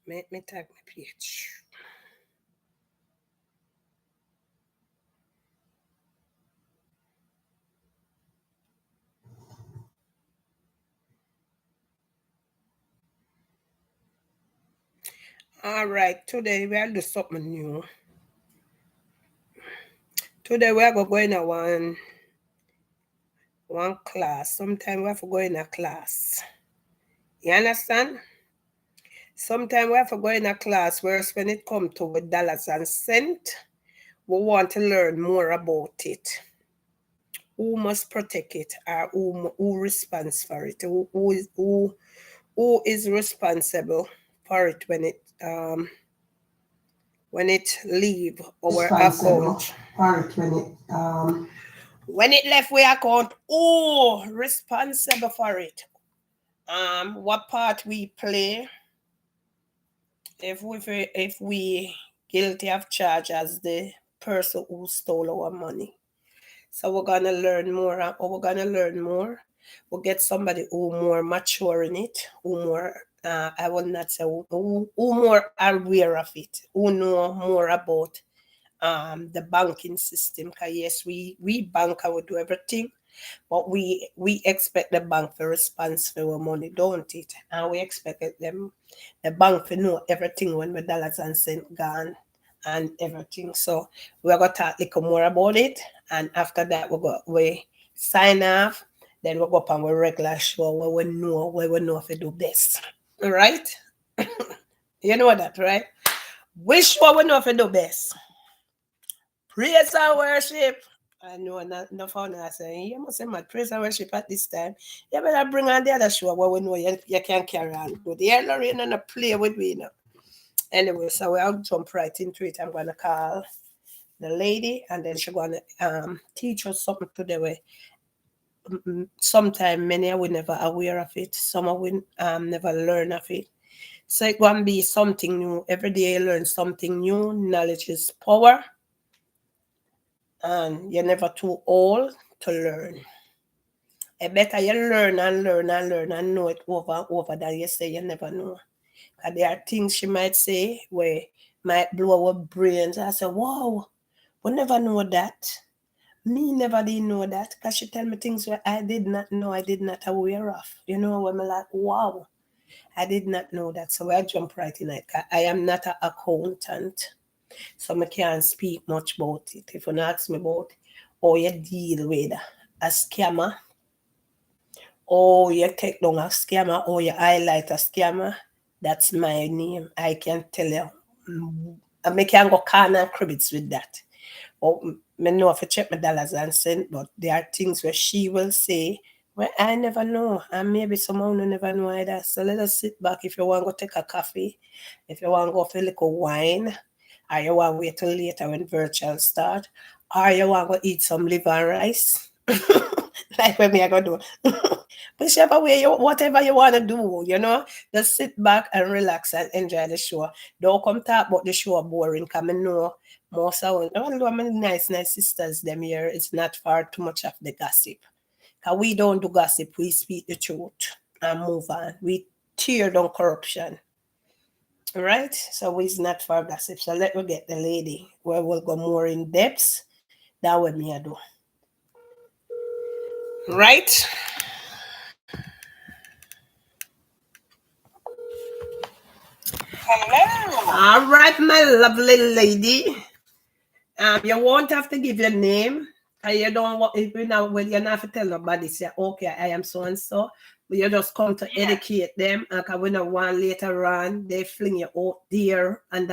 Make me tag my page. All right, today we'll do something new. Today we are going to one class. Sometimes we have to go in a class. You understand? Sometimes we have to go in a class, whereas when it comes to with dollars and cents, we want to learn more about it. Who must protect it, or who responds for it? Who is responsible for it when it leave our account? When it left our account, who responsible for it? What part we play if we guilty of charge as the person who stole our money. So we're gonna learn more. We'll get somebody who more mature in it, who more I will not say who more aware of it, who know more about the banking system. Cause yes, we bank and we do everything, but we expect the bank to respond for our money, don't it? And we expect the bank to know everything when the dollars and cents gone and everything. So we're gonna talk a little more about it, and after that we sign off. Then we go up on our regular show where we know if we do best. All right? You know that, right? Which one we know if we do best? Praise and worship. I know no founder I say you must say my praise and worship at this time. You better bring on the other show where we know you can carry on. But yeah, Lorraine and play with me now. Anyway, so I'll jump right into it. I'm gonna call the lady and then she's gonna teach us something today where sometimes many are we never aware of it, some are we never learn of it. So it gonna be something new. Every day you learn something new. Knowledge is power. And you're never too old to learn. It better you learn and learn and learn and know it over and over than you say you never know. Because there are things she might say where might blow our brains. I say, wow, we never know that. Me never did know that. Because she tell me things where I did not know, I did not aware of. You know, when I'm like, wow, I did not know that. So I jump right in it. I am not an accountant. So I can't speak much about it. If you ask me about how you deal with a scammer, or you take down a scammer, or you highlight a scammer, that's my name. I can tell you. I can go corner credits with that. Or I know if I check my dollars and cents, but there are things where she will say, well, I never know. And maybe someone will never know either. So let us sit back if you want to go take a coffee, if you want to go for a little wine, or you want to wait till later when virtual start, or you want to go eat some liver and rice. Like when me I go do. Whichever way whatever you want to do, just sit back and relax and enjoy the show. Don't come talk about the show boring, because I know most of although many nice sisters them here, it's not far too much of the gossip. Because we don't do gossip, we speak the truth and move on. We tear down corruption. Right? So it's not for gossip. So let me get the lady where we'll go more in depth. That way me I do. Right? Hello. All right, my lovely lady. You won't have to give your name. And you don't want if you know well, you don't have to tell nobody say, okay, I am so and so. But you just come to educate them. And cause we know one later on, they fling you out there and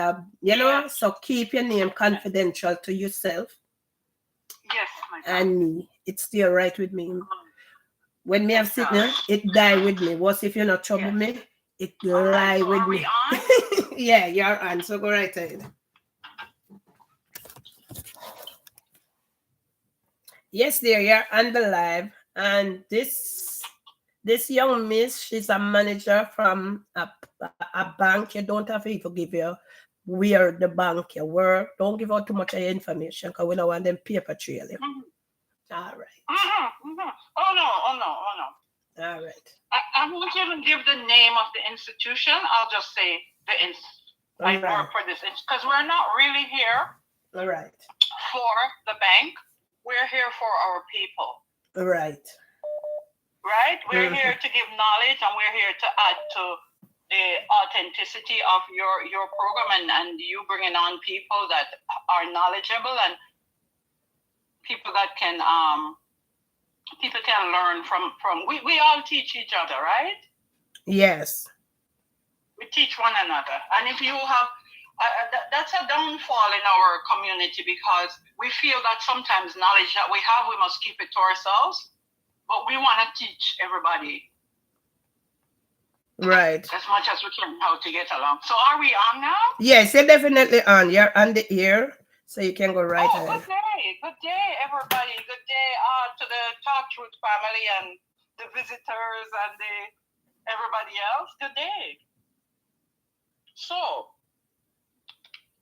so keep your name confidential to yourself. Yes, my and me. It's still right with me. When me have sitting, it die with me. What if you're not trouble me? It lie so with are me. we on? Yeah, you're on. So go right ahead. Yes, dear, you're on the live. And this young miss, she's a manager from a bank. You don't have to even give you where the bank you work. Don't give out too much of your information because we don't want them paper trail you. All right. Oh no. All right. I won't even give the name of the institution. I'll just say I work for this because we're not really here for the bank. We're here for our people. Right. We're here to give knowledge, and we're here to add to the authenticity of your program, and you bringing on people that are knowledgeable and people that can learn from. We all teach each other, right? Yes. We teach one another, and if you have that's a downfall in our community, because we feel that sometimes knowledge that we have, we must keep it to ourselves, but we want to teach everybody, right, as much as we can, how to get along. So are we on now? Yes, you're definitely on. You're on the air, so you can go right ahead. Good day, everybody. Good day to the Talk Truth family and the visitors and everybody else. Good day. So,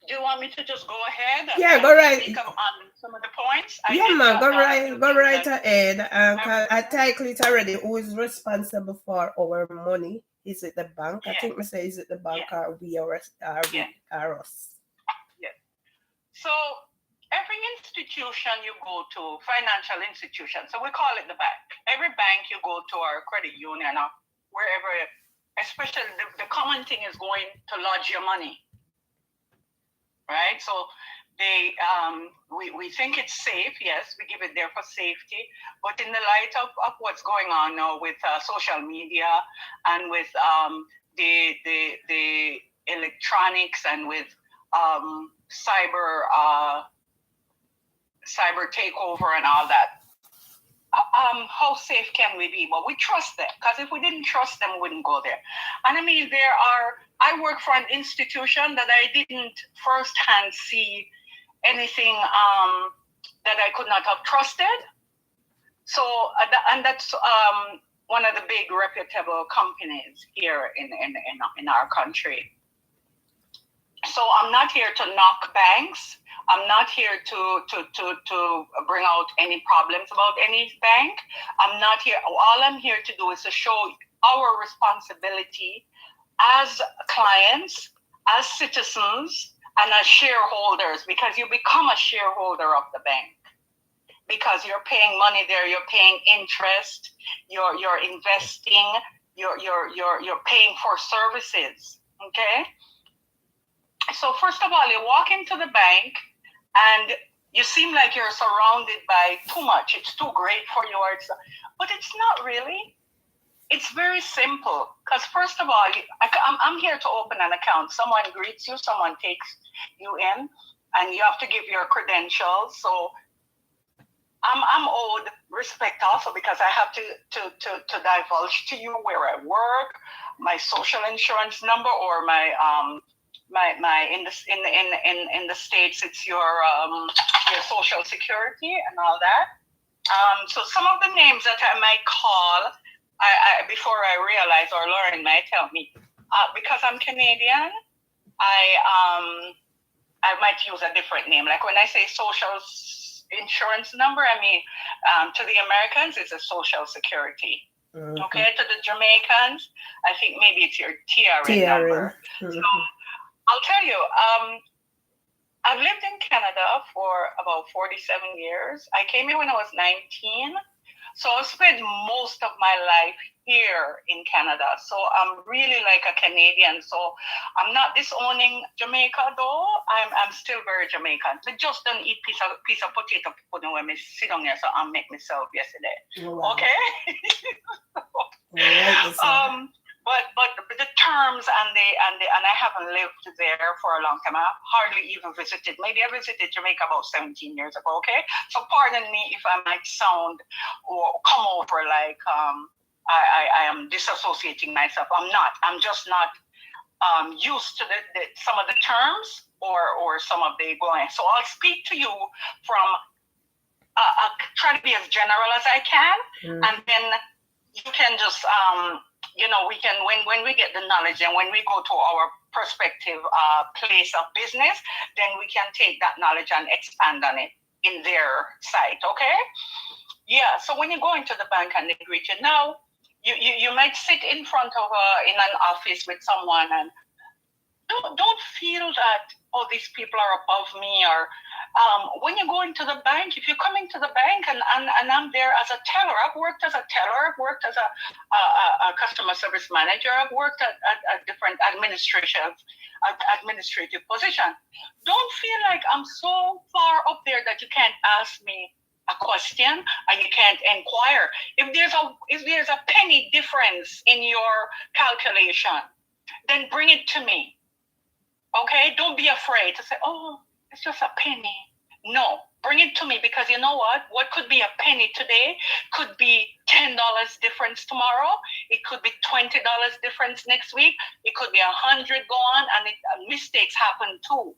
do you want me to just go ahead? And go right. Speak on some of the points? Go right ahead. I title it already. Who is responsible for our money? Is it the bank? I think we say, is it the bank or we or us? Yes. So, every institution you go to, financial institution, so we call it the bank. Every bank you go to, or credit union, or wherever, especially the common thing is going to lodge your money. Right? So we think it's safe. Yes, we give it there for safety. But in the light of what's going on now with social media and with the electronics and with cyber takeover and all that, how safe can we be? But we trust them, because if we didn't trust them, we wouldn't go there. And I mean, I work for an institution that I didn't firsthand see anything that I could not have trusted. So, and that's one of the big reputable companies here in our country. So I'm not here to knock banks. I'm not here to bring out any problems about any bank. I'm not here. All I'm here to do is to show our responsibility as clients, as citizens, and as shareholders, because you become a shareholder of the bank. Because you're paying money there, you're paying interest, you're investing, you're paying for services. Okay? So first of all, you walk into the bank and you seem like you're surrounded by too much. It's too great for you, but it's not really. It's very simple. Because first of all, I'm here to open an account. Someone greets you, someone takes you in, and you have to give your credentials. So I'm owed respect also, because I have to divulge to you where I work, my social insurance number, or my in the States it's your social security and all that. So some of the names that I might call, I before I realize or learn might help me. Because I'm Canadian, I might use a different name. Like when I say social insurance number, I mean to the Americans it's a social security. Mm-hmm. Okay, to the Jamaicans, I think maybe it's your TRN number. Mm-hmm. So I'll tell you, I've lived in Canada for about 47 years. I came here when I was 19. So I've spent most of my life here in Canada. So I'm really like a Canadian. So I'm not disowning Jamaica, though. I'm still very Jamaican. I just don't eat piece of potato pudding when I sit down here, so I make myself yesterday. Oh, wow. Okay? But the terms and I haven't lived there for a long time. I hardly even visited. Maybe I visited Jamaica about 17 years ago. Okay, so pardon me if I might sound or come over like I am disassociating myself. I'm not. I'm just not used to some of the terms or some of the going. So I'll speak to you from try to be as general as I can, and then you can just we can when we get the knowledge and when we go to our prospective place of business, then we can take that knowledge and expand on it in their site. Okay? Yeah. So when you go into the bank and they greet you now, you might sit in front of in an office with someone, and don't feel that, oh, these people are above me, or when you go into the bank, if you're coming to the bank and I'm there as a teller, I've worked as a teller, I've worked as a customer service manager, I've worked at different administrative position. Don't feel like I'm so far up there that you can't ask me a question and you can't inquire. If there's a penny difference in your calculation, then bring it to me. Okay? Don't be afraid to say, oh, it's just a penny. No, bring it to me, because you know what? What could be a penny today could be $10 difference tomorrow. It could be $20 difference next week. It could be 100 go on, and mistakes happen too.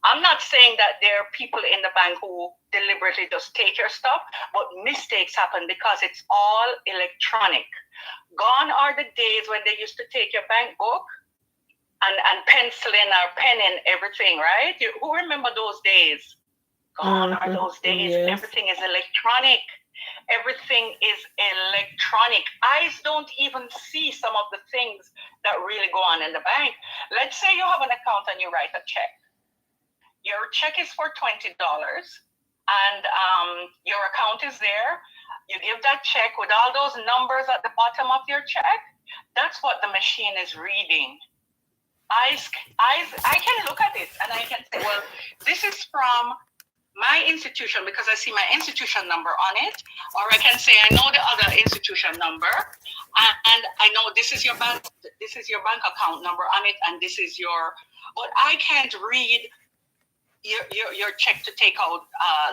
I'm not saying that there are people in the bank who deliberately just take your stuff, but mistakes happen because it's all electronic. Gone are the days when they used to take your bank book and pencil in or pen in everything, right? Who remember those days? Gone are those days. Yes. Everything is electronic. Everything is electronic. Eyes don't even see some of the things that really go on in the bank. Let's say you have an account and you write a check. Your check is for $20, and your account is there. You give that check with all those numbers at the bottom of your check. That's what the machine is reading. I can look at it and I can say, well, this is from my institution because I see my institution number on it, or I can say I know the other institution number, and I know this is your bank account number on it, and this is your. But I can't read your check to take out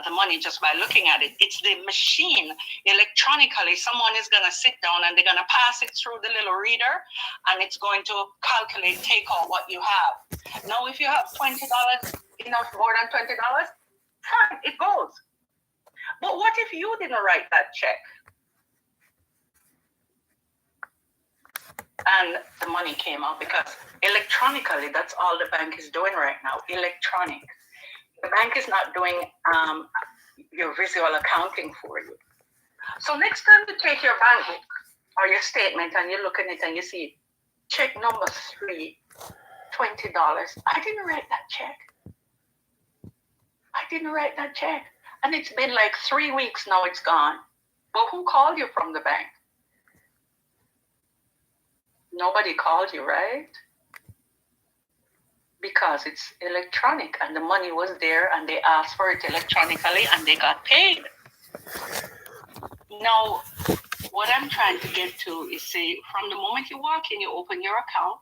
the money just by looking at it. It's the machine electronically. Someone is going to sit down and they're going to pass it through the little reader, and it's going to calculate, take out what you have. Now, if you have $20, enough more than $20, fine, it goes. But what if you didn't write that check? And the money came out, because electronically, that's all the bank is doing right now, electronic. The bank is not doing your visual accounting for you. So next time you take your bank book or your statement and you look at it and you see check number 3, $20. I didn't write that check. And it's been like 3 weeks now, it's gone. But who called you from the bank? Nobody called you, right? Because it's electronic and the money was there and they asked for it electronically and they got paid. Now, what I'm trying to get to is, say, from the moment you walk in, you open your account,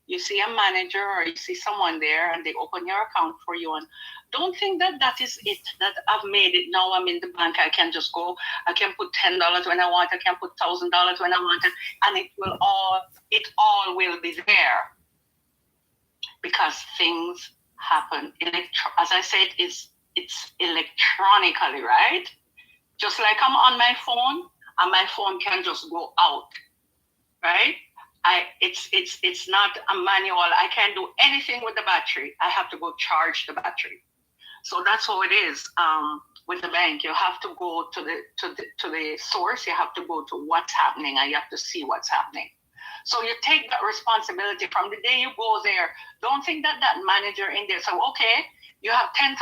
you see a manager or you see someone there and they open your account for you. And don't think that that is it, that I've made it. Now I'm in the bank. I can just go. I can put $10 when I want. I can put $1,000 when I want. And it all will be there. Because things happen. As I said, it's electronically, right? Just like I'm on my phone, and my phone can just go out, right? It's not a manual. I can't do anything with the battery. I have to go charge the battery. So that's how it is with the bank. You have to go to the source. You have to go to what's happening, and you have to see what's happening. So you take that responsibility from the day you go there. Don't think that manager in there. So, okay, you have $10,000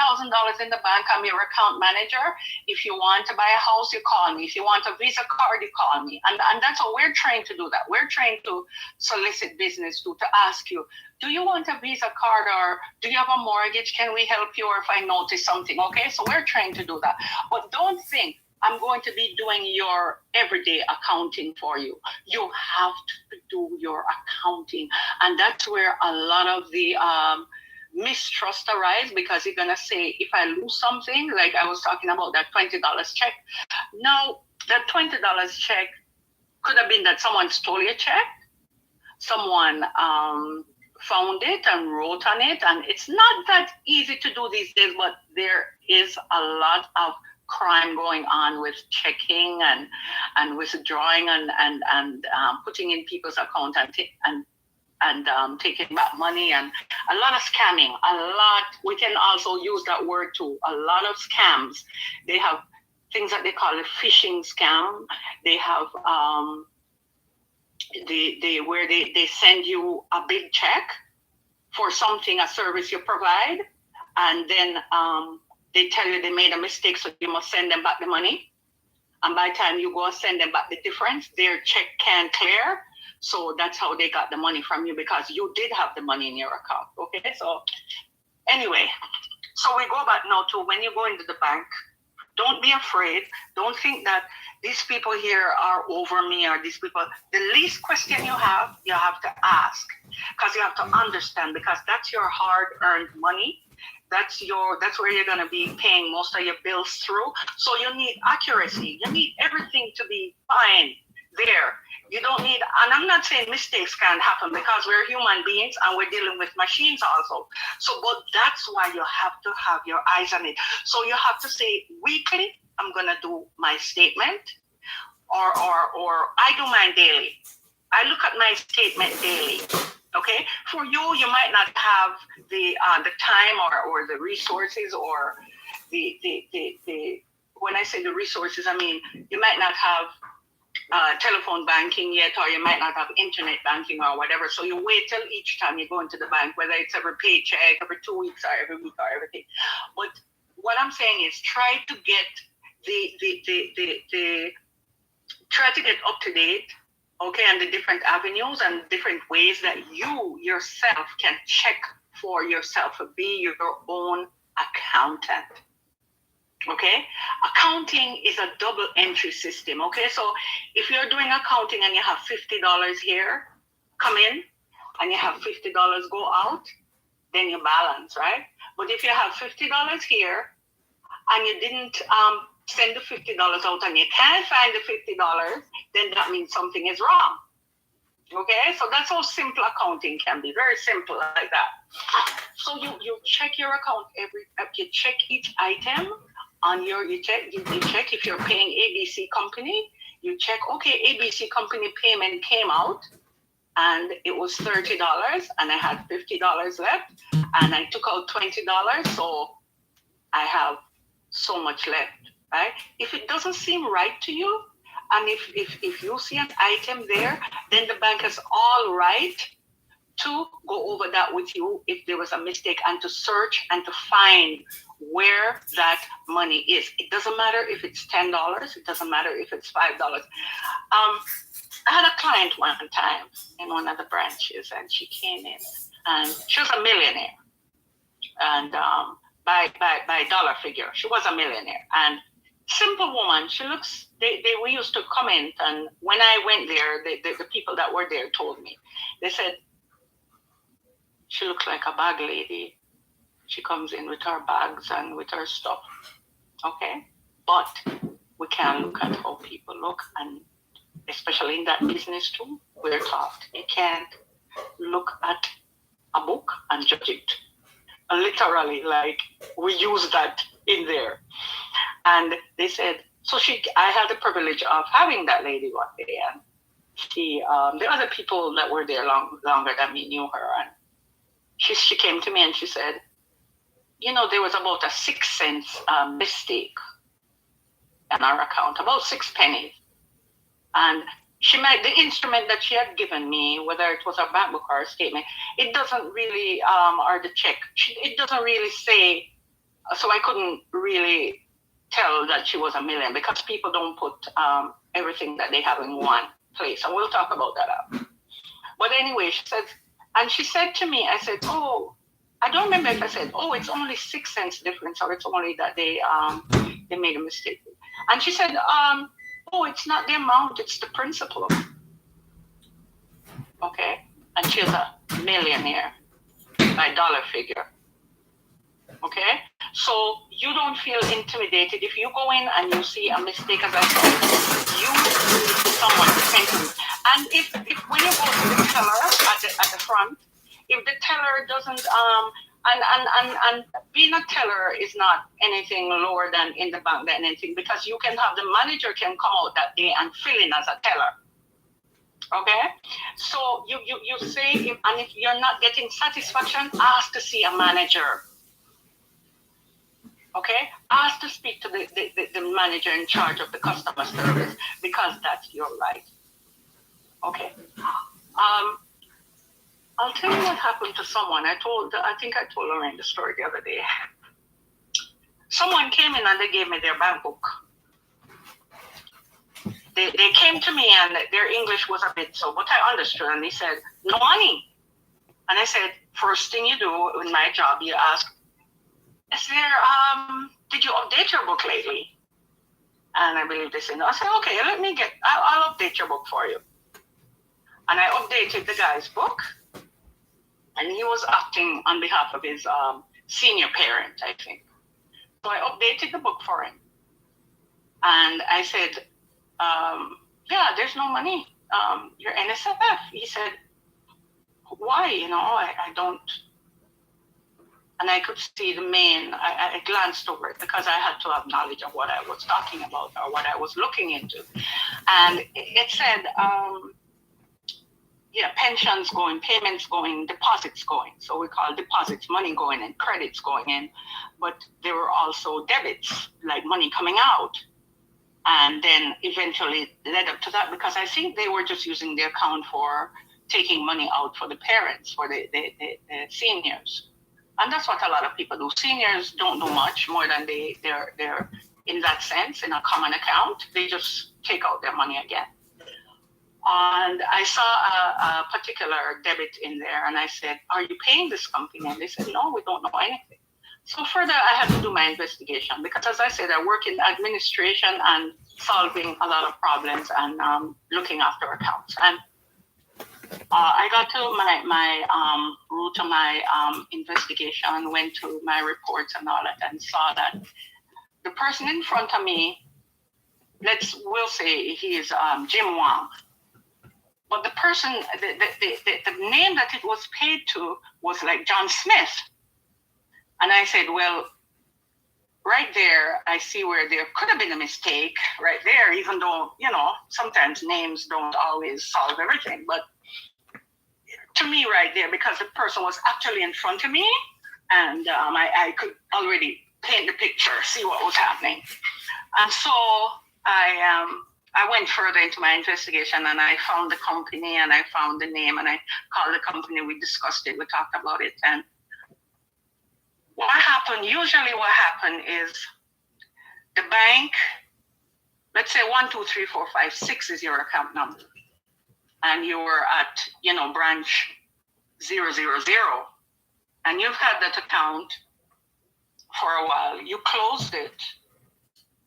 in the bank. I'm your account manager. If you want to buy a house, you call me. If you want a Visa card, you call me. And that's how we're trained to do that. We're trained to solicit business to ask you, do you want a Visa card, or do you have a mortgage? Can we help you, or if I notice something? Okay, so we're trained to do that. But don't think I'm going to be doing your everyday accounting for you. You have to do your accounting. And that's where a lot of the mistrust arise, because you're going to say, if I lose something, like I was talking about that $20 check. Now, that $20 check could have been that someone stole your check. Someone found it and wrote on it. And it's not that easy to do these days, but there is a lot of crime going on with checking and withdrawing and putting in people's account and taking back money, and a lot of scamming. We can also use that word too. A lot of scams. They have things that they call a phishing scam. They have where they send you a big check for something, a service you provide, and then they tell you they made a mistake, so you must send them back the money. And by the time you go and send them back the difference, their check can't clear. So that's how they got the money from you, because you did have the money in your account. Okay, so anyway, so we go back now to when you go into the bank. Don't be afraid. Don't think that these people here are over me, or these people. The least question you have to ask, because you have to understand, because that's your hard-earned money. That's where you're going to be paying most of your bills through. So you need accuracy. You need everything to be fine there. You don't need, and I'm not saying mistakes can't happen, because we're human beings and we're dealing with machines also. So, but that's why you have to have your eyes on it. So you have to say, weekly, I'm going to do my statement, or I do mine daily. I look at my statement daily. Okay, for you, you might not have the time or the resources, or the when I say the resources, I mean you might not have telephone banking yet, or you might not have internet banking or whatever. So you wait till each time you go into the bank, whether it's every paycheck, every 2 weeks, or every week, or everything. But what I'm saying is, try to get try to get up to date. Okay, and the different avenues and different ways that you yourself can check for yourself, be your own accountant. Okay, accounting is a double entry system. Okay, so if you're doing accounting and you have $50 here come in and you have $50 go out, then you balance, right? But if you have $50 here and you didn't send the $50 out and you can't find the $50, then that means something is wrong. Okay, so that's how simple accounting can be, very simple like that. So you check your account you check each item on your, you check if you're paying ABC company, you check, okay, ABC company payment came out and it was $30 and I had $50 left and I took out $20, so I have so much left. Right? If it doesn't seem right to you, and if you see an item there, then the bank is all right to go over that with you if there was a mistake, and to search and to find where that money is. It doesn't matter if it's $10, it doesn't matter if it's $5. I had a client one time in one of the branches, and she came in and she was a millionaire, and by dollar figure, she was a millionaire, and simple woman. She looks, we used to comment, and when I went there, the people that were there told me, they said, she looks like a bag lady. She comes in with her bags and with her stuff. Okay? But we can look at how people look, and especially in that business too, we're taught you can't look at a book and judge it. Literally, like, we use that in there. And they said, so I had the privilege of having that lady one day, and she, the other people that were there longer than me knew her, and she came to me and she said, there was about a 6 cents mistake in our account, about 6 pennies. And the instrument that she had given me, whether it was a bank book or a statement, it doesn't really, or the check, it doesn't really say, so I couldn't really tell that she was a million, because people don't put everything that they have in one place. And we'll talk about that. But anyway, she said to me, I said, oh, I don't remember if I said, oh, it's only 6 cents difference, or it's only that they made a mistake. And she said, oh, it's not the amount, it's the principle. Okay? And she's a millionaire by dollar figure. Okay? So you don't feel intimidated. If you go in and you see a mistake, as I said, you need someone to thank you. And if when you go to the teller at the front, if the teller doesn't, and being a teller is not anything lower than in the bank than anything, because you can have the manager can come out that day and fill in as a teller. Okay, so you say, if you're not getting satisfaction, ask to see a manager. Okay, ask to speak to the manager in charge of the customer service, because that's your right. Okay. I'll tell you what happened to someone. I think I told Lorraine the story the other day. Someone came in and they gave me their bank book. They came to me and their English was a bit so, but I understood. And they said, no money. And I said, first thing you do in my job, you ask, is there, did you update your book lately? And I believe they said no. I said, okay, I'll update your book for you. And I updated the guy's book. And he was acting on behalf of his senior parent, I think. So I updated the book for him. And I said, yeah, there's no money. Your NSFF. He said, why? I don't. And I could see I glanced over it because I had to have knowledge of what I was talking about or what I was looking into. And it said, pensions going, payments going, deposits going. So we call deposits money going and credits going in. But there were also debits, like money coming out. And then eventually led up to that because I think they were just using the account for taking money out for the parents, for the seniors. And that's what a lot of people do. Seniors don't do much more than they're in that sense, in a common account. They just take out their money again. And I saw a particular debit in there and I said, are you paying this company? And they said, no, we don't know anything. So further, I had to do my investigation because, as I said, I work in administration and solving a lot of problems and looking after accounts. And I got to my root of my investigation, went to my reports and all that, and saw that the person in front of me, we'll say he is Jim Wang. But the person, the name that it was paid to was like John Smith. And I said, well, right there, I see where there could have been a mistake right there, even though, sometimes names don't always solve everything. But to me right there, because the person was actually in front of me and I could already paint the picture, see what was happening. And so I went further into my investigation and I found the company and I found the name and I called the company. We discussed it. We talked about it. And usually what happened is the bank, let's say 1, 2, 3, 4, 5, 6 is your account number. And you were at, branch 000. And you've had that account for a while. You closed it.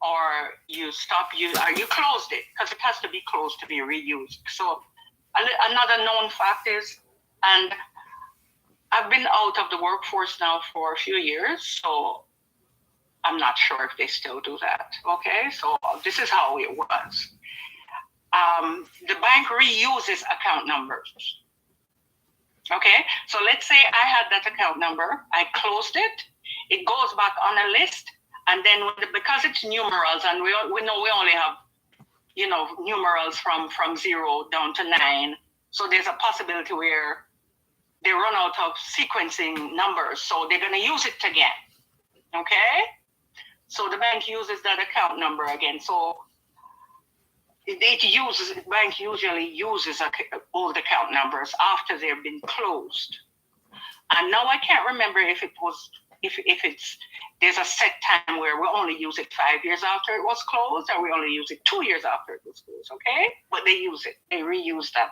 Or you closed it because it has to be closed to be reused. So another known fact is, and I've been out of the workforce now for a few years, so I'm not sure if they still do that. Okay, so this is how it was. The bank reuses account numbers. Okay, so let's say I had that account number, I closed it, it goes back on a list. And then because it's numerals and we know we only have, numerals from 0 down to 9. So there's a possibility where they run out of sequencing numbers. So they're going to use it again. Okay? So the bank uses that account number again. So the bank usually uses old account numbers after they've been closed. And now I can't remember if there's a set time where we only use it 5 years after it was closed, or we only use it 2 years after it was closed, okay? But they use it, they reuse them.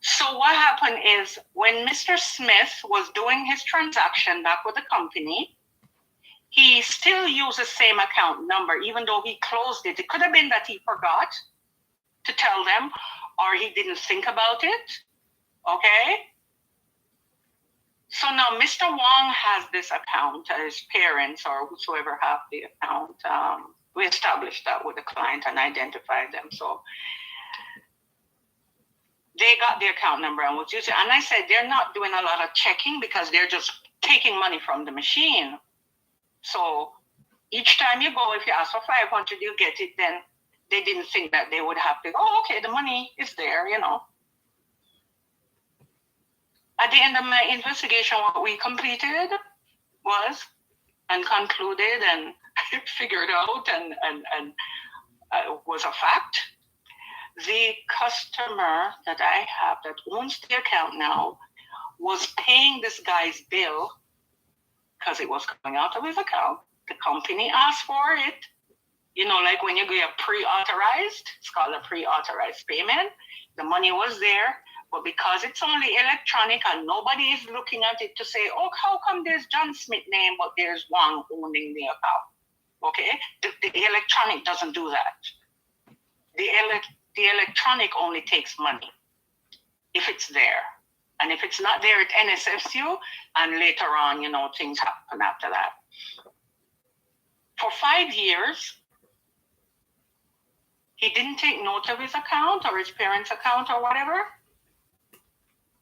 So what happened is when Mr. Smith was doing his transaction back with the company, he still used the same account number, even though he closed it. It could have been that he forgot to tell them, or he didn't think about it, okay? So now Mr. Wong has this account, his parents or whosoever have the account. We established that with the client and identified them. So they got the account number and was using it. And I said, they're not doing a lot of checking because they're just taking money from the machine. So each time you go, if you ask for 500, you get it, then they didn't think that they would have to go, okay, the money is there, At the end of my investigation, what we completed was and concluded and figured out and was a fact the customer that I have that owns the account now was paying this guy's bill because it was coming out of his account. The company asked for it. You know, like when you get pre-authorized, it's called a pre-authorized payment. The money was there, but because it's only electronic and nobody is looking at it to say, oh, how come there's John Smith name, but there's Wang owning the account? Okay, the electronic doesn't do that. The electronic only takes money if it's there. And if it's not there, it NSFs you, and later on, you know, things happen after that. For 5 years, he didn't take note of his account or his parents' account or whatever.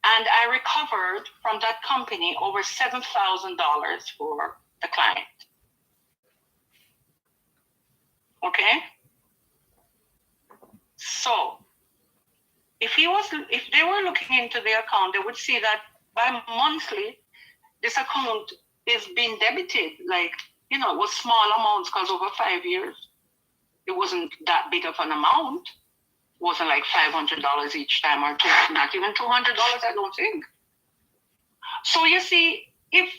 And I recovered from that company over $7,000 for the client. Okay? So, if they were looking into the account, they would see that by monthly, this account is being debited. Like, you know, it was small amounts because over 5 years, it wasn't that big of an amount. It wasn't like $500 each time or not even $200, I don't think. So you see, if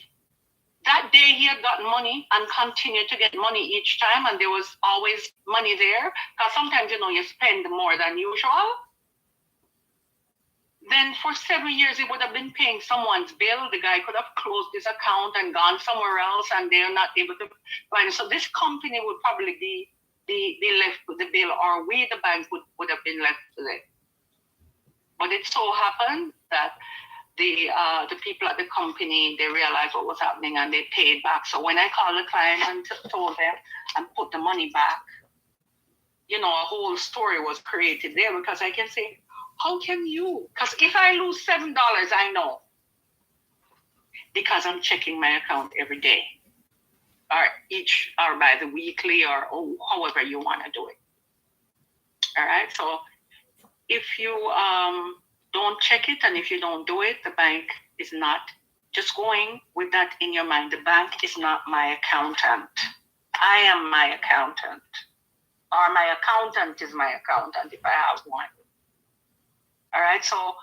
that day he had gotten money and continued to get money each time and there was always money there, because sometimes, you know, you spend more than usual, then for 7 years he would have been paying someone's bill. The guy could have closed his account and gone somewhere else and they're not able to find it. So this company would probably be left with the bill, or we, the bank, would have been left with it. But it so happened that the people at the company, they realized what was happening and they paid back. So when I called the client and told them and put the money back, you know, a whole story was created there, because I can say, how can you? Because if I lose $7, I know, because I'm checking my account every day, or by the weekly, or however you want to do it. All right. So if you don't check it and if you don't do it, the bank is not, just going with that in your mind, the bank is not my accountant. I am my accountant, or my accountant is my accountant if I have one. All right. So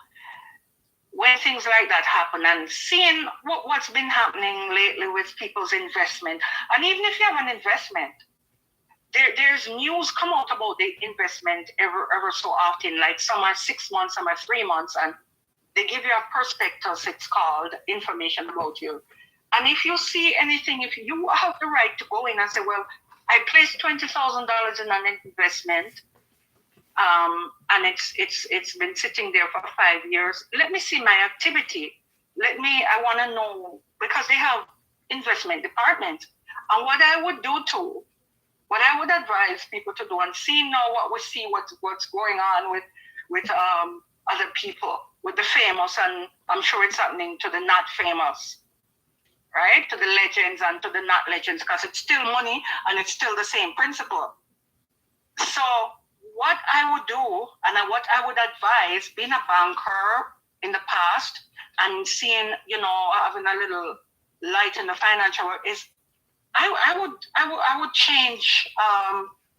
when things like that happen, and seeing what's been happening lately with people's investment, and even if you have an investment, there's news come out about the investment ever so often. Like some are 6 months, some are 3 months, and they give you a prospectus, it's called, information about you. And if you see anything, if you have the right to go in and say, well, I placed $20,000 in an investment, and it's been sitting there for 5 years. Let me see my activity. I want to know, because they have investment departments. And what I would advise people to do, and see now what's going on with other people, with the famous, and I'm sure it's happening to the not famous, right? To the legends and to the not legends, because it's still money and it's still the same principle. So what I would do, and what I would advise, being a banker in the past and seeing, you know, having a little light in the financial world, is I would change,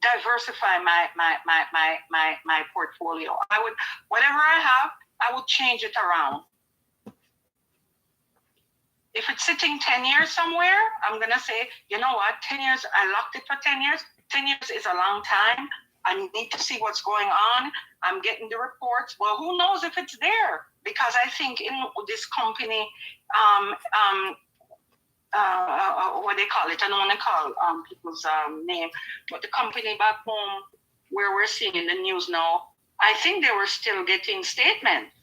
diversify my portfolio. Whatever I have, I would change it around. If it's sitting 10 years somewhere, I'm gonna say, you know what, 10 years, I locked it for 10 years. 10 years is a long time. I need to see what's going on. I'm getting the reports. Well, who knows if it's there? Because I think in this company, what they call it, I don't want to call people's name, but the company back home where we're seeing in the news now, I think they were still getting statements.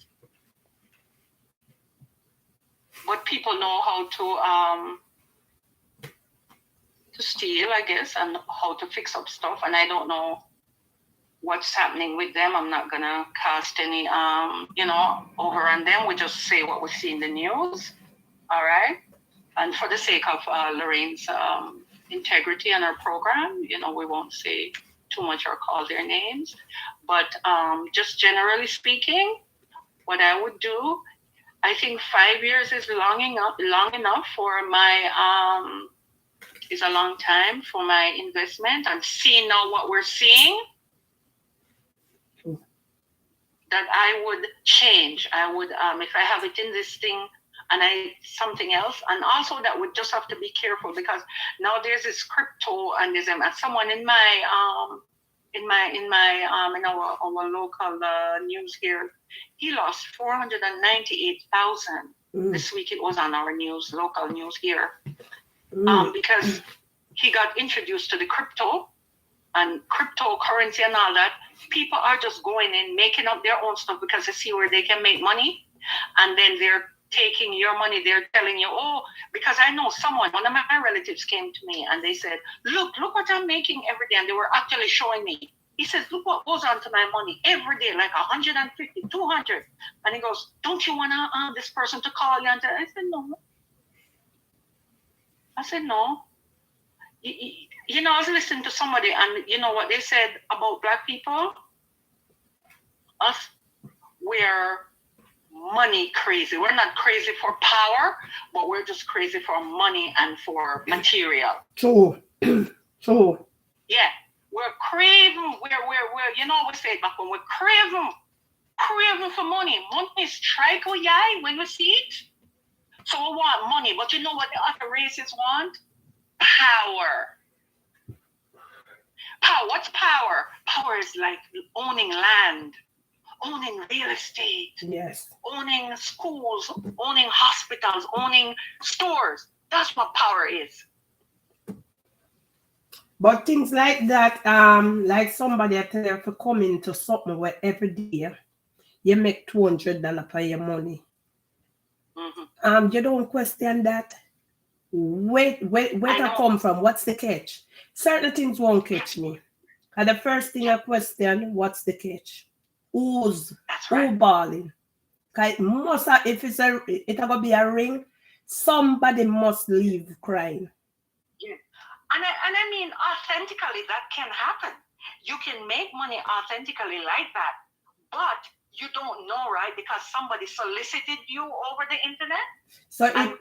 But people know how to steal, I guess, and how to fix up stuff. And I don't know what's happening with them. I'm not gonna cast any, over on them. We just say what we see in the news, all right? And for the sake of Lorraine's integrity and our program, we won't say too much or call their names. But just generally speaking, what I would do, I think 5 years is long enough for my, is a long time for my investment. And seeing now what we're seeing, that I would change. I would, if I have it in this thing and something else, and also that would just have to be careful, because now there's this crypto, and there's someone in our local news here, he lost 498,000. This week it was on our local news here, because he got introduced to the crypto and cryptocurrency and all that. People are just going in, making up their own stuff because they see where they can make money, and then they're taking your money. They're telling you, oh, because I know one of my relatives came to me and they said, look what I'm making every day. And they were actually showing me. He says, look what goes on to my money every day, like 150, 200. And he goes, don't you want this person to call you? And I said, no. You know, I was listening to somebody, and you know what they said about Black people? Us, we're money crazy. We're not crazy for power, but we're just crazy for money and for material. True. Yeah, we're craving. We're you know, we say it back when we're craving for money. Money strike our eye when we see it. So we want money, but you know what the other races want? Power. What's power? Power is like owning land, owning real estate, yes, owning schools, owning hospitals, owning stores. That's what power is. But things like that, like somebody I tell you to come into something where every day you make $200 for your money. You don't question that. Where to come from? What's the catch? Certain things won't catch me. And the first thing I question, what's the catch? Who balling? If it's gonna be a ring, somebody must leave crying. Yeah. And I mean, authentically, that can happen. You can make money authentically like that, but you don't know, right? Because somebody solicited you over the internet. So it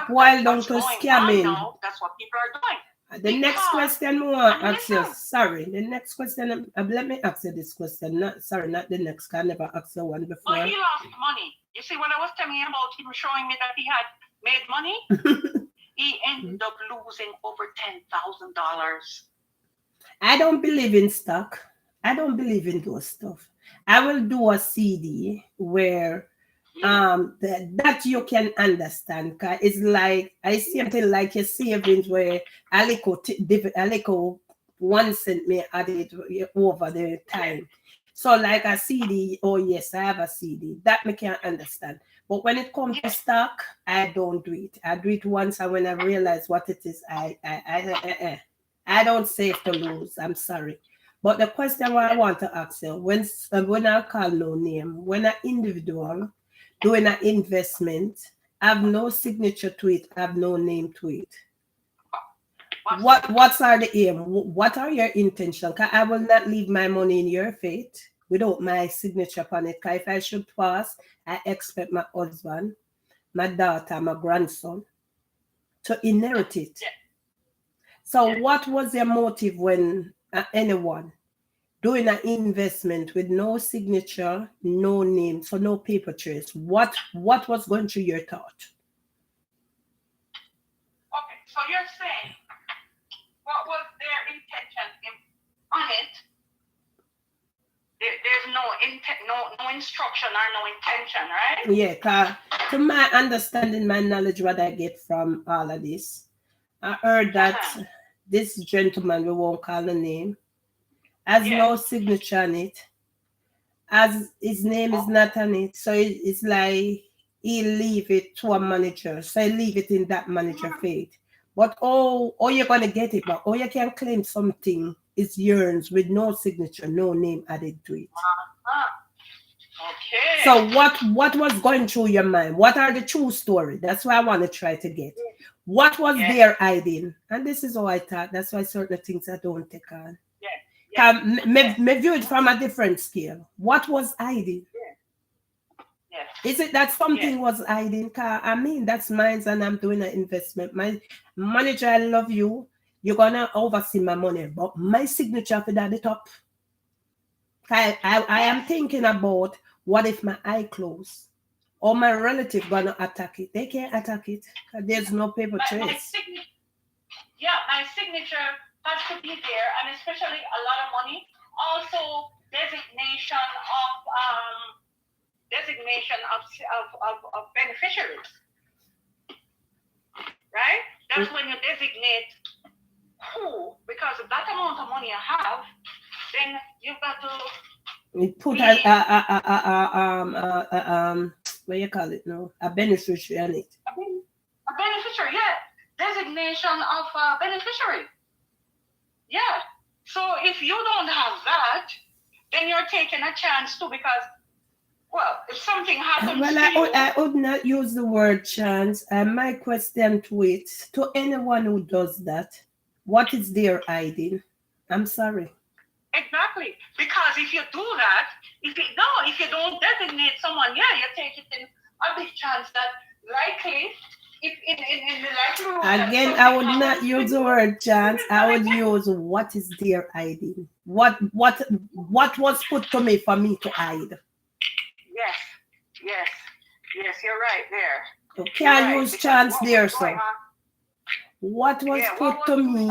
boiled down to scamming. That's what people are doing. The next question we want to ask you. Sorry, the next question. Let me ask you this question. Not the next. I never asked you one before. But he lost money. You see, what I was telling you about him showing me that he had made money, he ended up losing over $10,000. I don't believe in stock. I don't believe in those stuff. I will do a CD where that you can understand. It's like I see something like a savings where Alico once sent me added over the time. So like a CD, oh yes, I have a CD. That me can understand. But when it comes to stock, I don't do it. I do it once, and when I realize what it is, I don't save to lose. I'm sorry. But the question what I want to ask you, when I call no name, when an individual doing an investment, have no signature to it, have no name to it. What's are the aim? What are your intentions? I will not leave my money in your fate without my signature on it. If I should pass, I expect my husband, my daughter, my grandson to inherit it. So what was your motive when anyone doing an investment with no signature, no name, so no paper trace? What was going through your thought? Okay, so you're saying what was their intention on it? There's no instruction or no intention, right? Yeah, to my understanding, my knowledge, what I get from all of this, I heard that this gentleman, we won't call the name, has no signature on it, as his name is not on it. So it's like he leave it to a manager. So he leave it in that manager fate. But you're gonna get it, but you can claim something is yours with no signature, no name added to it. Okay. So what was going through your mind? What are the true story? That's what I want to try to get. What was there hiding? And this is how I thought. That's why certain things I don't take on. Me view it from a different scale. What was hiding? Is it that something was hiding? I mean, that's mine, and I'm doing an investment. My manager, I love you. You're gonna oversee my money, but my signature for that at the top. I am thinking about What if my eye close? Or my relative gonna attack it? They can't attack it. 'Cause there's no paper trace. My signature has to be there, and especially a lot of money. Also, designation of beneficiaries. Right? That's when you designate who, because if that amount of money you have, then you've got to put what you call it now? A beneficiary on it. A beneficiary, yeah. Designation of beneficiary. Yeah. So if you don't have that, then you're taking a chance too, because, well, if something happens I would not use the word chance. My question to it, to anyone who does that, what is their hiding? I'm sorry. Exactly. Because if you do that, if you don't designate someone, yeah, you take it in a big chance that likely, if in the likelihood. Again, I would not use the word chance. I would use what is their hiding. What was put to me for me to hide? Yes, you're right there. You can't use chance there, so. What was put to me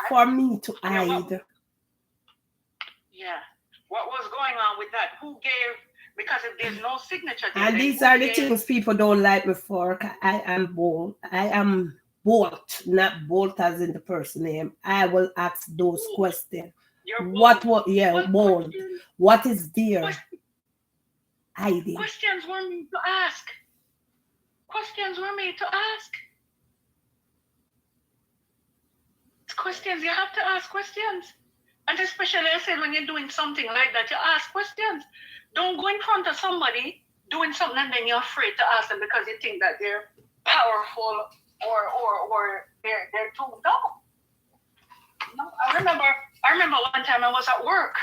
for me to hide? Yeah. What was going on with that? Who gave? Because if there's no signature there, and these are the things people don't like me for. I am bold. I am Bolt, not Bolt as in the person name. I will ask those questions. Bold. Bold. What is there? Hiding. Questions were made to ask. Questions were made to ask. It's questions. You have to ask questions. And especially, I said, when you're doing something like that, you ask questions. Don't go in front of somebody doing something and then you're afraid to ask them because you think that they're powerful or they're too dumb. No, I remember one time I was at work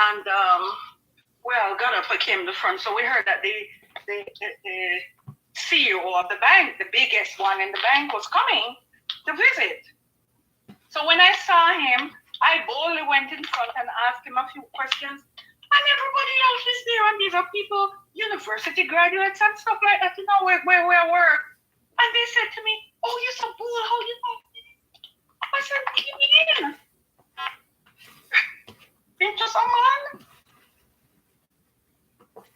and got up, I came to the front. So we heard that the CEO of the bank, the biggest one in the bank, was coming to visit. So when I saw him, I boldly went in front and asked him a few questions. And everybody else is there. And these are people, university graduates and stuff like that, where I work. And they said to me, "Oh, you're so bold. How you know?" I said, "What do you mean? They're just a man.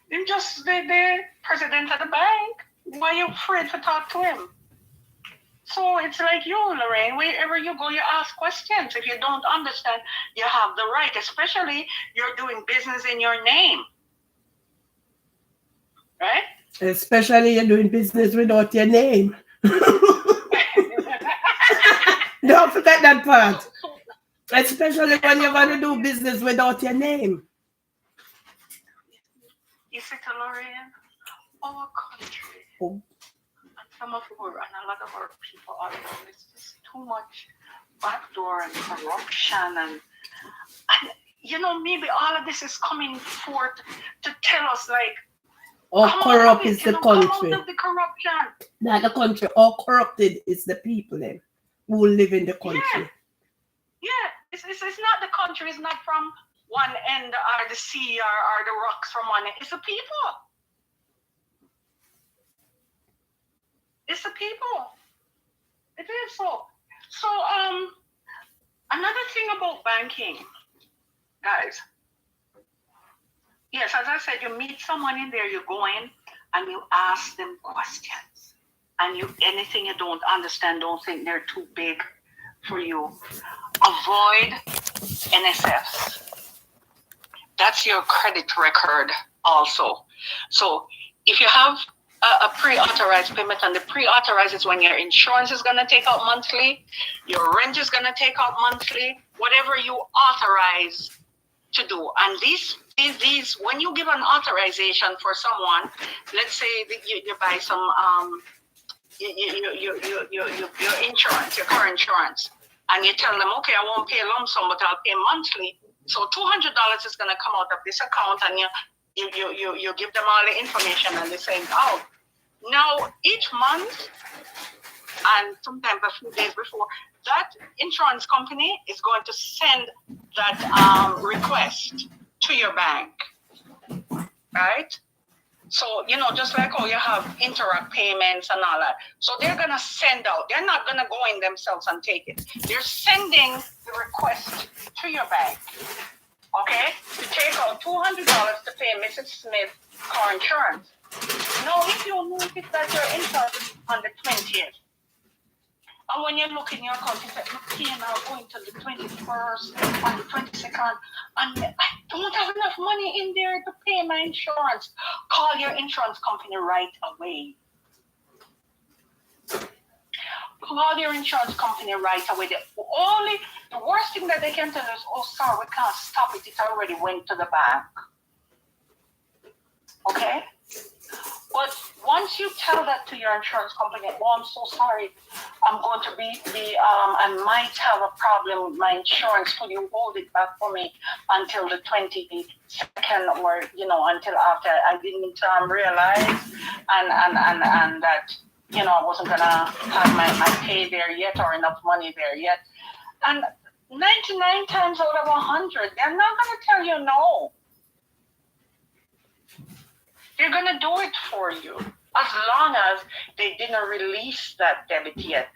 They're just the president of the bank. Why are you afraid to talk to him?" So it's like you, Lorraine, wherever you go, you ask questions. If you don't understand, you have the right, especially you're doing business in your name. Right? Especially you're doing business without your name. Don't forget that part. Especially when you're going to do business without your name. You see, Lorraine, our country. Oh. Some of our and a lot of our people are doing it's just too much backdoor and corruption and maybe all of this is coming forth to tell us like corrupt is the country. Come out of the corruption. Not the country. All corrupted is the people then who live in the country. Yeah. It's not the country, it's not from one end or the sea or the rocks from one end. It's the people. It's the people. It is so. So, another thing about banking, guys. Yes, as I said, you meet someone in there, you go in and you ask them questions. And anything you don't understand, don't think they're too big for you. Avoid NSFs. That's your credit record also. So, if you have a pre-authorized payment, and the pre-authorized is when your insurance is going to take out monthly, your rent is going to take out monthly, whatever you authorize to do. And these when you give an authorization for someone, let's say that you buy some your insurance, your car insurance, and you tell them, okay, I won't pay a lump sum, but I'll pay monthly. So $200 is going to come out of this account, and you give them all the information, and they say, oh. Now, each month, and sometimes a few days before, that insurance company is going to send that request to your bank. right? So, just like how you have Interact payments and all that. So they're going to send out. They're not going to go in themselves and take it. They're sending the request to your bank, okay, to take out $200 to pay Mrs. Smith car insurance. Now, if you notice that your insurance is on the 20th, and when you look in your account, you say, okay, now going to the 21st and the 22nd, and I don't have enough money in there to pay my insurance. Call your insurance company right away. Call your insurance company right away. The worst thing that they can tell is, oh, sorry, we can't stop it. It already went to the bank. Okay? But once you tell that to your insurance company, oh, I'm so sorry, I'm going to I might have a problem with my insurance. Could you hold it back for me until the 22nd or, until after I didn't realize and that, I wasn't going to have my pay there yet or enough money there yet. And 99 times out of 100, they're not going to tell you no. They're going to do it for you as long as they didn't release that debit yet.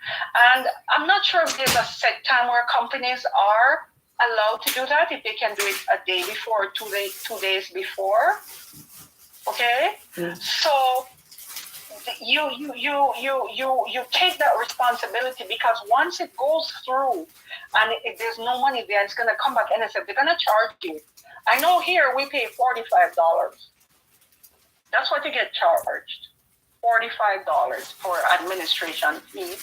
And I'm not sure if there's a set time where companies are allowed to do that, if they can do it a day before, 2 days before. Okay? So you take that responsibility, because once it goes through and if there's no money there, it's going to come back NSF. They're going to charge you. I know here we pay $45. That's what you get charged, $45 for administration fee.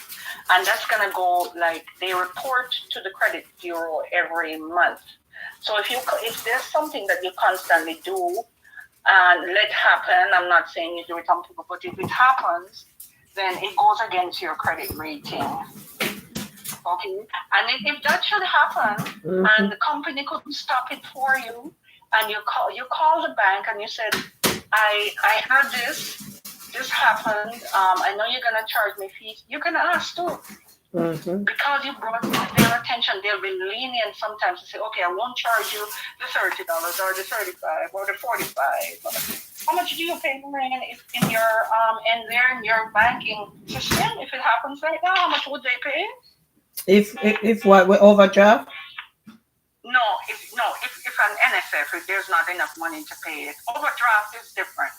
And that's going to go, they report to the credit bureau every month. So if there's something that you constantly do and let happen, I'm not saying you do it on people, but if it happens, then it goes against your credit rating. Okay? And if that should happen, and the company couldn't stop it for you, and you call the bank and you said, I heard this happened. I know you're going to charge me fees. You can ask too. Because you brought it to their attention, they'll be lenient sometimes to say, okay, I won't charge you the $30 or the $35 or the $45. How much do you pay in your banking system? If it happens right now, how much would they pay? If what, we overdraft? No, if an NSF, if there's not enough money to pay it, overdraft is different.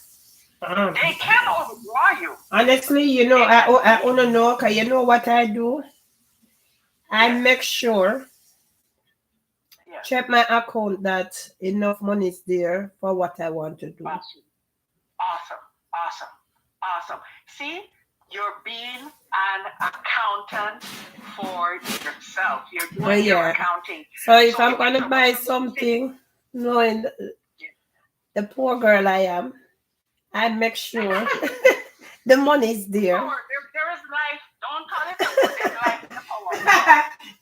They can overdraw you. Honestly, I want to know, because you know what I do? I make sure, check my account that enough money is there for what I want to do. Awesome. See, you're being an accountant for yourself. You're doing your accounting. So if I'm going to buy something, knowing the poor girl I am, I make sure the money is there. There is life. Don't call it there's life in the power.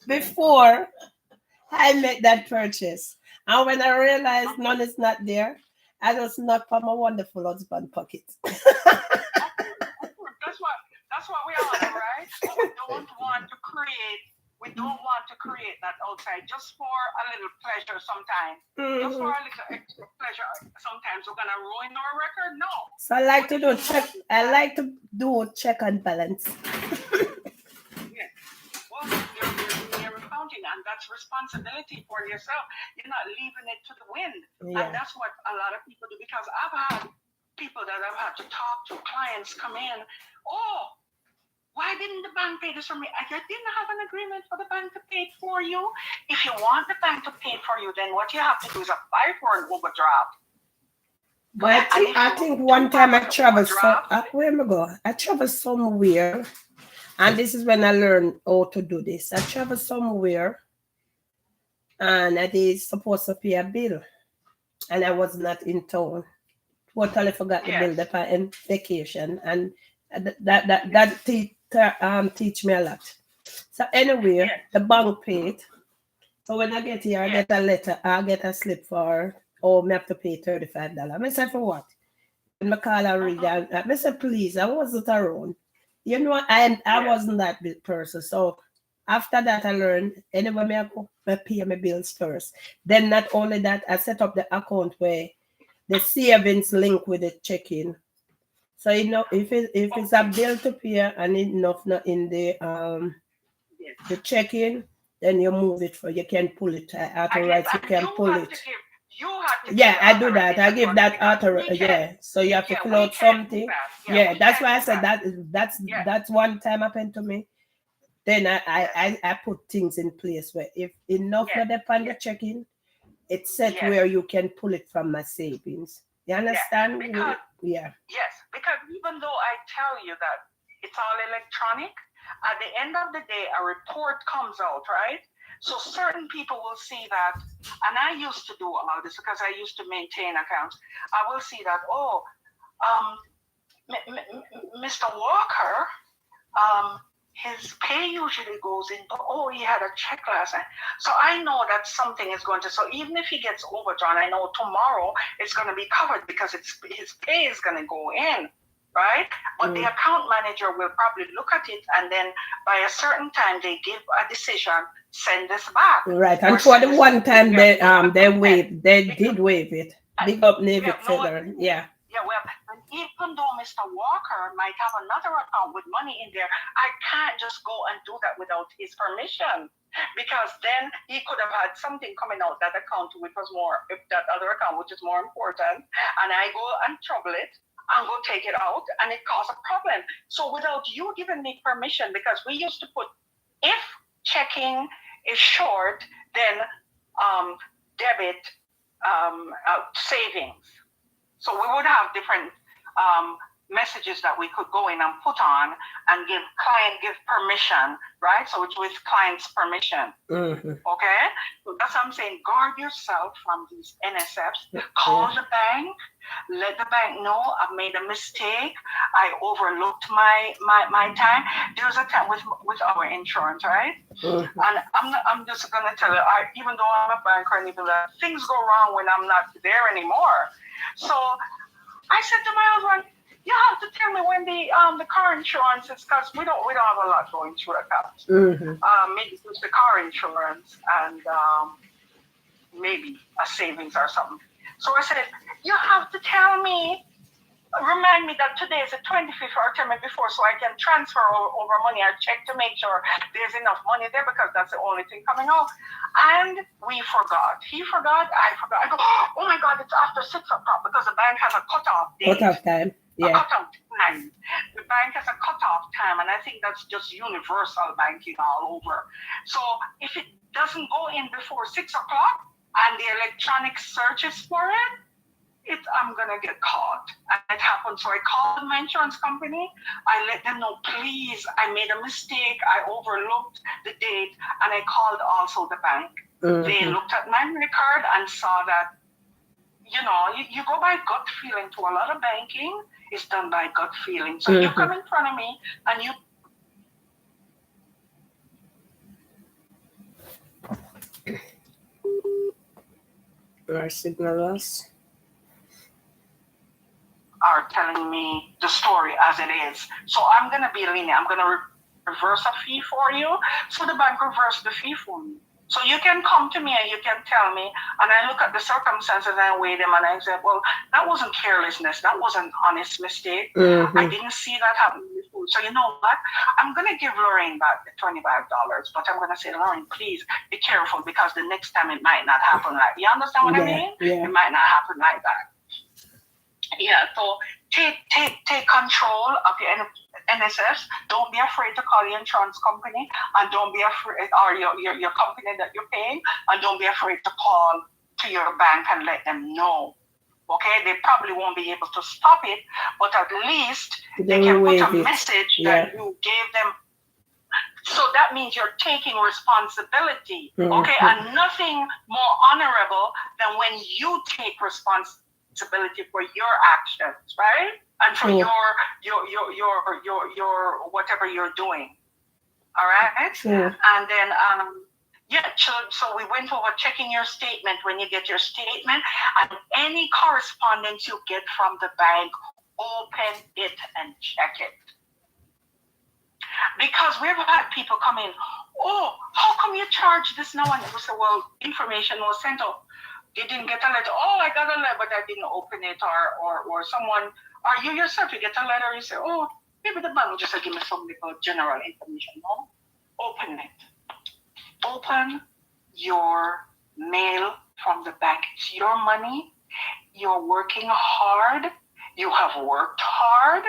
Before I make that purchase. And when I realize none is not there, I just knock on my wonderful husband's pocket. That's what we are, right? We don't want to create that outside just for a little pleasure sometimes. Just for a little extra pleasure. Sometimes we're gonna ruin our record. No. So I like to do check and balance. Yeah. Well, you're accounting, and that's responsibility for yourself. You're not leaving it to the wind. And that's what a lot of people do, because I've had people that I've had to talk to, clients come in, oh, why didn't the bank pay this for me? I didn't have an agreement for the bank to pay it for you. If you want the bank to pay it for you, then what you have to do is apply for an overdraft. But I think one time I traveled I traveled somewhere, and this is when I learned how to do this. I traveled somewhere, and I was supposed to pay a bill, and I was not in town. Totally forgot the bill on vacation, and that teach me a lot. So anyway, the bank paid. So when I get here, I get a letter, I get a slip for, I have to pay $35. I said, for what? When I call and read that, I said, please, I wasn't around. I wasn't that big person. So after that, I learned, anyway, I pay my bills first. Then not only that, I set up the account where the savings link with the checking. So you know if it's a bill to pay and enough not in the checking, then you move it for you can pull it. Authorize you can pull it. You have to Yeah, I do that. I give that yeah. So you have to fill out something. Yeah, that's why I said that's one time happened to me. Then I put things in place where if enough not upon the checking, it's set where you can pull it from my savings. You understand? Because, yeah. Yes, because even though I tell you that it's all electronic, at the end of the day, a report comes out, right? So certain people will see that, and I used to do all this because I used to maintain accounts. I will see that, Mr. Walker, his pay usually goes in, but he had a check last night. So I know that something is going to, so even if he gets overdrawn, I know tomorrow it's going to be covered because his pay is going to go in, right? But the account manager will probably look at it, and then by a certain time they give a decision, send this back. Right, and for the one time they did waive it. Big up Navy Feather, yeah. Yeah, well, and even though Mr. Walker might have another account with money in there, I can't just go and do that without his permission, because then he could have had something coming out that account which was more, if that other account which is more important, and I go and trouble it and go take it out, and it causes a problem. So without you giving me permission, because we used to put, if checking is short, then debit savings. So we would have different messages that we could go in and put on and give permission, right? So it's with client's permission. Okay? So that's what I'm saying. Guard yourself from these NSFs. Call the bank. Let the bank know I've made a mistake. I overlooked my time. There's a time with our insurance, right? And I'm just gonna tell you, even though I'm a banker and even that, things go wrong when I'm not there anymore. So I said to my husband, you have to tell me when the car insurance is, because we don't have a lot going through accounts. Maybe it's the car insurance and maybe a savings or something. So I said, you have to tell me, remind me that today is the 25th, or tell me before so I can transfer over money. I check to make sure there's enough money there, because that's the only thing coming out. And we forgot. He forgot, I forgot. I go, oh my God, it's after 6 o'clock, because the bank has a cutoff date. Cutoff time. Yeah. A cutoff time. The bank has a cutoff time, and I think that's just universal banking all over. So if it doesn't go in before 6 o'clock and the electronic searches for it, I'm gonna get caught. And it happened. So I called my insurance company. I let them know, please, I made a mistake. I overlooked the date, and I called also the bank. They looked at my record and saw that, you go by gut feeling to a lot of banking. It's done by gut feeling. So you come in front of me and you our signalers are telling me the story as it is. So I'm going to be lenient. I'm going to reverse a fee for you. So the bank reversed the fee for me. So you can come to me and you can tell me, and I look at the circumstances and I weigh them, and I said, well, that wasn't carelessness. That was an honest mistake. I didn't see that happen before. So you know what? I'm going to give Lorraine back the $25, but I'm going to say, Lorraine, please be careful, because the next time it might not happen like, you understand what I mean? Yeah. It might not happen like that. Yeah, so take control of your NSFs. Don't be afraid to call your insurance company, and don't be afraid, or your company that you're paying, and don't be afraid to call to your bank and let them know. Okay, they probably won't be able to stop it, but at least they can put a message that you gave them. So that means you're taking responsibility. Okay, and nothing more honorable than when you take responsibility for your actions, right? And for your whatever you're doing. All right? And then so we went over checking your statement. When you get your statement, and any correspondence you get from the bank, open it and check it. Because we've had people come in, how come you charge this now? And we say, well, information was sent out. didn't get a letter. Oh, I got a letter, but I didn't open it, or someone, or you yourself, you get a letter, you say, oh, maybe the bank just give me some little general information. No, open it. Open your mail from the bank. It's your money. You're working hard. You have worked hard.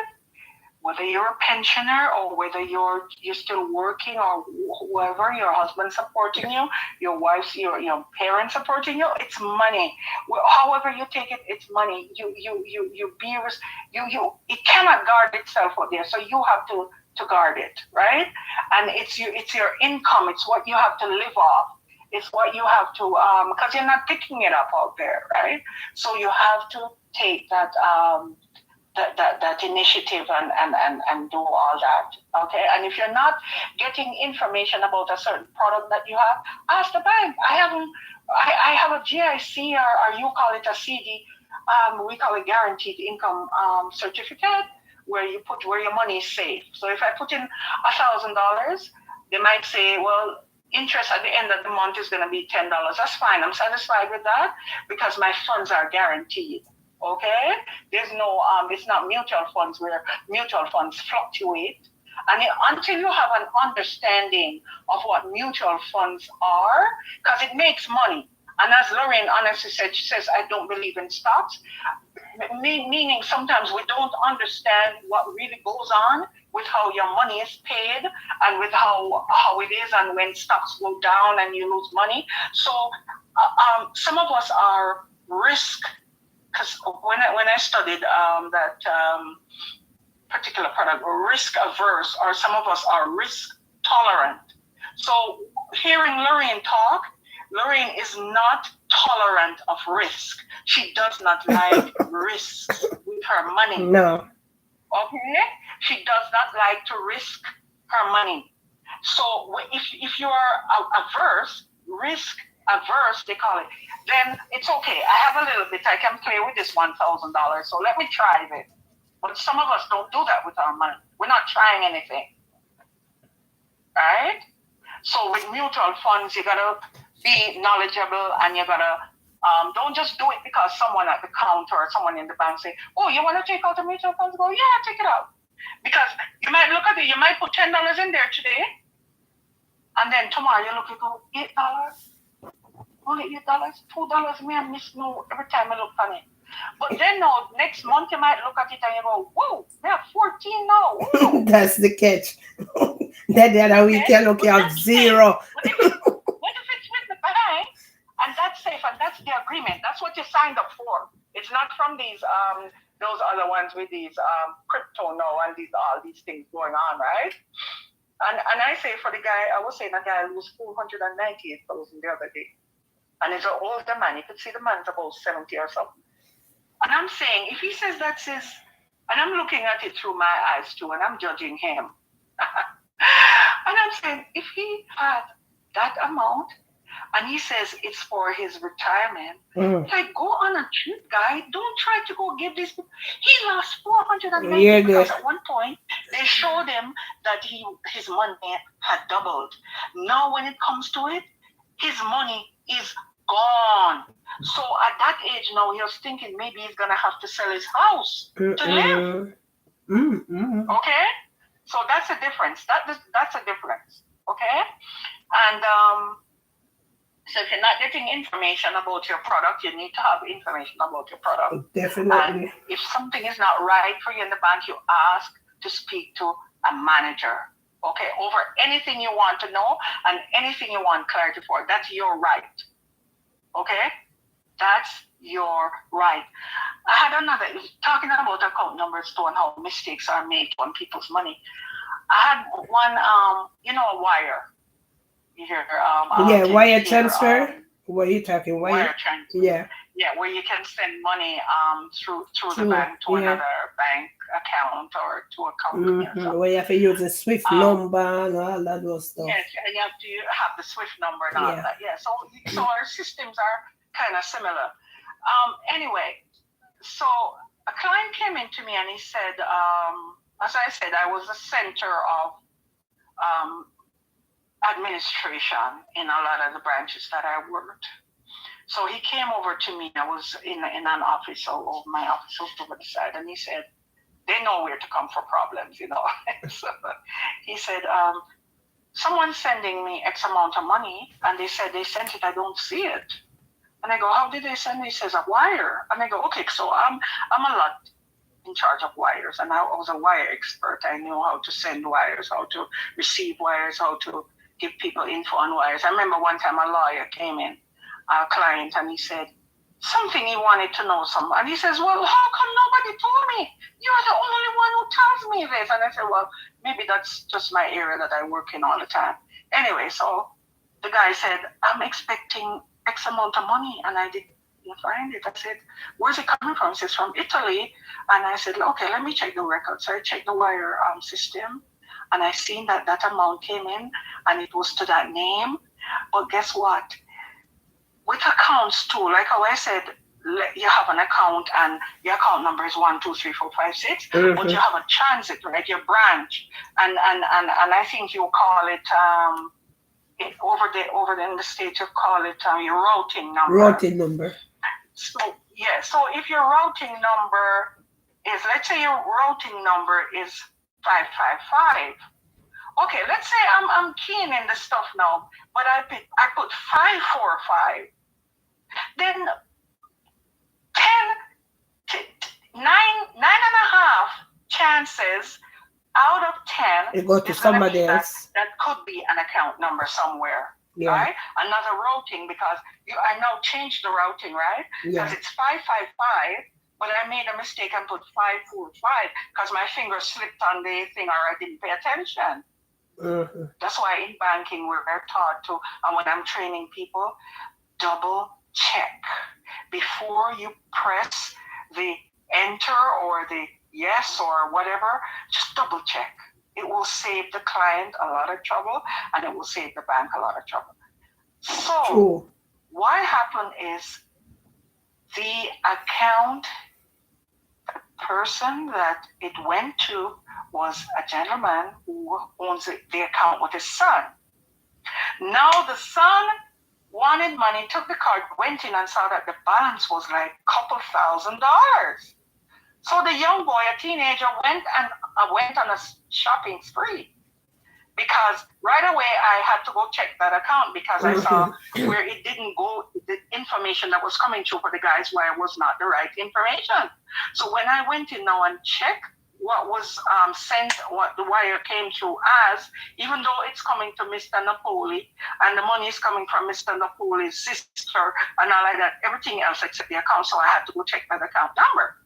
Whether you're a pensioner or whether you're still working, or whoever, your husband supporting you, your wife's, your parents supporting you, it's money. However you take it, it's money. It cannot guard itself out there, so you have to guard it, right? And it's your income. It's what you have to live off. It's what you have to, because you're not picking it up out there, right? So you have to take that initiative and do all that, okay? And if you're not getting information about a certain product that you have, ask the bank. I have a GIC, or you call it a CD, we call it guaranteed income certificate, where you put where your money is safe. So if I put in $1,000, they might say, well, interest at the end of the month is going to be $10. That's fine. I'm satisfied with that because my funds are guaranteed. Okay, there's no it's not mutual funds where mutual funds fluctuate, and until you have an understanding of what mutual funds are, because it makes money. And as Lorraine honestly said, she says, I don't believe in stocks, meaning sometimes we don't understand what really goes on with how your money is paid and with how it is, and when stocks go down and you lose money. So some of us are risk. Because when I studied that particular product, we're risk averse, or some of us are risk tolerant. So hearing Lorraine talk, Lorraine is not tolerant of risk. She does not like risk with her money. No. Okay? She does not like to risk her money. So if you are risk averse, they call it, then it's okay. I have a little bit. I can play with this $1,000. So let me try it. But some of us don't do that with our money. We're not trying anything. Right? So with mutual funds, you gotta be knowledgeable, and you gotta don't just do it because someone at the counter or someone in the bank say, oh, you want to take out the mutual funds? Go, yeah, take it out. Because you might look at it, you might put $10 in there today, and then tomorrow you look at it, $8. Only $8, $2 me I miss no every time I look on it. But then no, next month you might look at it and you go, whoa, we have 14 now. Whoa. That's the catch. That the other week you look at zero. What if it's with the bank and that's safe and that's the agreement? That's what you signed up for. It's not from these those other ones with these crypto now and all these things going on, right? And I say for the guy, I was saying a guy who was 498,000 the other day. And he's an older man. You could see the man's about 70 or something. And I'm saying, if he says that's his, and I'm looking at it through my eyes too, and I'm judging him. And I'm saying, if he had that amount, and he says it's for his retirement, like, go on a trip, guy. Don't try to go give this. He lost 490 because at one point they showed him that his money had doubled. Now when it comes to it, his money is gone. So at that age now, he was thinking maybe he's gonna have to sell his house to live. Okay, so that's a difference. That's a difference. Okay, and so if you're not getting information about your product, you need to have information about your product. Definitely. And if something is not right for you in the bank, you ask to speak to a manager. Okay, over anything you want to know and anything you want clarity for. That's your right. Okay, that's your right. I had another, talking about account numbers too and how mistakes are made on people's money. I had one, a wire. You hear, wire transfer. What are you talking? Wire transfer. Yeah. Yeah, where you can send money through the bank to another bank account or to a company. Or something. Where you have to use the SWIFT number and all that those stuff. Yes, and you have to have the SWIFT number and all that. Yeah, so our systems are kind of similar. Anyway, so a client came in to me and he said, as I said, I was the center of administration in a lot of the branches that I worked. So he came over to me. I was in an office, so my office was over the side, and he said, they know where to come for problems, you know. So he said, someone's sending me X amount of money, and they said they sent it, I don't see it. And I go, how did they send it? He says, a wire. And I go, okay, so I'm a lot in charge of wires, and I was a wire expert. I knew how to send wires, how to receive wires, how to give people info on wires. I remember one time a lawyer came in, a client, and he said something he wanted to know something. And he says, well, how come nobody told me? You're the only one who tells me this. And I said, well, maybe that's just my area that I work in all the time. Anyway, so the guy said, I'm expecting X amount of money, and I didn't find it. I said, where's it coming from? He says, from Italy. And I said, okay, let me check the record. So I checked the wire system, and I seen that that amount came in, and it was to that name. But guess what? With accounts too, like how I said, you have an account and your account number is 1, 2, 3, 4, 5, 6, but you have a transit, right? Your branch, and I think you call it over in the States you call it your routing number. Routing number. So yeah, so if your routing number is, let's say your routing number is 555. Okay, let's say I'm keen in the stuff now, but I put 545. Then 9.5 chances out of 10 it go to somebody else. That could be an account number somewhere. Yeah. Right? Another routing, because I now changed the routing, right? Because it's 555, but I made a mistake and put 545 because my finger slipped on the thing or I didn't pay attention. That's why in banking we're taught to, and when I'm training people, double check before you press the enter or the yes or whatever. Just double check. It will save the client a lot of trouble, and it will save the bank a lot of trouble. So what happened is the account person that it went to was a gentleman who owns the account with his son. Now the son wanted money, took the card, went in and saw that the balance was like $2,000. So the young boy, a teenager, went on a shopping spree, because right away I had to go check that account because I saw where it didn't go, the information that was coming through for the guy's wire was not the right information. So when I went in now and checked what was sent, what the wire came through as, even though it's coming to Mr. Napoli and the money is coming from Mr. Napoli's sister and all like that, everything else except the account. So I had to go check that account number.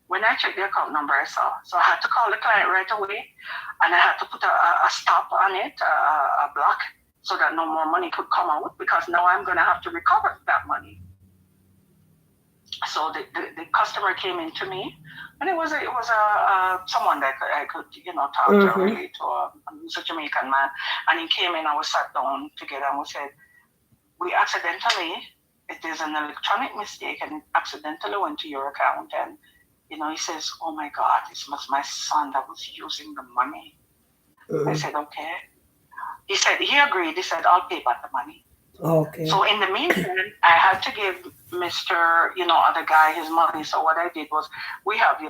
When I checked the account number, I saw. So I had to call the client right away, and I had to put a stop on it, a block, so that no more money could come out, because now I'm going to have to recover that money. So the customer came in to me, and it was someone that I could talk to, really, to who's a Jamaican man, and he came in and we sat down together and we said, we accidentally, it is an electronic mistake, and it accidentally went to your account. And he says, oh my God, this was my son that was using the money. I said, okay. He said, he agreed. He said, I'll pay back the money. Okay. So in the meantime, I had to give Mr. Other guy his money. So what I did was, we have,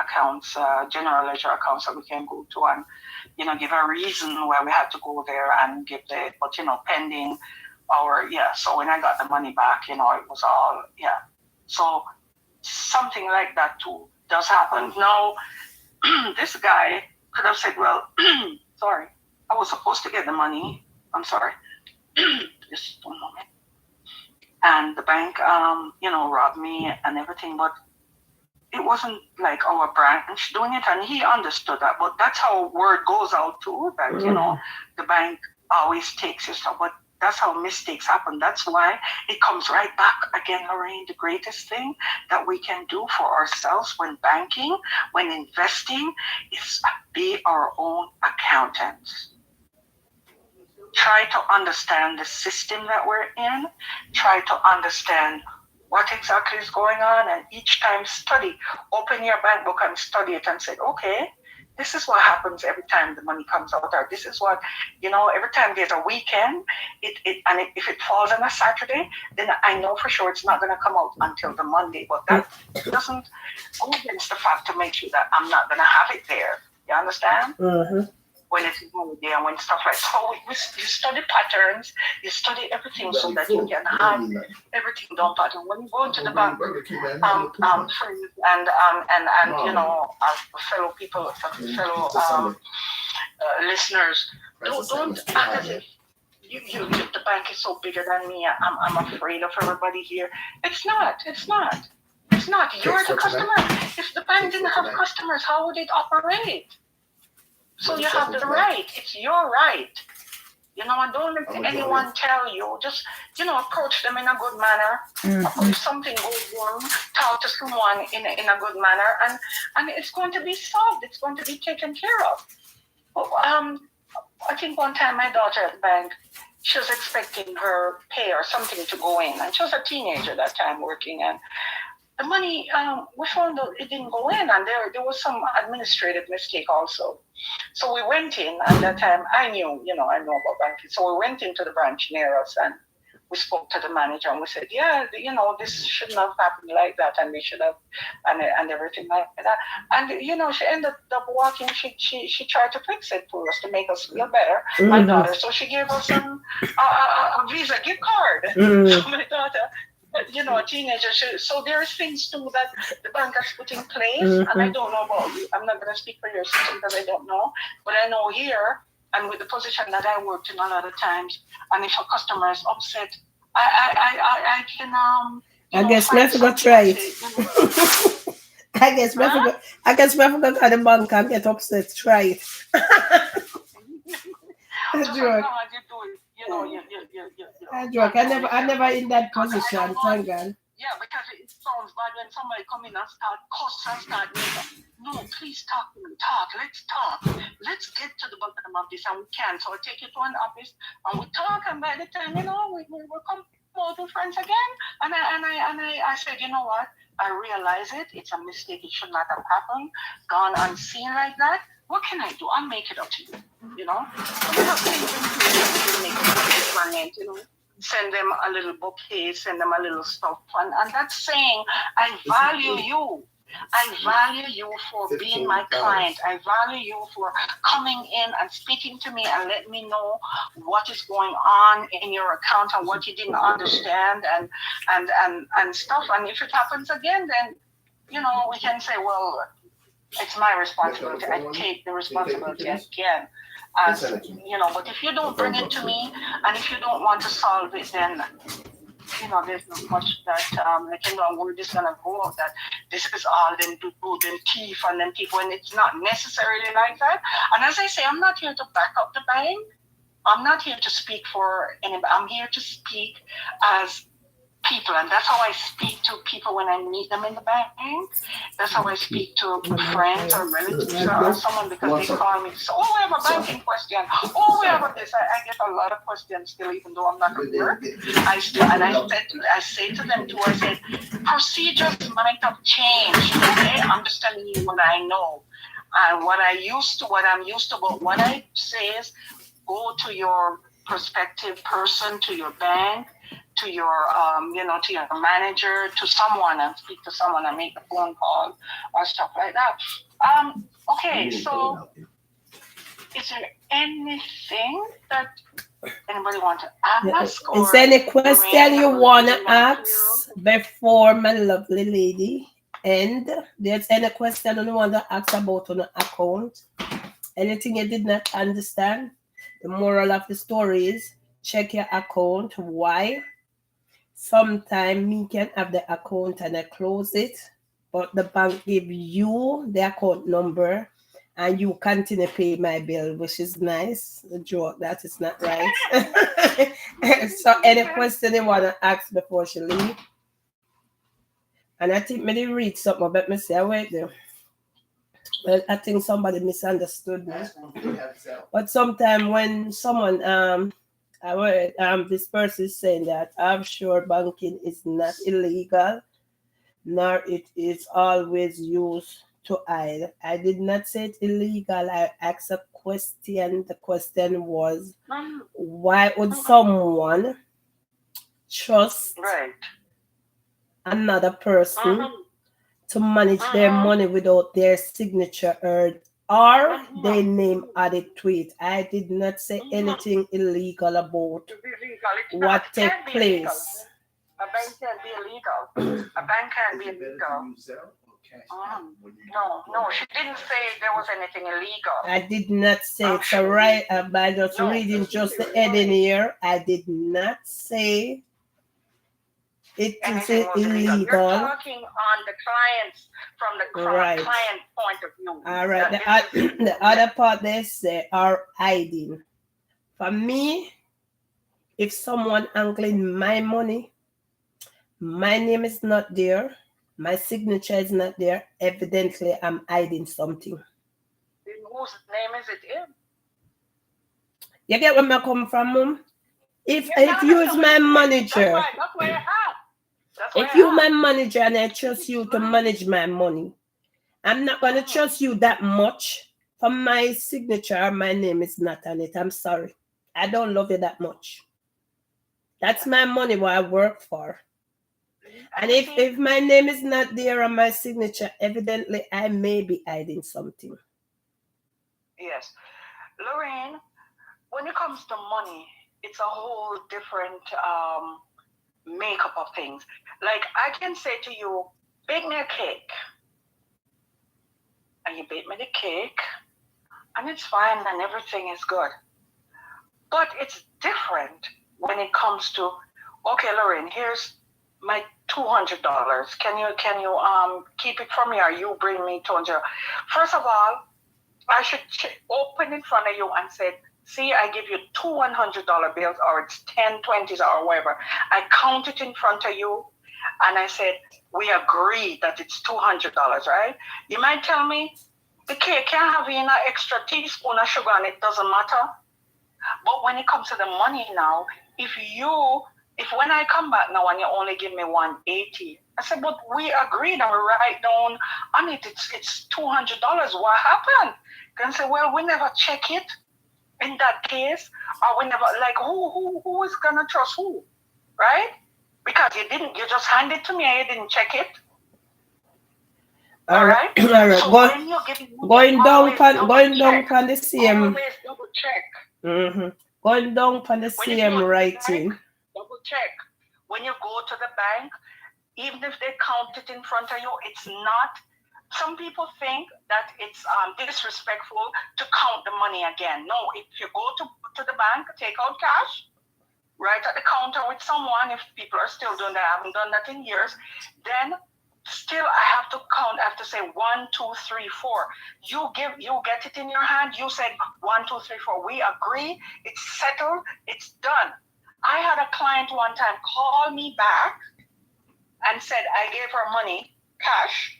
accounts, general ledger accounts that we can go to and, give a reason why we had to go there and give but pending our, So when I got the money back, it was all, So something like that too does happen. Now, this guy could have said, well, sorry, I was supposed to get the money. I'm sorry. Just a moment. And the bank, robbed me and everything, but it wasn't like our branch doing it, and he understood that. But that's how word goes out too, that, the bank always takes your stuff, but that's how mistakes happen. That's why it comes right back again, Lorraine. The greatest thing that we can do for ourselves when banking, when investing, is be our own accountants. Try to understand the system that we're in. Try to understand what exactly is going on, and each time study. Open your bank book and study it and say, okay, this is what happens every time the money comes out. Or this is what, every time there's a weekend, if it falls on a Saturday, then I know for sure it's not going to come out until the Monday. But that doesn't go against the fact to make sure that I'm not going to have it there. You understand? Mm-hmm. When it's holiday and when stuff like so, you study patterns, you study everything so that you can have everything done pattern. When you go into the bank, friends and fellow people, fellow listeners, don't act as if the bank is so bigger than me. I'm afraid of everybody here. It's not. You're the customer. If the bank didn't have customers, how would it operate? So you have the right. It's your right. And don't let anyone tell you. Just, approach them in a good manner. Mm-hmm. If something goes wrong, talk to someone in a good manner, and it's going to be solved. It's going to be taken care of. I think one time my daughter at the bank, she was expecting her pay or something to go in, and she was a teenager that time working, and the money, we found out it didn't go in, and there was some administrative mistake also. So we went in, and that time I know about banking. So we went into the branch near us, and we spoke to the manager, and we said, yeah, this shouldn't have happened like that, and we should have, and everything like that. And she ended up walking. She tried to fix it for us to make us feel better, my daughter. So she gave us a Visa gift card. So my daughter. A teenager. So there's things too that the bank has put in place, and I don't know about you. I'm not going to speak for your system because I don't know, but I know here and with the position that I worked in a lot of times, and if a customer is upset, I can I guess we have to go try it. I guess we have to go to the bank and get upset. Try it. I never in that position, thank God. Yeah, because it sounds bad when somebody come in and start cuss and start making. No, please talk to me. Let's talk. Let's get to the bottom of this, and we can. So I take you to an office and we talk, and by the time we will come out with friends again. And I said, you know what? I realize it. It's a mistake. It should not have happened. Gone unseen like that. What can I do? I'll make it up to you. So we have things to make it client, send them a little bouquet, send them a little stuff. And that's saying, I value you. I value you for being my client. I value you for coming in and speaking to me and letting me know what is going on in your account and what you didn't understand and stuff. And if it happens again, then, we can say, well, it's my responsibility. I take the responsibility again. But if you don't bring it to me and if you don't want to solve it, then there's not much that I can do. We're just gonna go out that this is all them do, them thief and them people, and it's not necessarily like that. And as I say, I'm not here to back up the bank. I'm not here to speak for anybody. I'm here to speak as people, and that's how I speak to people when I meet them in the bank. That's how I speak to friends or relatives or someone because they call me. So, we have a banking question. We have this. I get a lot of questions still, even though I'm not at work. I say to them too. I said, procedures might have changed. Okay, I'm just telling you what I know and what I'm used to. But what I say is, go to your prospective person, to your bank, to your, to your manager, to someone, and speak to someone and make a phone call or stuff like that. Okay, so is there anything that anybody want to ask? Is there any question you want to ask before my lovely lady? And there's any question you want to ask about on the account? Anything you did not understand? The moral of the story is check your account. Why? Sometimes me can have the account and I close it, but the bank give you the account number and you continue to pay my bill, which is nice. The joke that is not right. So any question you want to ask before she leave? And I think maybe read something about me say, wait there. Well, I think somebody misunderstood me. But sometimes when someone this person is saying that offshore banking is not illegal, nor it is always used to hide. I did not say it's illegal. I asked a question. The question was, why would someone trust another person to manage their money without their signature or their name added to it? I did not say anything illegal about what took place. A bank can be illegal. A bank can be illegal. No, she didn't say there was anything illegal. I did not say it's a right. By just reading just the heading here, I did not say it is illegal. You're talking on the clients from the client point of view. All right. The other part they say are hiding. For me, if someone angling my money, my name is not there, my signature is not there, evidently I'm hiding something. Whose name is it in? You get where I come from, Mom? If you is my manager, if you're my manager and I trust you to manage my money, I'm not going to trust you that much for my signature. My name is not on it. I'm sorry. I don't love you that much. That's my money, what I work for. And if my name is not there on my signature, evidently I may be hiding something. Yes. Lorraine, when it comes to money, it's a whole different makeup of things. Like, I can say to you, bake me a cake. And you bake me the cake, and it's fine, and everything is good. But it's different when it comes to, okay, Lorraine, here's my $200. Can you keep it for me, or you bring me $200? First of all, I should open in front of you and say, see, I give you two $100 bills, or it's 10, 20s, or whatever. I count it in front of you, and I said, we agree that it's $200, right? You might tell me, the cake can't have an extra teaspoon of sugar, and it doesn't matter. But when it comes to the money now, if when I come back now and you only give me $180, I said, but we agreed and we write down on it, it's $200. What happened? Can say, well, we never check it in that case, or we never, like, who is gonna trust who, right? Because you just hand it to me and you didn't check it. All right. All right. So going down on the same. Always double check. Going down on the same writing. Double check. When you go to the bank, even if they count it in front of you, it's not. Some people think that it's disrespectful to count the money again. No, if you go to the bank, take out cash, right at the counter with someone, if people are still doing that, I haven't done that in years, then still I have to count. I have to say 1, 2, 3, 4. You get it in your hand. You said 1, 2, 3, 4. We agree. It's settled. It's done. I had a client one time call me back and said I gave her money, cash,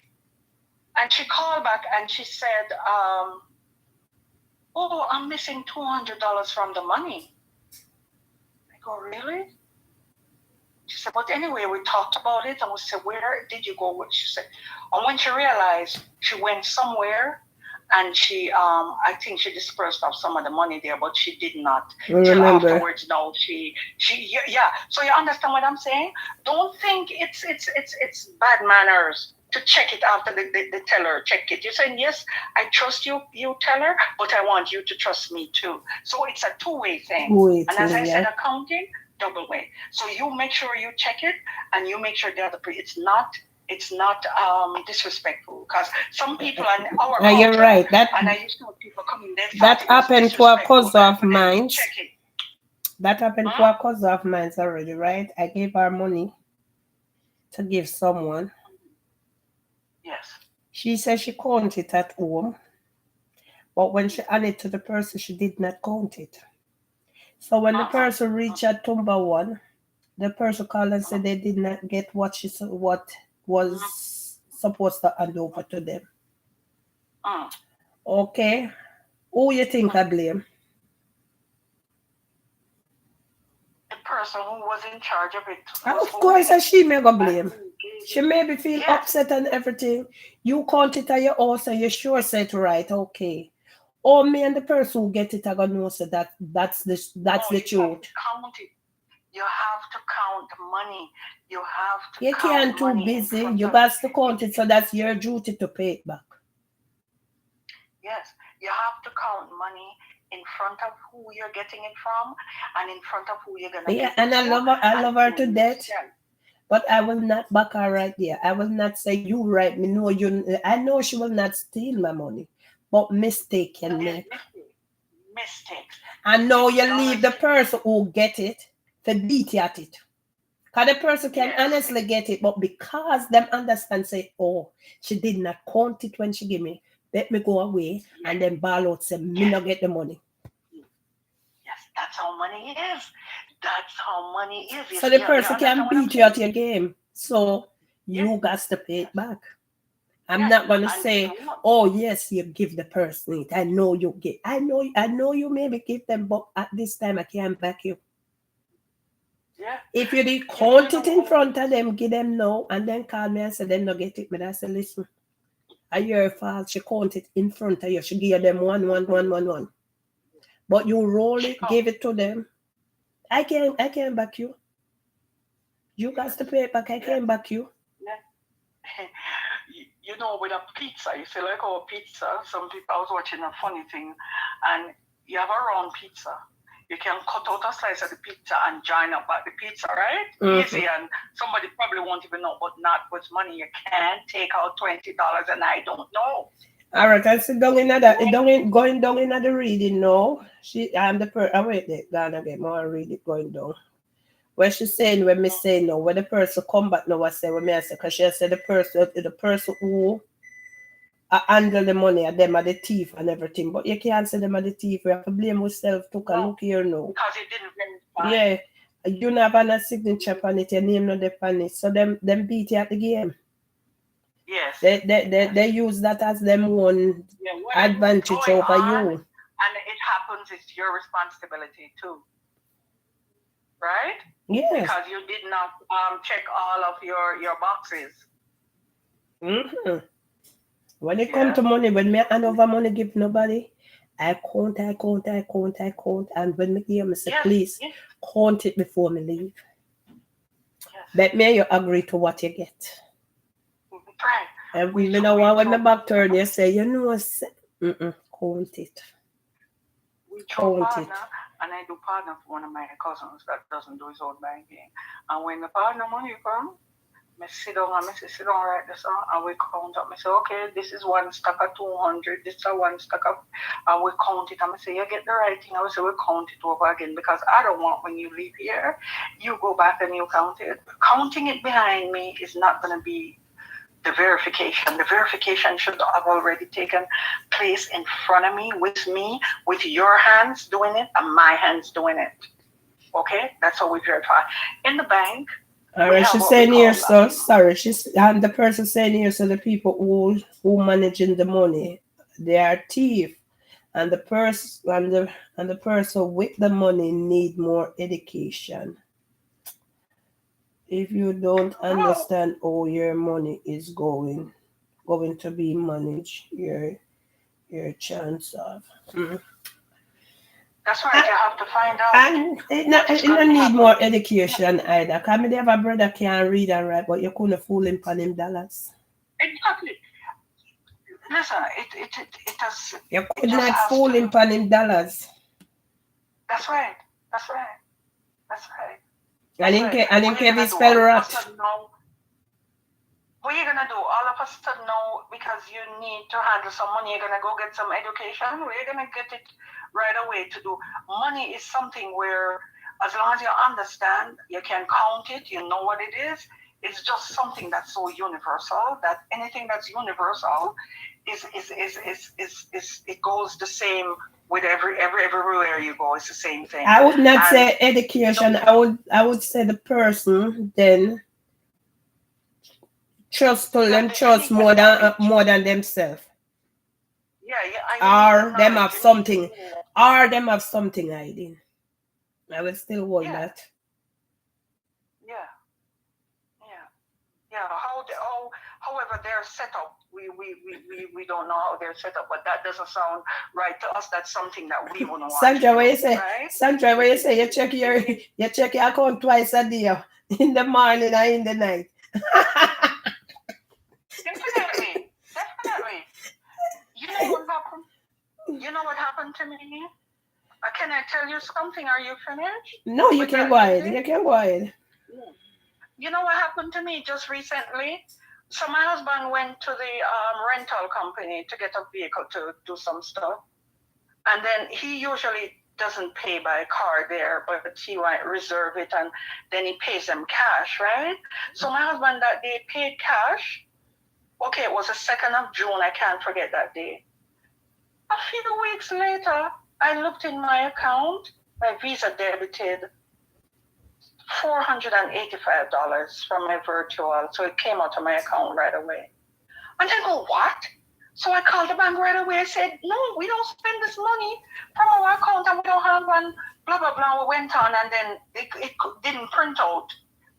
and she called back and she said, oh, I'm missing $200 from the money. I go, really? She said, but anyway, we talked about it and we said, where did you go? She said, and when she realized she went somewhere and she, I think she dispersed off some of the money there, but she did not. Till afterwards, no, yeah. So you understand what I'm saying? Don't think it's bad manners to check it after the teller check it. You're saying, yes, I trust you teller, but I want you to trust me too. So it's a two-way thing. And as I said, accounting, double way. So you make sure you check it, and you make sure the other it's not disrespectful, because some people are our culture, you're right. And I used to have people coming there. That happened to a cousin of mine. That happened to a cousin of mine already, right? I gave her money to give someone. Yes. She said she counted it at home, but when she handed it to the person, she did not count it. So when the person reached at Tumba 1, the person called and said they did not get what was supposed to hand over to them. Okay. Who you think I blame? The person who was in charge of it. Of course, she may go blame. She maybe feel upset and everything. You count it at your house and you sure say it right, okay. Or me and the person who get it are gonna know so that's the truth. Count it. You have to count the money. You have to you can't too busy. You got to count it, so that's your duty to pay it back. Yes, you have to count money in front of who you're getting it from and in front of who you're gonna get it and I love her to death. Yeah. But I will not back her right there. I will not say you right. Me know you. I know she will not steal my money, but mistake can make. Mistakes. And now you leave the person who get it to beat you at it. Because the person can honestly get it, but because them understand, say, oh, she did not count it when she give me, let me go away, and then ball out, say, me not get the money. Yes, that's how money is. That's how money is. So the person can beat you at your game. So you got to pay it back. I'm not gonna say, oh yes, you give the person it. I know you get. I know you maybe give them, but at this time I can't back you. Yeah. If you did count it in front of them, give them no, and then call me and say them not get it. But I say, listen, a your fault. She count it in front of you. She give them 1, 1, 1, 1, 1. But you roll it, give it to them. I can't back you. You got to pay it back. I can't back you. Yeah. You know, with a pizza, you feel like pizza. Some people, I was watching a funny thing, and you have a round pizza. You can cut out a slice of the pizza and join up at the pizza, right? Mm-hmm. Easy, and somebody probably won't even know, but not with money. You can't take out $20, and I don't know. All right, I sit down in that. Going down in the reading now. I'm the person. Wait, gonna get more read it going down. When she's saying, when me say no, when the person come back now, I say, when me I say, because she said the person who handle the money, and them are the thief and everything. But you can't say them are the thief. You have to blame yourself. Took a look here now. Because it didn't verify. Yeah, you don't have a signature on it. Your name not on it. So them beat you at the game. Yes. They use that as them one advantage over you. And it happens. It's your responsibility too. Right? Yes. Because you did not check all of your boxes. Mm-hmm. When it comes to money, when me hand over money give nobody, I count. And when me give me say, please, count it before me leave. Yes. But me you agree to what you get. Right. And we know when the back turn, you say, you know, count it. We count it. And I do partner for one of my cousins that doesn't do his own banking. And when the partner money come, I sit down and I say, sit down, write this down, and we count up. I say, okay, this is one stack of 200, this is one stack of, and we count it. And I say, you get the right thing. I say, we count it over again, because I don't want when you leave here, you go back and you count it. Counting it behind me is not going to be the verification. The verification should have already taken place in front of me, with your hands doing it and my hands doing it. Okay? That's how we verify. In the bank, all right, she's saying here, so sorry. And the person saying here, so the people who managing the money, they are thief, and the person and the person with the money need more education. If you don't understand how your money is going to be managed, your chance of. That's right, you have to find out. And it don't need more education either. Because they have a brother can't read and write, but you couldn't fool him for them dollars. Exactly. Listen, it has. You could not fool him for them dollars. That's right. And in case he spell rat. What are you gonna do? All of a sudden now, because you need to handle some money, you're gonna go get some education. Where you're gonna get it right away to do. Money is something where, as long as you understand, you can count it, you know what it is. It's just something that's so universal that anything that's universal is it goes the same with everywhere you go. It's the same thing. I would not say education. I would say the person then trust more than themselves. Yeah. Or them have something. Hiding. I will still hold that. Yeah. Yeah, however they're set up, we don't know how they're set up, but that doesn't sound right to us. That's something that we wouldn't want Sandra, to what do, you say? right? Sandra, what you say? You check your account twice a day, in the morning and in the night. Definitely. You know what happened? You know what happened to me? Can I tell you something? Are you finished? No, you can go ahead. You can go ahead. You know what happened to me just recently? So my husband went to the rental company to get a vehicle to do some stuff. And then he usually doesn't pay by card there, but he might reserve it and then he pays them cash, right? So my husband that day paid cash. Okay, it was the 2nd of June. I can't forget that day. A few weeks later, I looked in my account. My Visa debited $485 from my virtual. So it came out of my account right away. And I go, what? So I called the bank right away. I said, no, we don't spend this money from our account and we don't have one, blah, blah, blah. We went on and then it didn't print out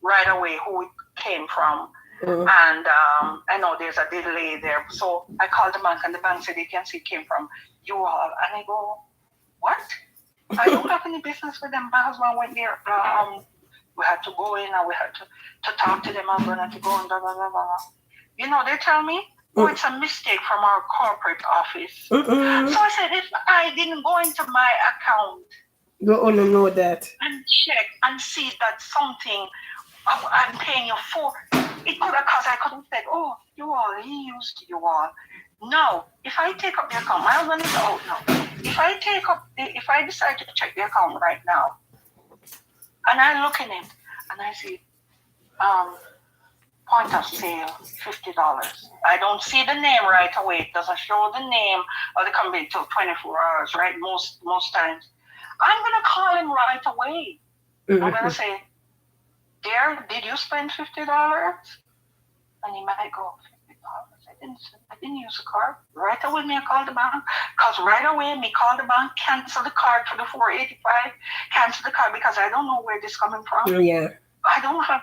right away who it came from. And I know there's a delay there. So I called the bank and the bank said they can see it came from you all. And I go, what? I don't have any business with them. My husband went there. We had to go in and we had to talk to them. I'm going to go and blah, blah, blah, blah. You know, they tell me, oh, it's a mistake from our corporate office. So I said, if I didn't go into my account, you only know that, and check and see that something I'm paying you for, it could have caused, I could have said, oh, you all, he used you all. No, if I take up the account, my husband is out now. If I decide to check the account right now, and I look in it, and I see, point of sale, $50. I don't see the name right away. It doesn't show the name of the company until 24 hours, right? Most times. I'm going to call him right away. I'm going to say, dear, did you spend $50? And he might go, $50. I didn't use the card. Right away, me I called the bank. Because right away, me called the bank, cancel the card for the $485, cancel the card because I don't know where this coming from. Yeah. I don't have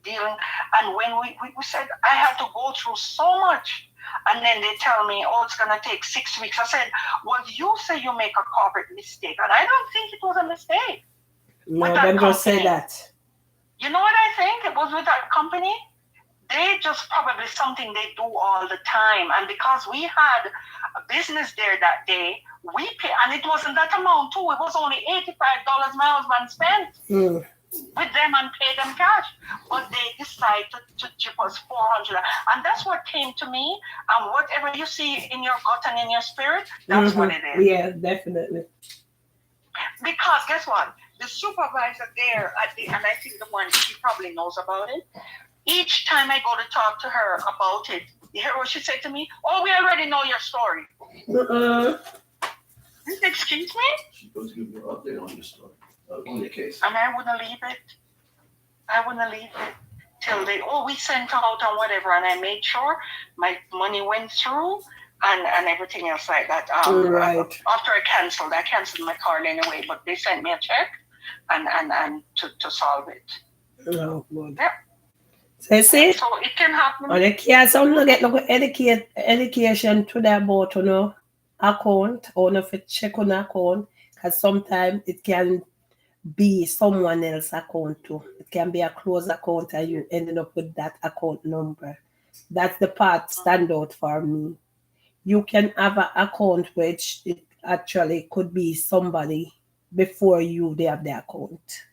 dealing. And when we said I had to go through so much, and then they tell me, oh, it's gonna take 6 weeks. I said, well, you say you make a corporate mistake, and I don't think it was a mistake. No, them just say that. You know what I think? It was with that company. They just probably something they do all the time. And because we had a business there that day, we pay, and it wasn't that amount too. It was only $85 my husband spent. With them and pay them cash, but they decide to chip us $400, and that's what came to me. And whatever you see in your gut and in your spirit, that's what it is. Yeah, definitely. Because guess what? The supervisor there and I think the one she probably knows about it. Each time I go to talk to her about it, you hear what she said to me? Oh, we already know your story. Excuse me? She goes to give you an update on your story. On the case. And I wouldn't leave it till we sent out and whatever. And I made sure my money went through and everything else like that. Right. After I canceled my card anyway, but they sent me a check and to solve it. Oh, good. Yep. So you see? So it can happen. And the kids don't get no education to their about account or no for check on account, because sometimes it can be someone else's account too. It can be a closed account and you ended up with that account number. That's the part stand out for me. You can have an account which it actually could be somebody before they have the account.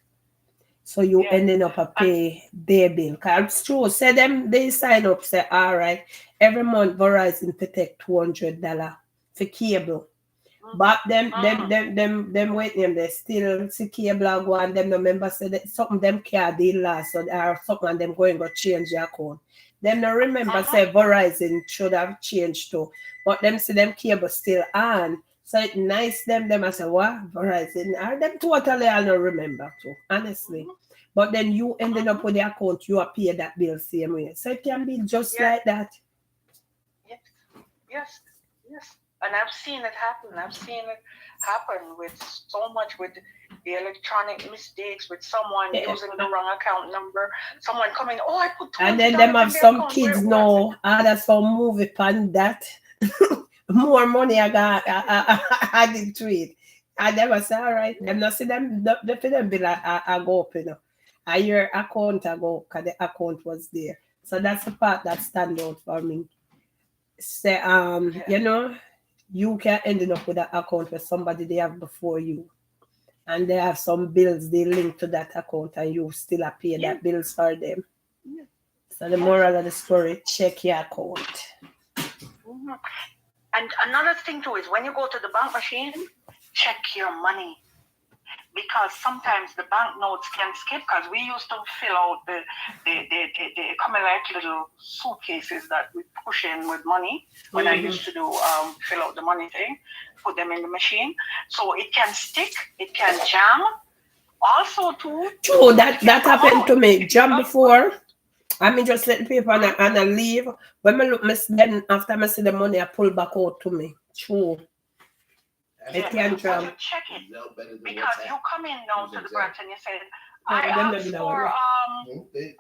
So you ending up a pay their bill. Cause it's true. Say they sign up, say, all right, every month Verizon to take $200 for cable. But them waiting, they still see cable go and them no member say that something them can't deal last or something and them going to change their account. Them no remember say Verizon should have changed too. But them see them cable still on. So it's nice them I say, what? Verizon are them totally I don't remember too, honestly. But then you ended up with the account, you are paid that bill same way. So it can be just like that. Yes. And I've seen it happen. With so much with the electronic mistakes with someone using the wrong account number, someone coming, oh, I put $20 And then them have in their some account, kids where now, other some movie pan that. More money I got I did to it. I never say, all right, them not see them, the for them be like, I go up, you know. I your account I go, because the account was there. So that's the part that stand out for me. Say, you know, you can end up with an account with somebody they have before you. And they have some bills they link to that account and you still have pay that bills for them. So the moral of the story, check your account. And another thing too is when you go to the bank machine, check your money. Because sometimes the bank notes can skip, because we used to fill out they come in like little suitcases that we push in with money when I used to do fill out the money thing, put them in the machine. So it can stick, it can jam. Also too. True, that happened to me. Jam before. I mean just let the paper and I leave. When I look then after I see the money I pull back out to me. True. It can jam. You check it because you come in now to the branch and you say, I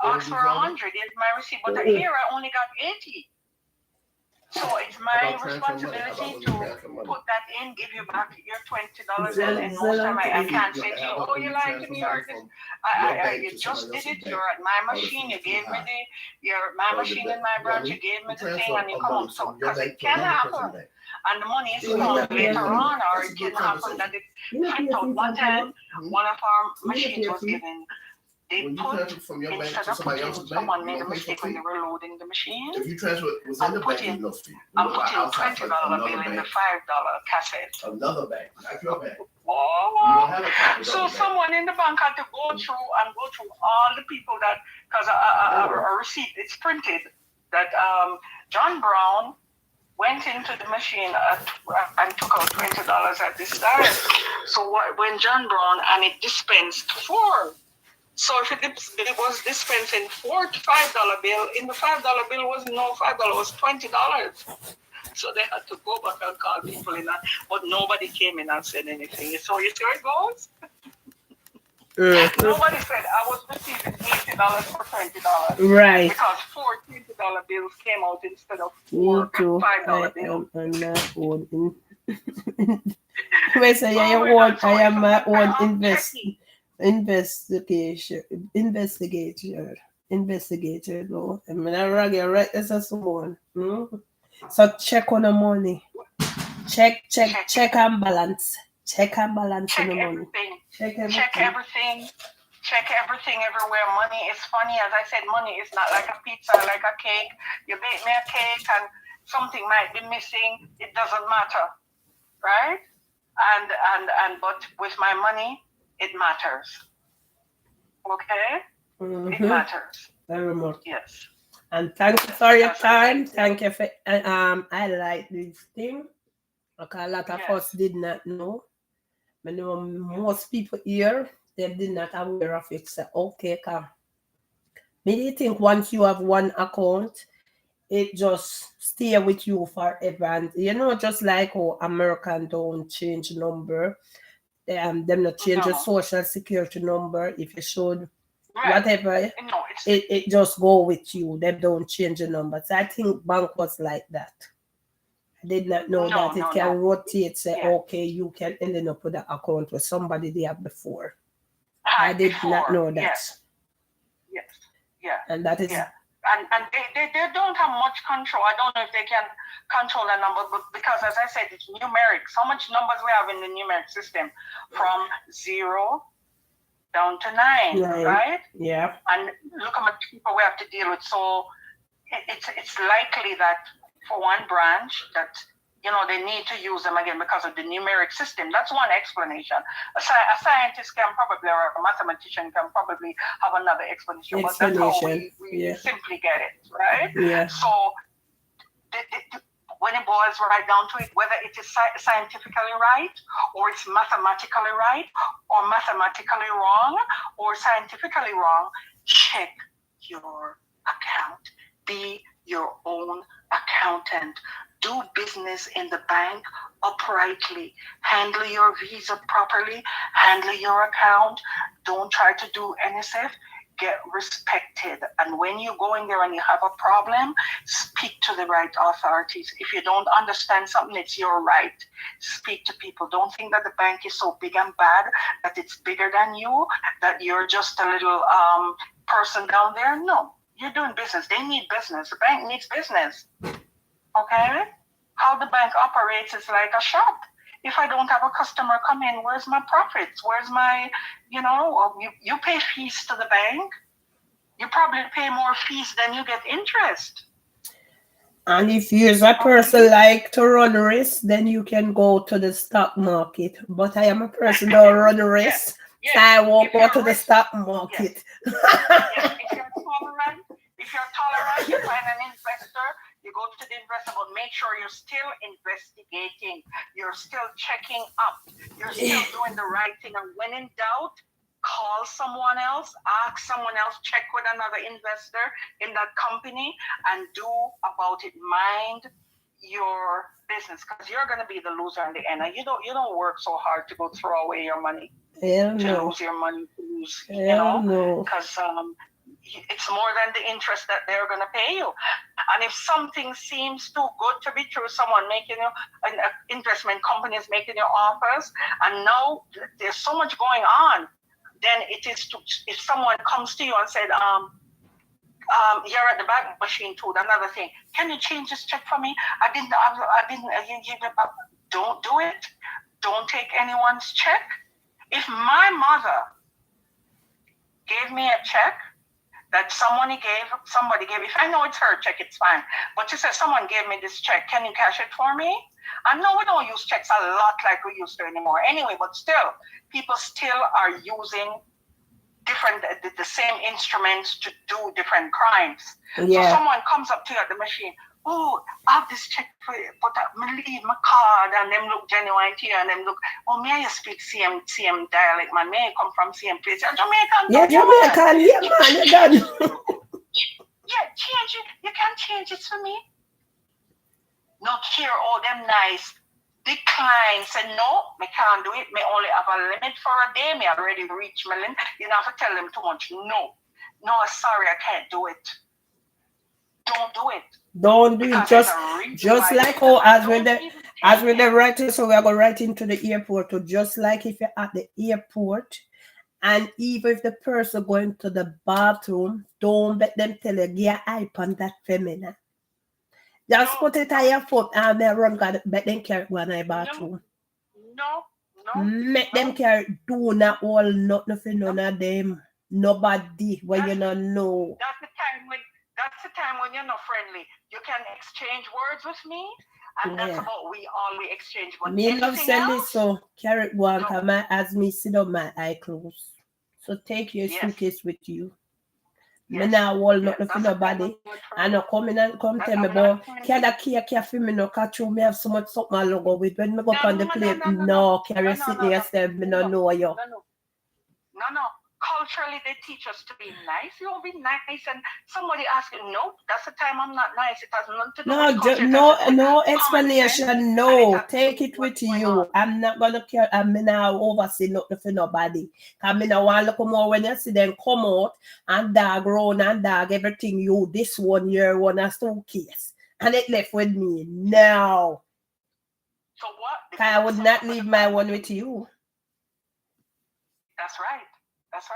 asked for 100 is my receipt, but here I only got 80. So it's my responsibility to put that in, give you back your $20, and most time I can't say to you, oh, you lied to me, or this. You just did it. You're at my machine. You gave me my machine in my branch. You gave me the thing, and you come up. So because it can happen, and the money is found later on, or it can happen that it flipped out. One time, one of our machines was given. They put, instead of putting, someone made a mistake when they were loading the machine. If you transfer within the bank, you know, I'm putting $20 bill in the $5 cassette. Another bank, not your bank. Oh, so someone in the bank had to go through all the people that, because a receipt, it's printed that John Brown went into the machine and took out $20 at this time. So when John Brown, and it dispensed 4. So if it was dispensing $4 to $5 bill, in the $5 bill was no $5, was $20. So they had to go back and call people in, but nobody came in and said anything. So you see how it goes? Nobody said I was receiving $80 for $20. Right. Because 4 $20 bills came out instead of 4 $5 bills. I'm not own. I am my own investigator though. I mean I rag right as a someone. So check on the money. Check and balance. Check and balance on the money. Check everything. Check everything everywhere. Money is funny. As I said, money is not like a pizza, like a cake. You bake me a cake and something might be missing. It doesn't matter. Right? And but with my money, it matters. Okay? It matters. Very much. Yes. And thank you for your time. Thank you for I like this thing. Because a lot of us did not know. I know most people here, they did not aware of it. So okay, come. Maybe you think once you have one account, it just stay with you forever. And you know, just like how American don't change number. Them not change your social security number if you should whatever it just go with you. They don't change the number. So I think bank was like that. I did not know that it can rotate. Say okay, you can end up with an account with somebody they have before. I did not know that. Yes. Yeah. And that is. And they don't have much control. I don't know if they can control the number, but because as I said, it's numeric. So much numbers we have in the numeric system, from 0 down to 9, right? Yeah. And look how much people we have to deal with. So it's likely that for one branch that they need to use them again because of the numeric system. That's one explanation. A scientist can probably, or a mathematician can probably have another explanation. But that's how we simply get it, right? Yeah. So when it boils right down to it, whether it is scientifically right, or it's mathematically right, or mathematically wrong, or scientifically wrong, check your account. Be your own accountant. do business in the bank uprightly. Handle your visa properly. Handle your account. Don't try to do NSF. Get respected. And when you go in there and you have a problem, speak to the right authorities. If you don't understand something, it's your right. Speak to people. Don't think that the bank is so big and bad, that it's bigger than you, that you're just a little person down there. No, you're doing business. They need business. The bank needs business. Okay? How the bank operates is like a shop. If I don't have a customer come in, where's my profits? Where's my, you pay fees to the bank. You probably pay more fees than you get interest. And if you're a person like to run risk, then you can go to the stock market. But I am a person that run risk, so I won't go to the stock market. If you're tolerant, you find an investor, you go to the investor, but make sure you're still investigating. You're still checking up. You're still doing the right thing. And when in doubt, call someone else, ask someone else, check with another investor in that company, and do about it. Mind your business, because you're going to be the loser in the end. And you don't work so hard to go throw away your money, lose your money, because it's more than the interest that they're going to pay you. And if something seems too good to be true, someone making you, an investment company is making you offers, and now there's so much going on, then it is if someone comes to you and said, you're at the bank machine too, another thing, can you change this check for me? Don't do it. Don't take anyone's check. If my mother gave me a check that somebody gave, if I know it's her check, it's fine. But she said, someone gave me this check, can you cash it for me? And no, we don't use checks a lot like we used to anymore. Anyway, but still, people still are using the same instruments to do different crimes. Yeah. So someone comes up to you at the machine, oh, I have this check for you, but I leave my card, and them look genuine to you, and them look, oh, may I speak CM dialect, man? May I come from CM place? You're Jamaican. Yeah, Jamaican, yeah, man, you're done. Yeah, change it. You can change it for me. Not here, all them nice. Decline, say no, me can't do it. Me only have a limit for a day. Me already reach my limit. You don't have to tell them too much. No, sorry, I can't do it. Don't do it. Don't do it. Just like how as with the writing, so we are going right into the airport. So just like if you're at the airport, and even if the person going to the bathroom, don't let them tell you, get eye on that feminine. Just put it on your foot and they run, let them carry one in the bathroom. No. Make them carry, do not all, nothing for none of them. Nobody where you don't know. That's the time when you're not friendly. You can exchange words with me, and that's about we exchange. But me love send this, so carry one, come as me sit on my eye closed. So take your suitcase with you. Me now all nothing for nobody. I no come in and come tell me about can for me no catch you, me have so much something I logo with when me go on the plane. No, carry sit there yourself, me no know you. No. Culturally, they teach us to be nice. You won't be nice, and somebody asks you, nope, that's the time I'm not nice. It has nothing to do with culture. No explanation. No, take it with you. I'm not gonna care. I'm now oversee nothing for nobody. I mean, I want to come out when you see them come out and dog everything. You this one year one a suitcase, and it left with me now. So what? I would not leave my one with you. That's right. That's So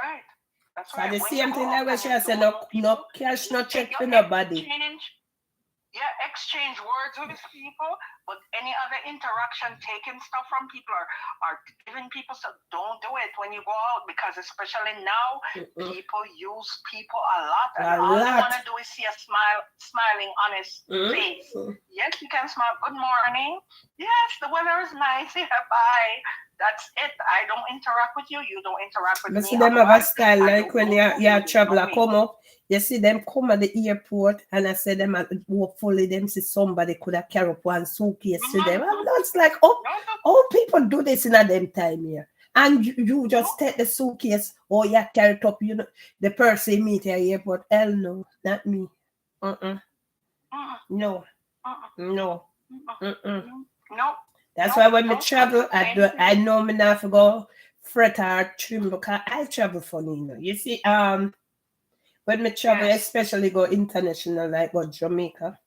right. the same thing that we share, say no cash, no check for nobody. Exchange words with people, but any other interaction, taking stuff from people or giving people stuff, don't do it when you go out, because especially now, people use people a lot. And all you want to do is see a smiling, honest face. Yes, you can smile. Good morning. Yes, the weather is nice. Yeah, bye. That's it. I don't interact with you. You don't interact with me. See them have a style like when you're traveler come up. You see them come at the airport, and I say them hopefully them see somebody could have carry up one suitcase to them. I'm not like, people do this in a them time here. And you just take the suitcase or you carry it up, the person meet at the airport. Hell no, not me. No. No. That's No, why when me no, travel, same thing. I know me not to go fret or trim because I travel funny, you know. You see, when me travel, Yes. especially go international, like go Jamaica,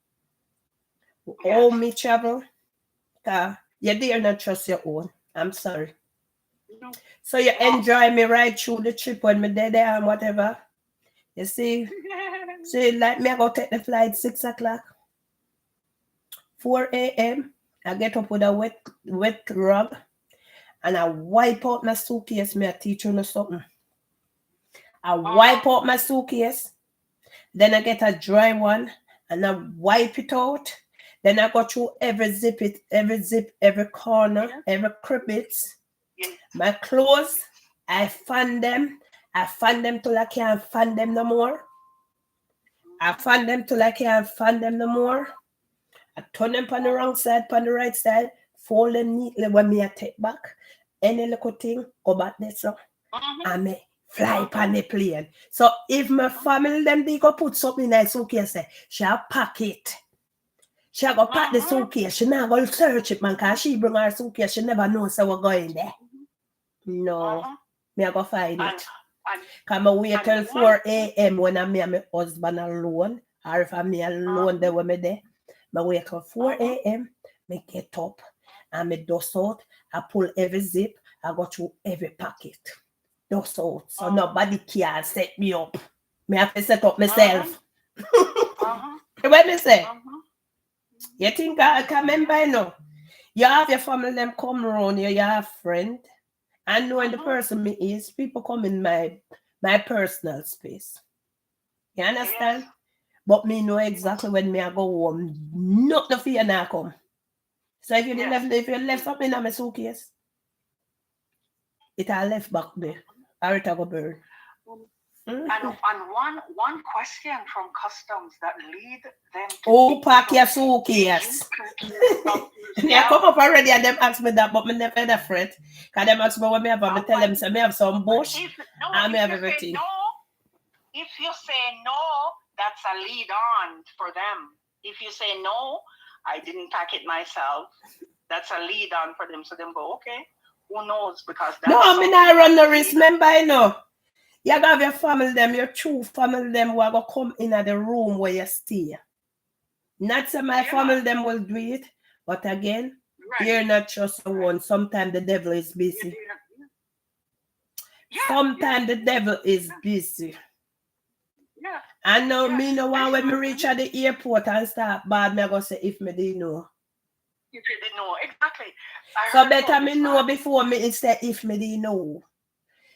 Yes. all me travel, you dare not trust your own. I'm sorry. No. So you No. enjoy me right through the trip when me there and whatever. You see, like me, I go take the flight 6 o'clock, 4 a.m. I get up with a wet rug and I wipe out my suitcase. Me, I teach you something. I wipe out my suitcase, then I get a dry one and I wipe it out. Then I go through every zip, every corner, every crevice. Yes. My clothes, I fan them. I fan them till I can't fan them no more. I fan them till I can't fan them no more. I turn them on the wrong side, on the right side, fold them neatly when me I take back. Any little thing, go back there so. And me fly on the plane. So if my family them they go put something in that suitcase, she'll pack it. She'll go pack the suitcase. She not go search it, man, because she bring her suitcase. She never knows so we're going there. No. Me I go find it. Because I wait till 4 a.m. when I'm me and my husband alone. Or if I'm me alone there when me there. I wait till 4 a.m. Me get up and me dust out. I pull every zip. I go through every packet. Dust out. So nobody can set me up. Me have to set up myself. What me say? You think I can remember now? You have your family them come around you, you have friend. And knowing the person me is, people come in my personal space. You understand? Yes. But me know exactly when me I go home. Not the fear now come. So if you left something in my suitcase, it I left back there. Or it I go burn. And one question from customs that lead them to pack your suitcase. I come up already and them ask me that, but me never had a fret. Because them ask me what me have, and I tell them, so me have some bush, and me have everything. If you say no, that's a lead on for them. If you say no, I didn't pack it myself, that's a lead on for them. So them go, okay, who knows? Because that's no, me not run no risk, remember, I know. You have your family them, your true family them who are going to come in at the room where you stay. Not so my family them will do it, but again, you're not just the one. Sometimes the devil is busy. Sometimes the devil is busy. I know me no one when me reach at the airport and start bad, me go say if me didn't know. If you didn't know, exactly. So better me know before me instead if me didn't know.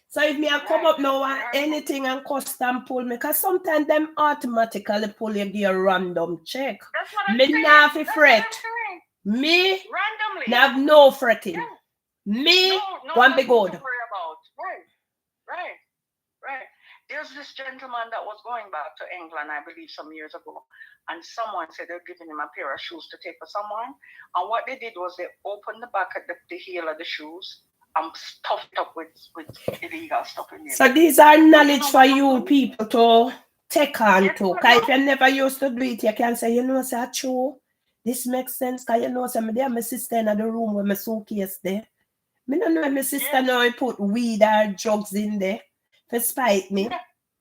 So if me I come up now and anything and custom pull me, because sometimes them automatically pull you give a random check. Me not fi fret. Me randomly have no fretting. Yeah. Me want be good. Right. There's this gentleman that was going back to England, I believe, some years ago, and someone said they're giving him a pair of shoes to take for someone. And what they did was they opened the back of the heel of the shoes and stuffed it up with illegal stuff in there. So these are knowledge for you people to take on to. Because if you never used to do it, you can say, you know, say, true. This makes sense. Because you know, say, me there, my sister in the room with my suitcase there. Me don't know if my sister now put weed or drugs in there to spite me.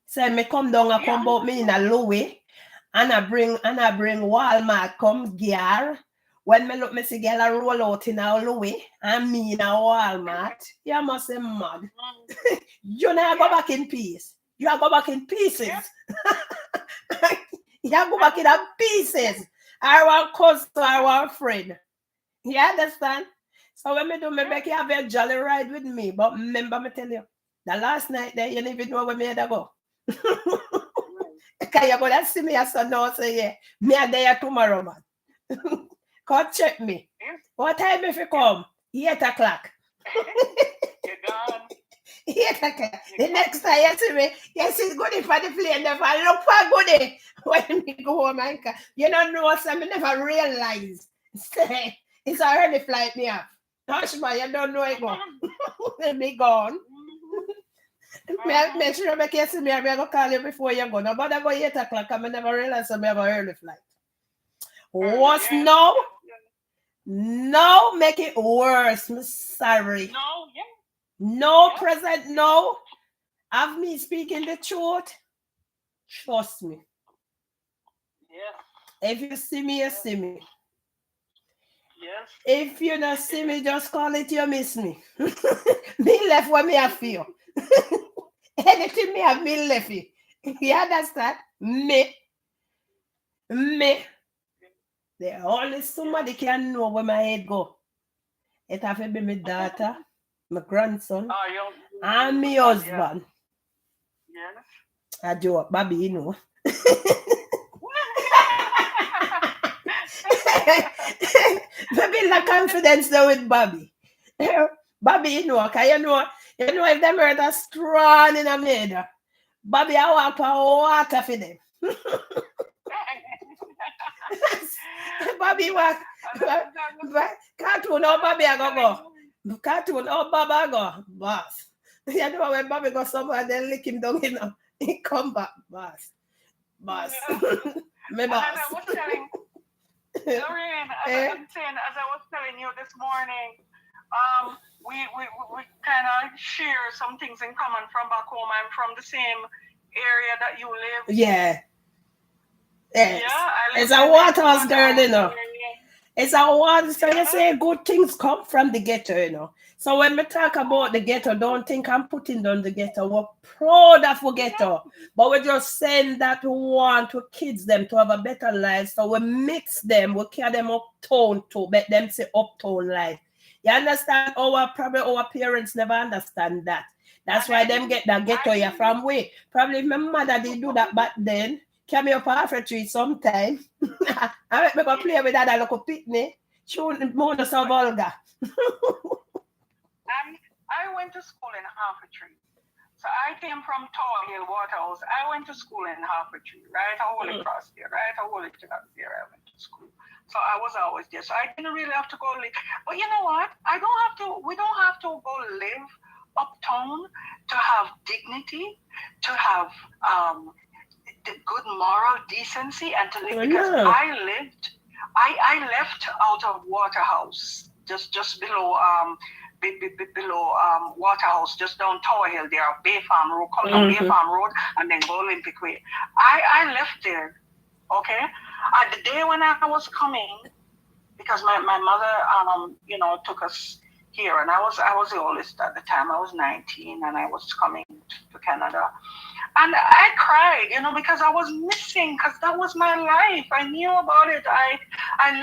So me come down and come about me in a low way. And I bring Walmart come gear. When me look, me see girl roll out in a low way. And me in a Walmart. You must be mad. You never go back in peace. You go back in pieces. You go back in pieces. I want cousin, I want friend. You understand? So when me do me make you have a jolly ride with me. But remember me tell you, the last night there, you didn't even know where me had to go. Because you're going to see me as a no say, yeah, me are there tomorrow, man. Come check me. What time if you come? 8 o'clock. You're gone. 8 o'clock. The next time you see me, you see goodie for the plane, never look for goodie when me go home. You don't know, so I never realize. It's an early flight me up. Hush, man, you don't know it go. Let me gone. Make sure you see me, I'm going to call you before you go. No, but I go 8 o'clock, I never realize I have an early flight. What's now? No, make it worse. I'm sorry. No, yeah. No, Yeah. present, no. Have me speaking the truth. Trust me. Yes. If you see me, you see me. Yes. If you don't see me, just call it you miss me. Me left what me I feel. Anything me have me left it. You understand? Me. There only somebody can know where my head go. It have to be my daughter, my grandson, and my husband. Yes. I joke, Bobby, you know. Maybe the confidence though with Bobby. Bobby, you know, cause you know if them hurt a strong in a made. Bobby, I walk for water for them. Bobby walk. Cartoon, oh Bobby, I go. Cartoon, oh Bobby, I go. Boss. You know when Bobby go somewhere, they lick him down, you know. He come back, boss. Me boss. As I was telling Doreen, as I was telling you this morning, we kind of share some things in common from back home. I'm from the same area that you live. Yeah. Yes. Yeah, it's a Waterhouse girl, you know. It's a water, so you say good things come from the ghetto, you know. So when we talk about the ghetto, don't think I'm putting down the ghetto. We're proud of the ghetto, but we're just saying that we want to kids them to have a better life. So we mix them, we carry them uptown to make them say uptown life. You understand? Probably our parents never understand that. That's why them get that ghetto here from way. Probably my mother did do that back then. Come up half a tree sometime. I make me go play with that little pitney. She wouldn't more so vulgar. I went to school in Half-a-Tree. So I came from Tower Hill Waterhouse. I went to school in Half-a-Tree, right? I whole across there, right? I whole across there. I went to school. So I was always there. So I didn't really have to go live. But you know what? We don't have to go live uptown to have dignity, to have the good moral decency and to live because I left out of Waterhouse just below below Waterhouse, just down Tower Hill there, Bay Farm Road, come down Bay Farm Road and then go Olympic Way. I left there, okay? The day when I was coming, because my mother took us here, and I was the oldest at the time. I was 19 and I was coming to Canada. And I cried, because I was missing, because that was my life. I knew about it. I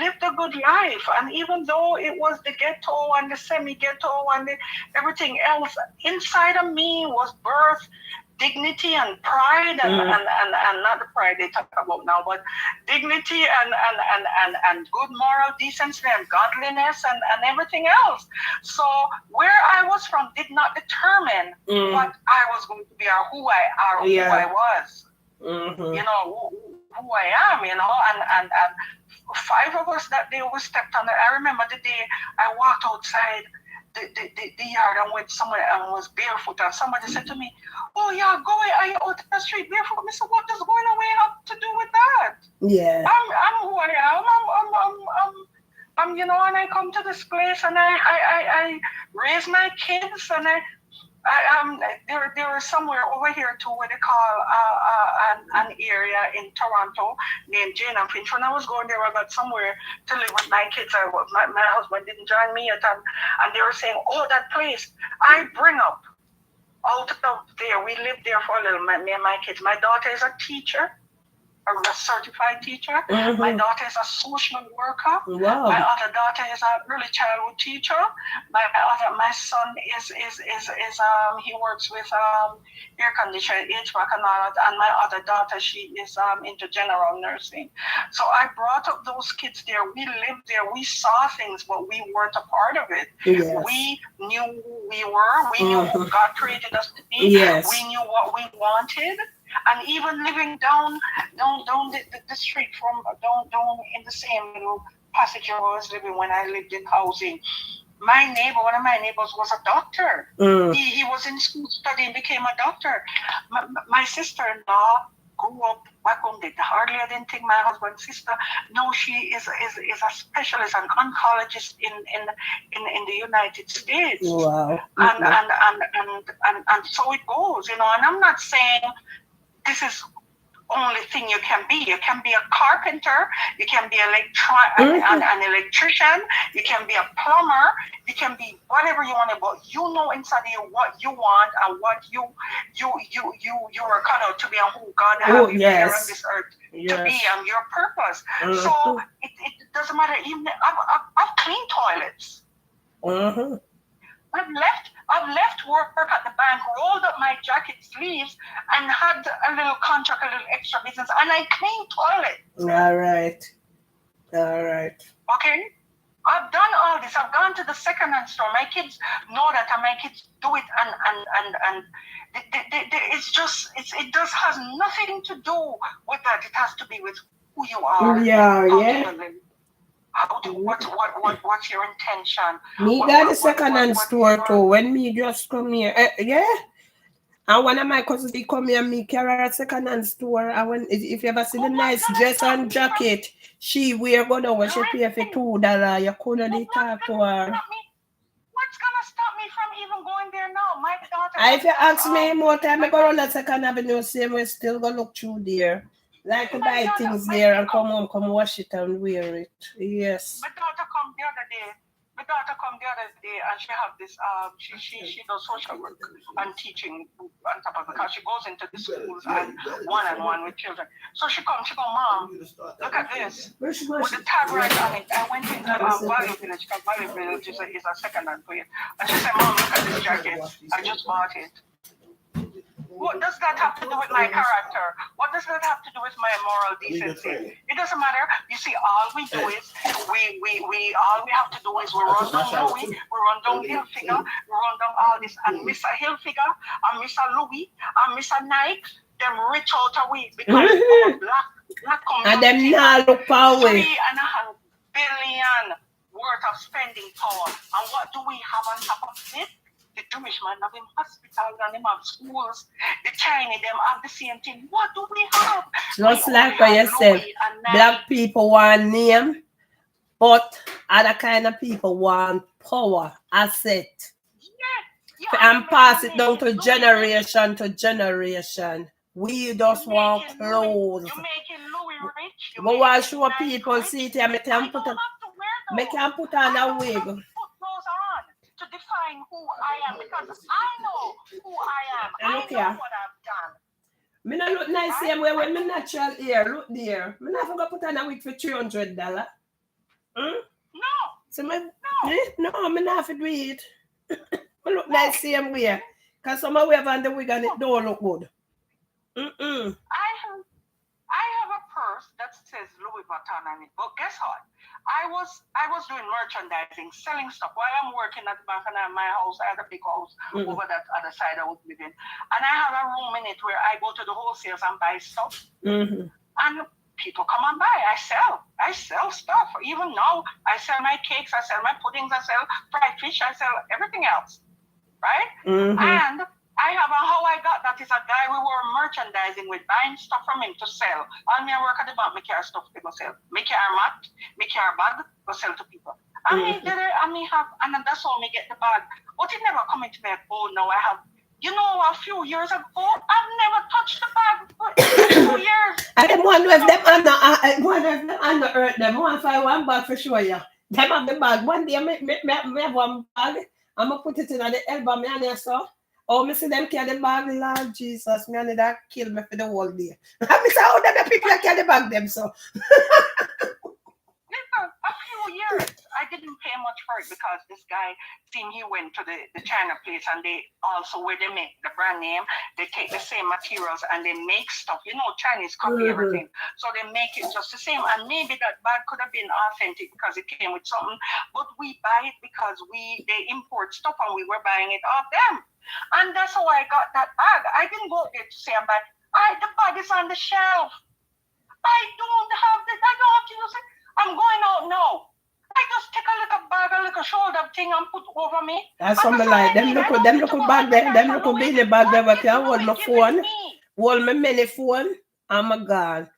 lived a good life. And even though it was the ghetto and the semi-ghetto and everything else, inside of me was birth, dignity and pride and not the pride they talk about now, but dignity and good moral decency and godliness and everything else. So where I was from did not determine what I was going to be or who I was. Who I am, and 5 of us that day we stepped on it. I remember the day I walked outside the yard and went somewhere and was barefoot, and somebody said to me, "Oh yeah, go away, are you out in the street barefoot?" I said, "What does going away have to do with that?" Yeah. I'm who I am. I'm and I come to this place and I raise my kids and there was somewhere over here too where they call an area in Toronto named Jane and Finch. When I was going there, I got somewhere to live with my kids. My husband didn't join me yet, and they were saying, "Oh, that place I bring up out of there. We lived there for a little. Me and my kids. My daughter is a teacher." A certified teacher. My daughter is a social worker. Wow. My other daughter is an early childhood teacher. My son is he works with air conditioning, HVAC and all that. And my other daughter, she is into general nursing. So I brought up those kids there. We lived there. We saw things, but we weren't a part of it. Yes. We knew who we were. We knew who God created us to be. Yes. We knew what we wanted. And even living down the street from down in the same little passage I was living when I lived in housing, one of my neighbors was a doctor. He was in school studying, became a doctor. My sister-in-law grew up back home. They hardly I didn't think my husband's sister. No, she is a specialist, an oncologist in the United States. Wow. And so it goes, you know. And I'm not saying this is only thing you can be. You can be a carpenter, you can be an electrician, you can be a plumber, you can be whatever you want to, but you know inside you what you want and what you are cut out to be and who God has you here on this earth to be and your purpose. So it doesn't matter. Even I've cleaned toilets. I've left work at the bank, rolled up my jacket sleeves, and had a little contract, a little extra business, and I cleaned toilets. All right. Okay? I've done all this. I've gone to the second-hand store. My kids know that, and my kids do it, and it's just, it just has nothing to do with that. It has to be with who you are. Yeah. What's your intention? Me got a second-hand store too. When me just come here, and one of my cousins he come here, me carry a second-hand store. And when if you ever see the nice dress and jacket, she wear go down when she pay for $2. You couldn't talk to her. What's gonna stop me from even going there now? My daughter. If you ask me more time, I go on the Second Avenue, same way, still go look through there. Like to buy things there and come home, come wash it and wear it. Yes. My daughter come the other day. And she have this she does social work and teaching on top of it because she goes into the schools and one-on-one with children. So she go, Mom, look at this. With the tag right on it. I went into Valley Village because Valley Village is a second-hand place. And she said, Mom, look at this jacket. I just bought it. What does that have to do with my character? What does that have to do with my moral decency? It doesn't matter. You see, all we do is all we have to do is we run down Louis, we run down Hilfiger, we run down all this, and Mr. Hilfiger, and Mr. Louis, and Mr. Nike, them rich out away because black community and them now look away. $3.5 billion worth of spending power. And what do we have on top of it? The Jewish man have him hospitals and them have schools. The Chinese them have the same thing. What do we have? Just like what you said, black people want name, but other kind of people want power, asset. And pass it down to generation to generation. We just want clothes. You making Louis rich. But why show people see it and make them put on a wig. To define who I am, because I know who I am. I know what I've done. Me not look nice same way when me natural hair. Look there. Me not gonna put on a wig for $300. No. So no, me not have to do it. Me look nice same way. Cause some way on the wig and it don't look good. I have a purse that says Louis Vuitton on it. But guess what? I was doing merchandising, selling stuff while I'm working at the bank and at my house. I had a big house over that other side I was living. And I have a room in it where I go to the wholesales and buy stuff. And people come and buy. I sell stuff. Even now, I sell my cakes, I sell my puddings, I sell fried fish, I sell everything else. Right? And I have how I got that is a guy we were merchandising with, buying stuff from him to sell. And me I work at the bank, me carry stuff to go sell. Me carry mat, me carry bag, go sell to people. And me did it, and me have, and that's how me get the bag. But it never come into me like, oh no, I have, you know, a few years ago, I've never touched the bag for a few years. I didn't wonder if them under earth them. One find one bag for sure, yeah. Them have the bag. One day me have one bag. I'm gonna put it in the elbow me and I saw. Oh, me see them carry the bag, Lord Jesus, me and that kill me for the whole day. I miss how them people carry the bag them so. Listen, a few years, I didn't pay much for it because this guy, he went to the China place and they also, where they make the brand name, they take the same materials and they make stuff. You know, Chinese copy everything. So they make it just the same. And maybe that bag could have been authentic because it came with something. But we buy it because they import stuff and we were buying it off them. And that's how I got that bag. I didn't go there to say I'm buying. The bag is on the shelf. I don't have to use it. I'm going out now. I just take a little bag, a little shoulder thing and put over me. That's something like them little bag there, them little baby bag there where I can hold my phone, hold my mini phone, Oh my God.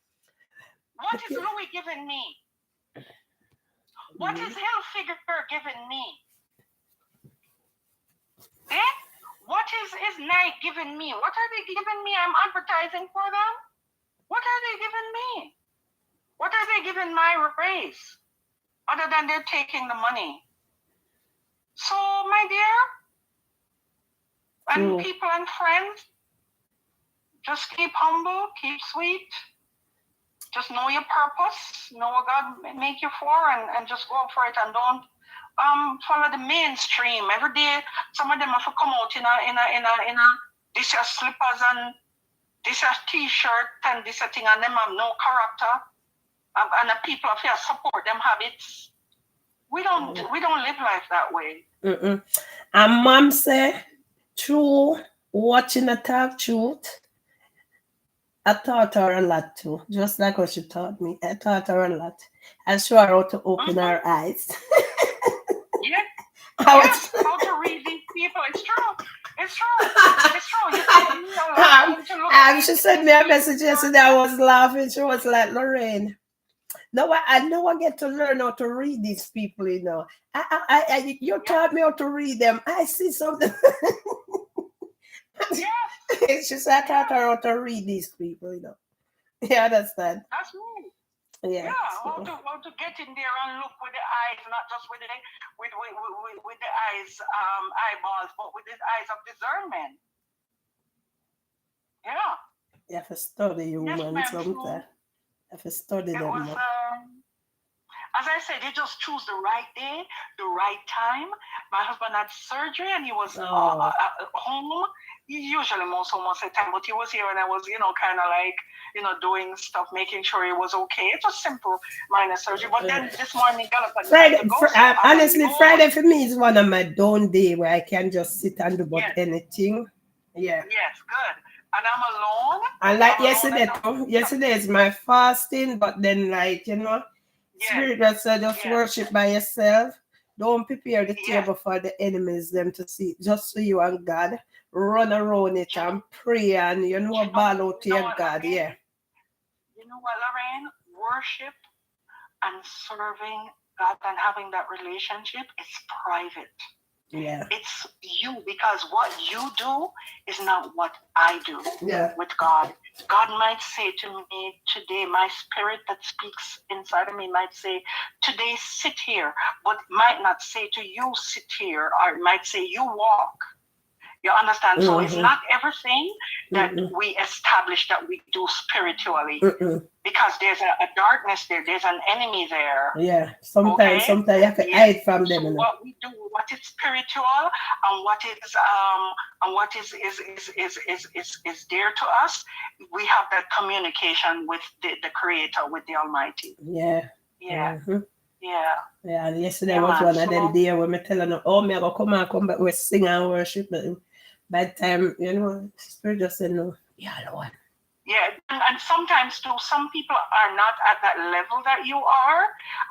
What is Louis giving me? What is Hilfiger giving me? Eh? What is Nike giving me? What are they giving me? I'm advertising for them. What are they giving me? What are they giving my race? Other than they're taking the money. So, my dear, and people and friends, just keep humble, keep sweet. Just know your purpose, know what God make you for, and just go for it, and don't follow the mainstream. Every day, some of them have to come out in a this are slippers and this are t-shirt and this a thing, and them have no character, and the people of here support them habits. We don't live life that way. And Mom say, through watching the Talk Truth, I taught her a lot too, just like what she taught me. I taught her a lot. I showed her how to open her eyes. Yeah. Yes, how to read these people. It's true. It's true. It's true. She sent me a message yesterday. I was laughing. She was like, Lorraine, now I know I get to learn how to read these people, you know. You taught me how to read them. I see something. Yes. She said, I taught her how to read these people, you know. You understand? That's me. Yeah. How to get in there and look with the eyes, not just with the eyes, eyeballs, but with the eyes of discernment. Yeah. You have to study humans sometimes. You have to study them. Was, as I said, they just choose the right day, the right time. My husband had surgery and he was home. He usually most of the time, but he was here and I was, kind of like, doing stuff, making sure he was okay. It was simple, minor surgery. But then this morning, honestly, Friday for me is one of my down day where I can just sit and do about anything. Yeah. Yes, good. And I'm alone. And like yesterday is my fasting, but then Spirit just said just worship by yourself. Don't prepare the table for the enemies them to see. Just for you and God. Run around it and pray and ball out to your God. Yeah. You know what, Lorraine? Worship and serving God and having that relationship is private. Yeah. It's you, because what you do is not what I do with God. God might say to me today, my spirit that speaks inside of me might say, today sit here, but might not say to you sit here, or might say you walk. You understand? So it's not everything that we establish that we do spiritually, because there's a darkness there. There's an enemy there. Yeah. Sometimes you have to hide from them. So what we do, what is spiritual, and what is dear to us, we have that communication with the Creator, with the Almighty. Yeah. Yeah. Yeah, and yesterday was one of them days where me telling them, me I go come back, we sing and worship. By the time, Spirit just said no. Yeah, Lord. Yeah, and sometimes too, some people are not at that level that you are,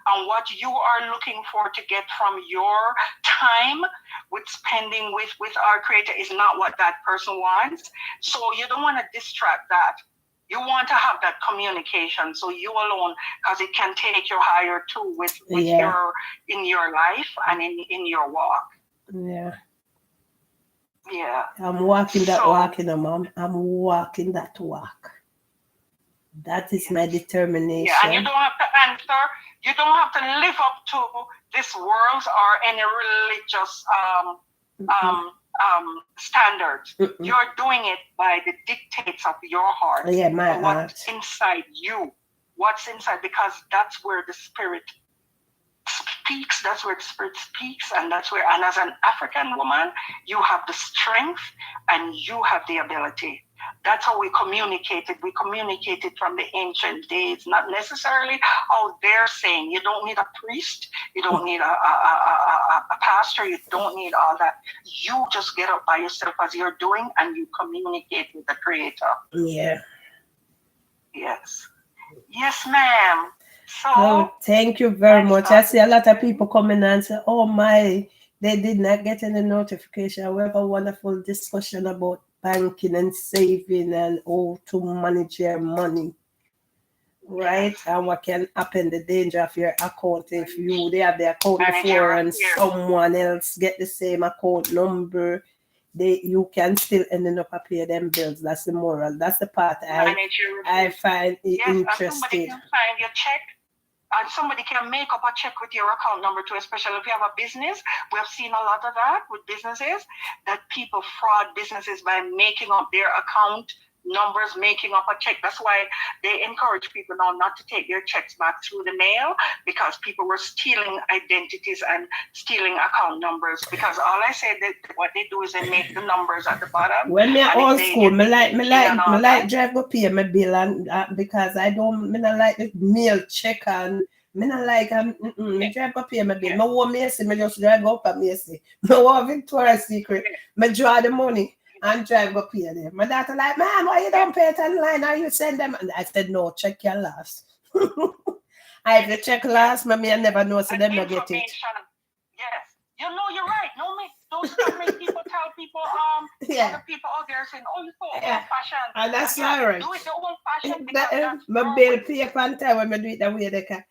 and what you are looking for to get from your time with spending with our Creator is not what that person wants. So you don't want to distract that. You want to have that communication, so you alone, because it can take you higher too with your in your life and in your walk. Yeah. Yeah. I'm walking that walk, Mom. I'm walking that walk. That is my determination. Yeah, and you don't have to answer. You don't have to live up to this world's or any religious standards. You're doing it by the dictates of your heart. Yeah, my heart. What's inside you? What's inside? Because that's where the Spirit speaks. That's where the Spirit speaks, and that's where. And as an African woman, you have the strength and you have the ability. That's how we communicated. We communicated from the ancient days, not necessarily how they're saying. You don't need a priest. You don't need a pastor. You don't need all that. You just get up by yourself as you're doing, and you communicate with the Creator. Yeah. Yes. Yes, ma'am. So, thank you very much. I see a lot of people coming and say, oh my, they did not get any notification. We have a wonderful discussion about banking and saving and how to manage your money. Right, and what can happen, the danger of your account if they have the account before and someone else get the same account number, you can still end up pay them bills. That's the moral. That's the part I find interesting. And somebody can find your check, and somebody can make up a check with your account number too, especially if you have a business. We have seen a lot of that with businesses, that people fraud businesses by making up their account numbers, making up a check. That's why they encourage people now not to take their checks back through the mail, because people were stealing identities and stealing account numbers. Because all I said, that what they do is they make the numbers at the bottom. When me old school, me like drive go pay my bill, and because I don't, me not like the mail check, and me not like me drive go pay my bill. Me want Macy, me just drive go up at Macy. Me want Victoria's Secret, me draw the money and drive up here there. My daughter like, "Man, why you don't pay it online? Or you send them?" And I said, "No, check your last." I have to check last, I never know, so them not get it. Yes, you know, you're right. Don't stop make people tell people other people out there saying, "Oh, you so old-fashioned." And that's all right. Do it the old-fashioned, because my bill pay on time when I do it that way. They can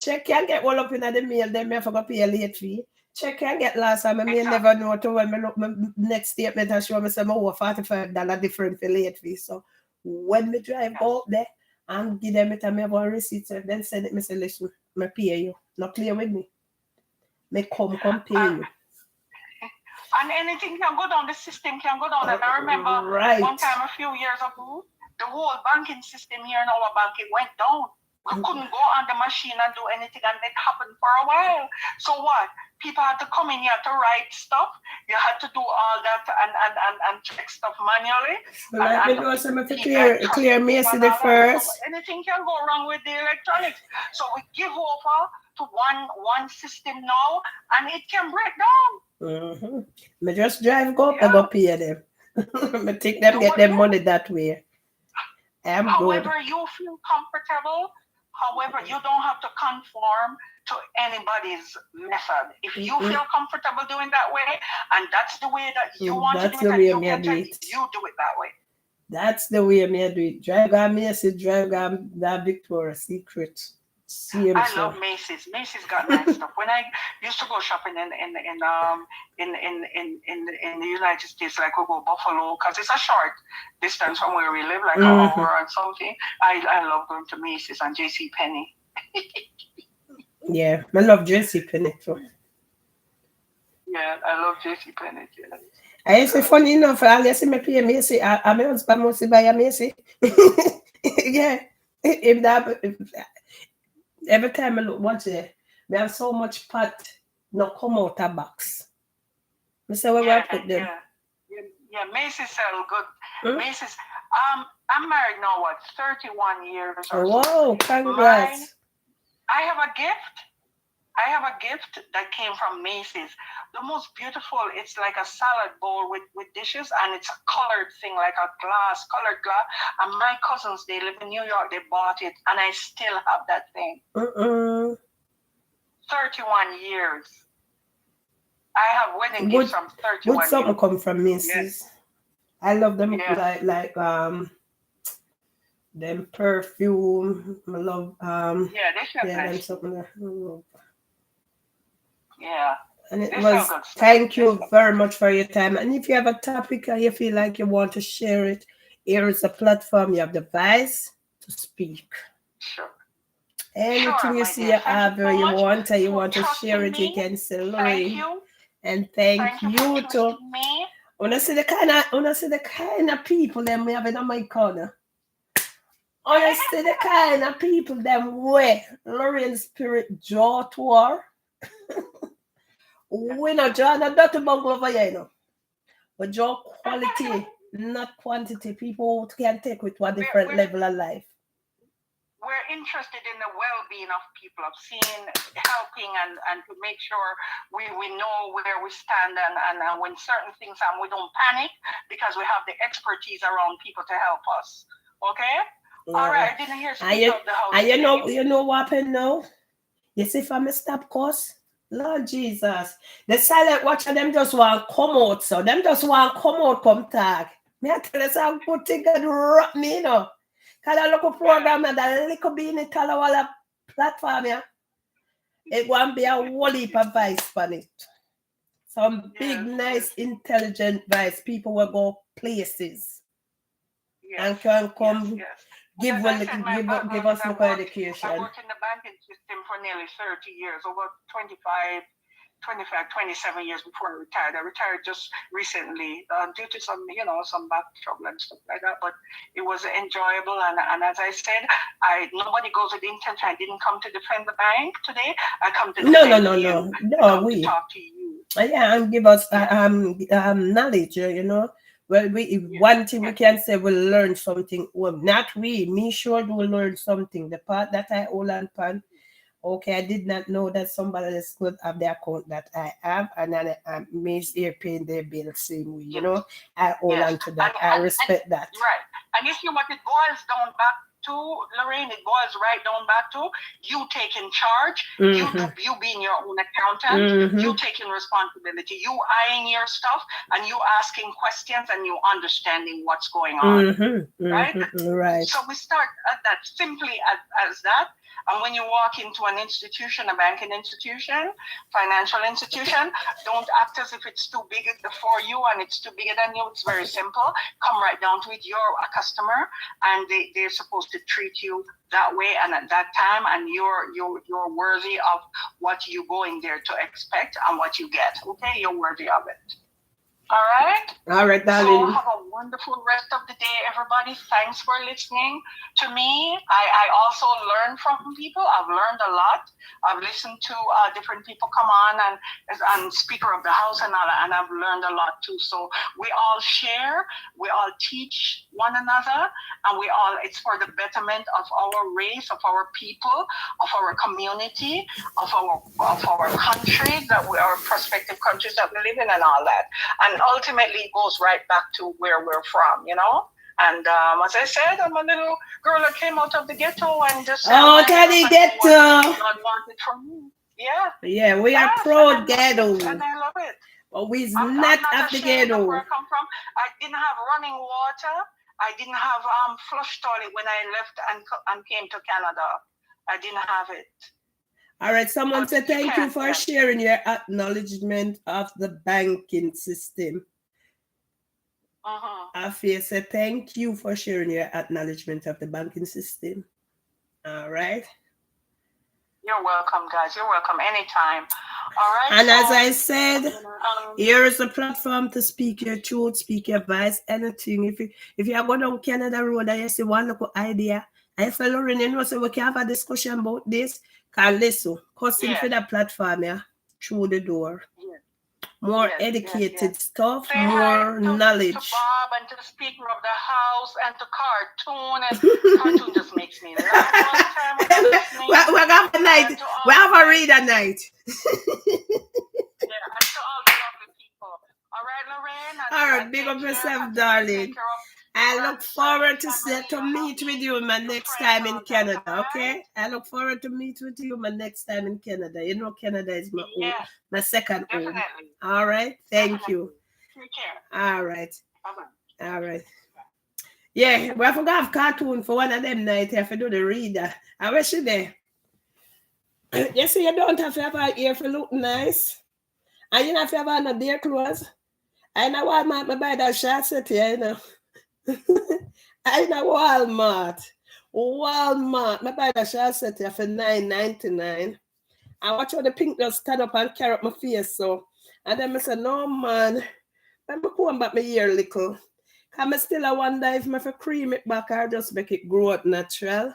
check can get all up in the mail, then I forgot pay a late fee. Check can get last time, I never know to when I look my next statement and show me some over $45 different for late fee. So when me drive out there and give them it and me have a receipt, so then send it, me say, "Listen, me pay you. Not play with me. Me come pay you." And anything can go down, the system can go down. And I remember one time a few years ago, the whole banking system here in our bank, it went down. We couldn't go on the machine and do anything, and it happened for a while. So what? People had to come in here to write stuff. You had to do all that and check stuff manually. So let me know some of the clear Macy the first. Anything can go wrong with the electronics. So we give over to one system now, and it can break down. Me just drive go up and go pay them. Me take them, get them money that way. However you feel comfortable, however, you don't have to conform to anybody's method. If you feel comfortable doing that way, and that's the way that you want to do it, you do it that way. That's the way me do it. Drive on Macy, drive on that Victoria's Secret. I love Macy's. Macy's got nice stuff. When I used to go shopping in the United States, like we go Buffalo, because it's a short distance from where we live, like an hour or something. I love going to Macy's and JC Penney. Yeah, I love JC Penney too. Yeah, I love JC Penney too. I say funny enough, I see me pay Macy. I my husband must buy a Macy. Yeah, if that. Every time I look watch it, we have so much pot not come out of box. I say where I put them. Yeah, Macy's sell good. Macy's. I'm married now. 31 years or so. Whoa! Congrats. I have a gift that came from Macy's. The most beautiful. It's like a salad bowl with dishes, and it's a colored thing, like a colored glass. And my cousins, they live in New York. They bought it, and I still have that thing. 31 years. I have wedding gifts from 31 years. Would something come from Macy's? Yes. I love them like them perfume. I love they should them something. Yeah. And it was thank you very much for your time. And if you have a topic or you feel like you want to share it, here is a platform. You have the voice to speak. Sure. Anything you see you have or you want, or you want to share it, you can say Lorraine. And thank you to wanna see the kind of people them we have in my corner. Wanna see the kind of people them where Lorraine spirit draw to her. We not draw a dirty bungle over here, you know. But draw quality, not quantity. People can take with one different level of life. We're interested in the well-being of people, of seeing, helping, and to make sure we know where we stand, and when certain things happen, we don't panic because we have the expertise around people to help us. Okay? All right, I didn't hear speak of the house. And you know what happened now? You see if I'm a stop course? Lord Jesus. The silent watcher, them just want to come out, so them just want to come out, come tag. Me I tell you some good thing can rock me, you know. Cause I look a program and that little bean it all our platform, yeah. It won't be a whole heap of vice on it. Some big, nice, intelligent vice. People will go places and can come give us little education. I worked in the banking system for nearly 30 years, over 25, 27 years before I retired. I retired just recently due to some back trouble and stuff like that. But it was enjoyable, and as I said, nobody goes with the intention. I didn't come to defend the bank today. I come to defend you. No, we to talk to you. Yeah, and give us knowledge, you know. Well, one thing we can say we'll learn something. Well, not we, me sure will learn something. The part that I hold on pan. Okay, I did not know that somebody else could have the account that I have, and then me here paying their bill same way. You know, I hold on to that. I respect that. Right, and you see what it boils down back to, Lorraine. It boils right down back to you taking charge, you being your own accountant, you taking responsibility, you eyeing your stuff, and you asking questions, and you understanding what's going on. Right. Right. So we start at that simply as that. And when you walk into an institution, a banking institution, financial institution, don't act as if it's too big for you and it's too bigger than you. It's very simple. Come right down to it. You're a customer, and they're supposed to treat you that way and at that time, and you're worthy of what you're going there to expect and what you get. Okay, you're worthy of it. All right, darling. So have a wonderful rest of the day, everybody. Thanks for listening to me. I also learn from people. I've learned a lot. I've listened to different people come on and Speaker of the House and all that, and I've learned a lot too. So we all share, we all teach one another, and it's for the betterment of our race, of our people, of our community, of our country, our prospective countries that we live in, and all that. And ultimately, it goes right back to where we're from, you know. And as I said, I'm a little girl that came out of the ghetto and just the ghetto. God wanted from me. Yeah, we are proud ghetto, and I love it. But we're not at the ghetto. Where I come from, I didn't have running water. I didn't have flush toilet when I left and came to Canada. I didn't have it. All right, someone said thank you for sharing your acknowledgement of the banking system. Afia said thank you for sharing your acknowledgement of the banking system. All right. You're welcome, guys. You're welcome anytime. All right. And as I said, here is a platform to speak your truth, speak your advice, anything. If you are going down Canada Road and you see one little idea, and if Lauren, you know, so we can have a discussion about this, can listen, custom for the platform, through the door. More educated stuff, more knowledge. To Bob and to the Speaker of the House and to Cartoon, and Cartoon just makes me laugh all the time. We have a reader night. And to all the lovely people. All right, Lorraine. All right, big up yourself, darling. I look forward to meet with you my next time in Canada, okay? I look forward to meet with you my next time in Canada. You know, Canada is my second home. All right, thank you. Take care. All right. Bye-bye. All right. Yeah, we have to have Cartoon for one of them nights. I have to do the reader. I wish you there. You see, you don't have to have an ear for look nice. And you don't have to have on their clothes. I know Walmart, I buy that short set here, you know. I know Walmart, I buy that short set here for $9.99. I watch how the pink just stand up and carry up my face, so. And then I said, no, man, let me comb back my ear a little. Because I still wonder if I have cream it back or just make it grow up natural.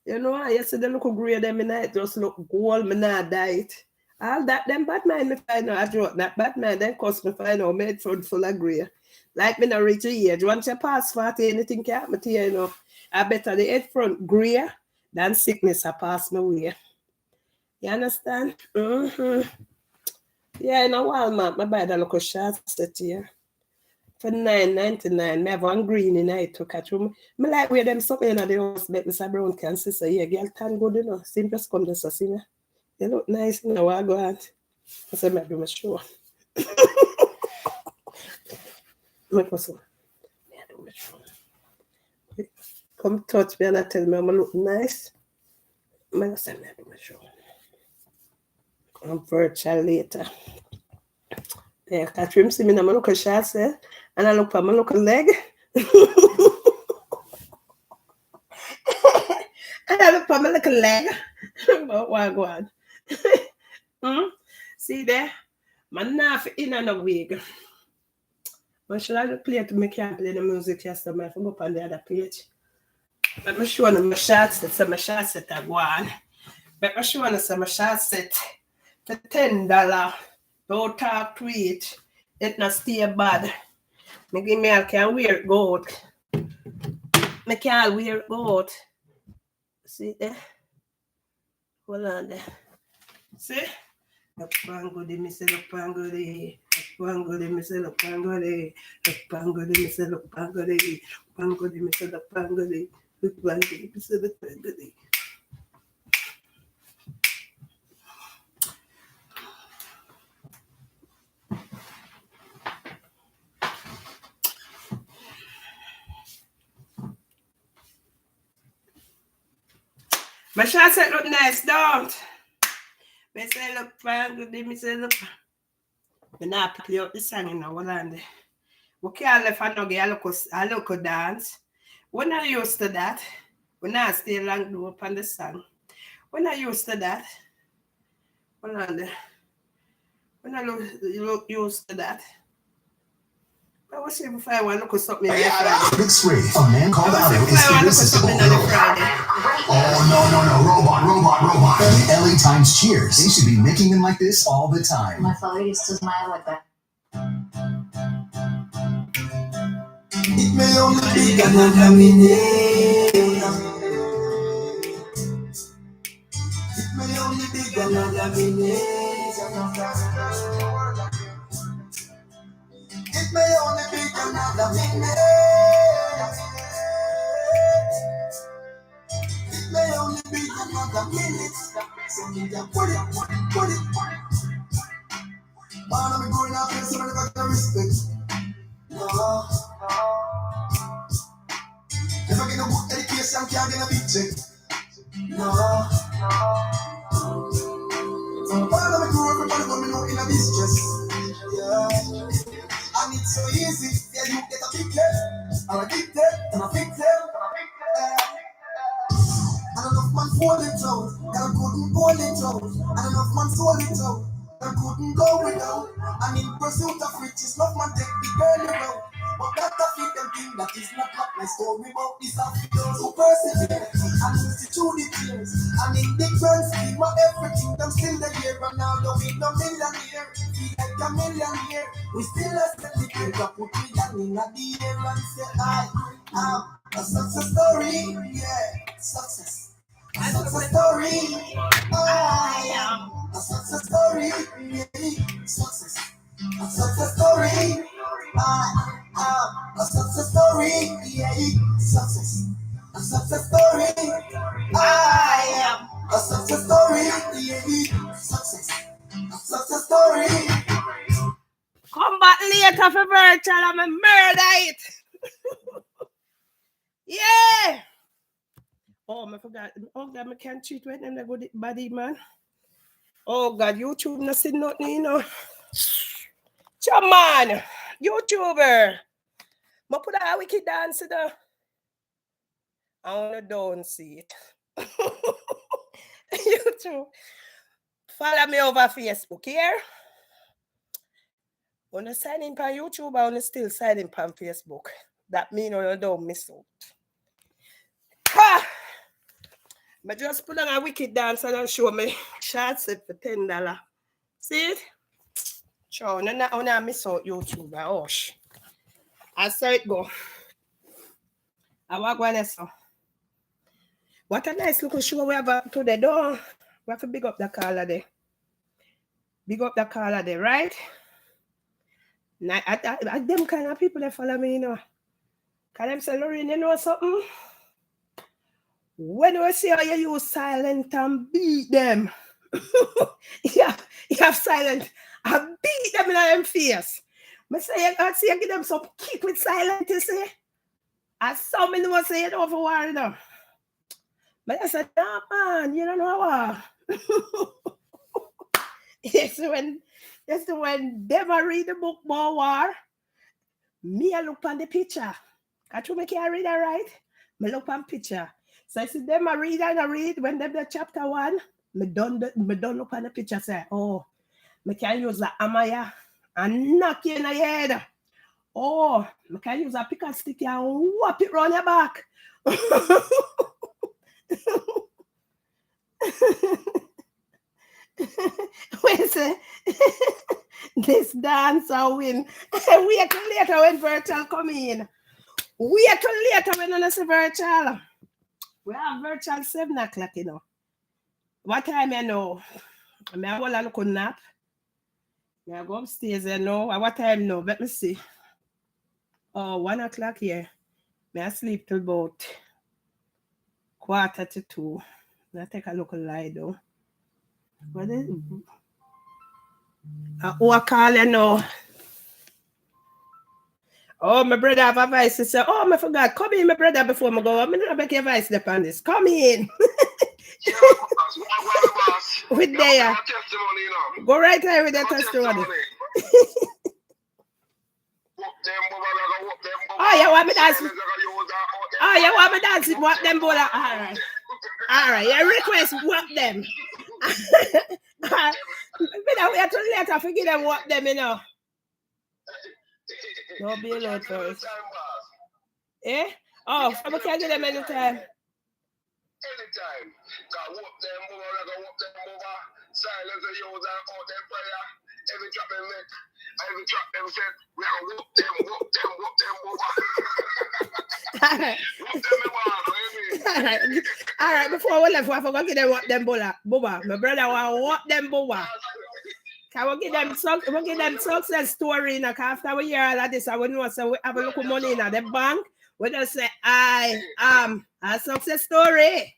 You know, I see the little gray them in it just look gold, me not dye it. All that, them bad mind me find out, I draw that bad mind, then cost me find out, made front full of gray. Like me not reach the age. Once you pass 40, anything can happen to you, you know. I better the head front gray than sickness I pass my way. You understand? Yeah, in a Walmart, I buy that little short set here. For $9.99, I have one green in it to catch them. I like where them something in the house, but Mr. Brown can see, so yeah, girl, tan good, you know. See, just come to see me. They look nice, you know, I go out. I said, I do my show. Come touch me and I tell me I'm look nice. I'm going to send me my show. I'm virtual later. Yeah, Catherine see me and I look a shot, and I look for my little leg. And I look for my little leg. But what go on? See there? Man, not in and a wig. But should I play to me can't play the music yesterday? I have to go up on the other page. But I'm showing my shots that some shots that I go on. But I'm showing some shots set for $10. Don't talk to it. It not stay bad. Me give me I can wear it goat. Me can't wear it goat. See there? Hold on there. See? Up and go, me say up and go there. Up and go, me say up and go there. Up and go, me say up and go there. Up and go, me say up and go there. Up and go, me say up and go there. My shot set look nice, don't? Me say look and go there. Me say look. Me not play out the song in our land. We can't left and not get a local dance. We're not used to that. We're not stay long do up on the song. We're not used to that. We're not used to that. I was saying before I want to look at something on the Friday. It's free. A man called out is irresistible. Oh, no. The LA Times cheers. They should be making them like this all the time. My father used to smile like that. It may only be another minute. It may only be another minute. It may only be another minute. It may only be another minute. So you can put it. Man, I'm going out here, so I got the respect. No. If I get a book education, can't get a big check. No. Man, I'm going everybody coming out in a distress. Yeah. And it's so easy, yeah, you get a big head. I'm addicted, and I fix it. And enough man fall it out, and I couldn't hold it out. And enough man sold it out, and I couldn't go without. And in pursuit of riches, enough man take the girl around. But that a fit them thing that is not what my story about this of those who persevere and institute the tears. And in the grand scheme of everything, them still the year. And now though we no millionaire, feel like a millionaire. We still a set the paper, put me down in the air and say I am a success story, yeah, success. A success story, I am a success story, yeah, success. A success story, I am a success story, yeah, success. A success story, I am a success story, yeah, success. A success story. Come back later for virtual, I'm a murder it. Yeah. Oh, I forgot. Oh, God, I can't cheat when them go the body, man. Oh, God, YouTube not see nothing, you know. Come on, YouTuber. I put a wicked dance there. I wanna don't see it. YouTube. Follow me over Facebook here. Wanna sign in on YouTube, I wanna still sign in on Facebook. That means you don't miss out. Ha! I just put on a wicked dance and show me short set for $10. See it? Sure, no, miss out YouTube. Oh, I saw it go. I walk one so. What a nice little show we have today, though. We have to big up the caller there. Big up the caller there, right? Now, them kind of people that follow me, you know. Can them say, Lorraine, you know something? When we see how you use silent and beat them, yeah, you have silent and beat them in their face. I say, you give them some kick with silent, you see? I saw me was saying over war, you know. But I said, no, man, you don't know what. Yes, when them a read the book about war, me I look on the picture. Can't you make it read that right? Me look on picture. So I see them a read and I read when them the chapter 1, me don't look on the picture say, oh, me can use the amaya and knock you in the head. Oh, I can use a pick and stick and whop it round your back. We say, this dancer win. Wait till later when virtual come in. Wait till later when I say virtual. We have virtual 7 o'clock, you know. What time you know? I will look on nap. I go upstairs, you know. What time now? Let me see. Oh, 1 o'clock here. I sleep till about 1:45. I take a look at lie though. What is it? Who I call you now? Oh, my brother have a voice. He say, oh, I forgot. Come in, my brother, before I go. I'm going to make your voice upon this. Come in. With there. Go right there with that testimony. Oh, you want me dance? Oh, you want me dance? What them bowl? All right. All right. Your request, what them? We have to later forget them what them, you know. Don't be alone first. Eh? Oh, so we can get them anytime. Anytime. Can whoop them over, silence the use and out them prayer. Every trap them make, every trap them set, we are whoop them over. All right, before we left, I forgot to get them what them boba. My brother want what them boba. Can we get them success story in after we hear all of this? I would know so we have a little money in the bank. We just say I am a success story.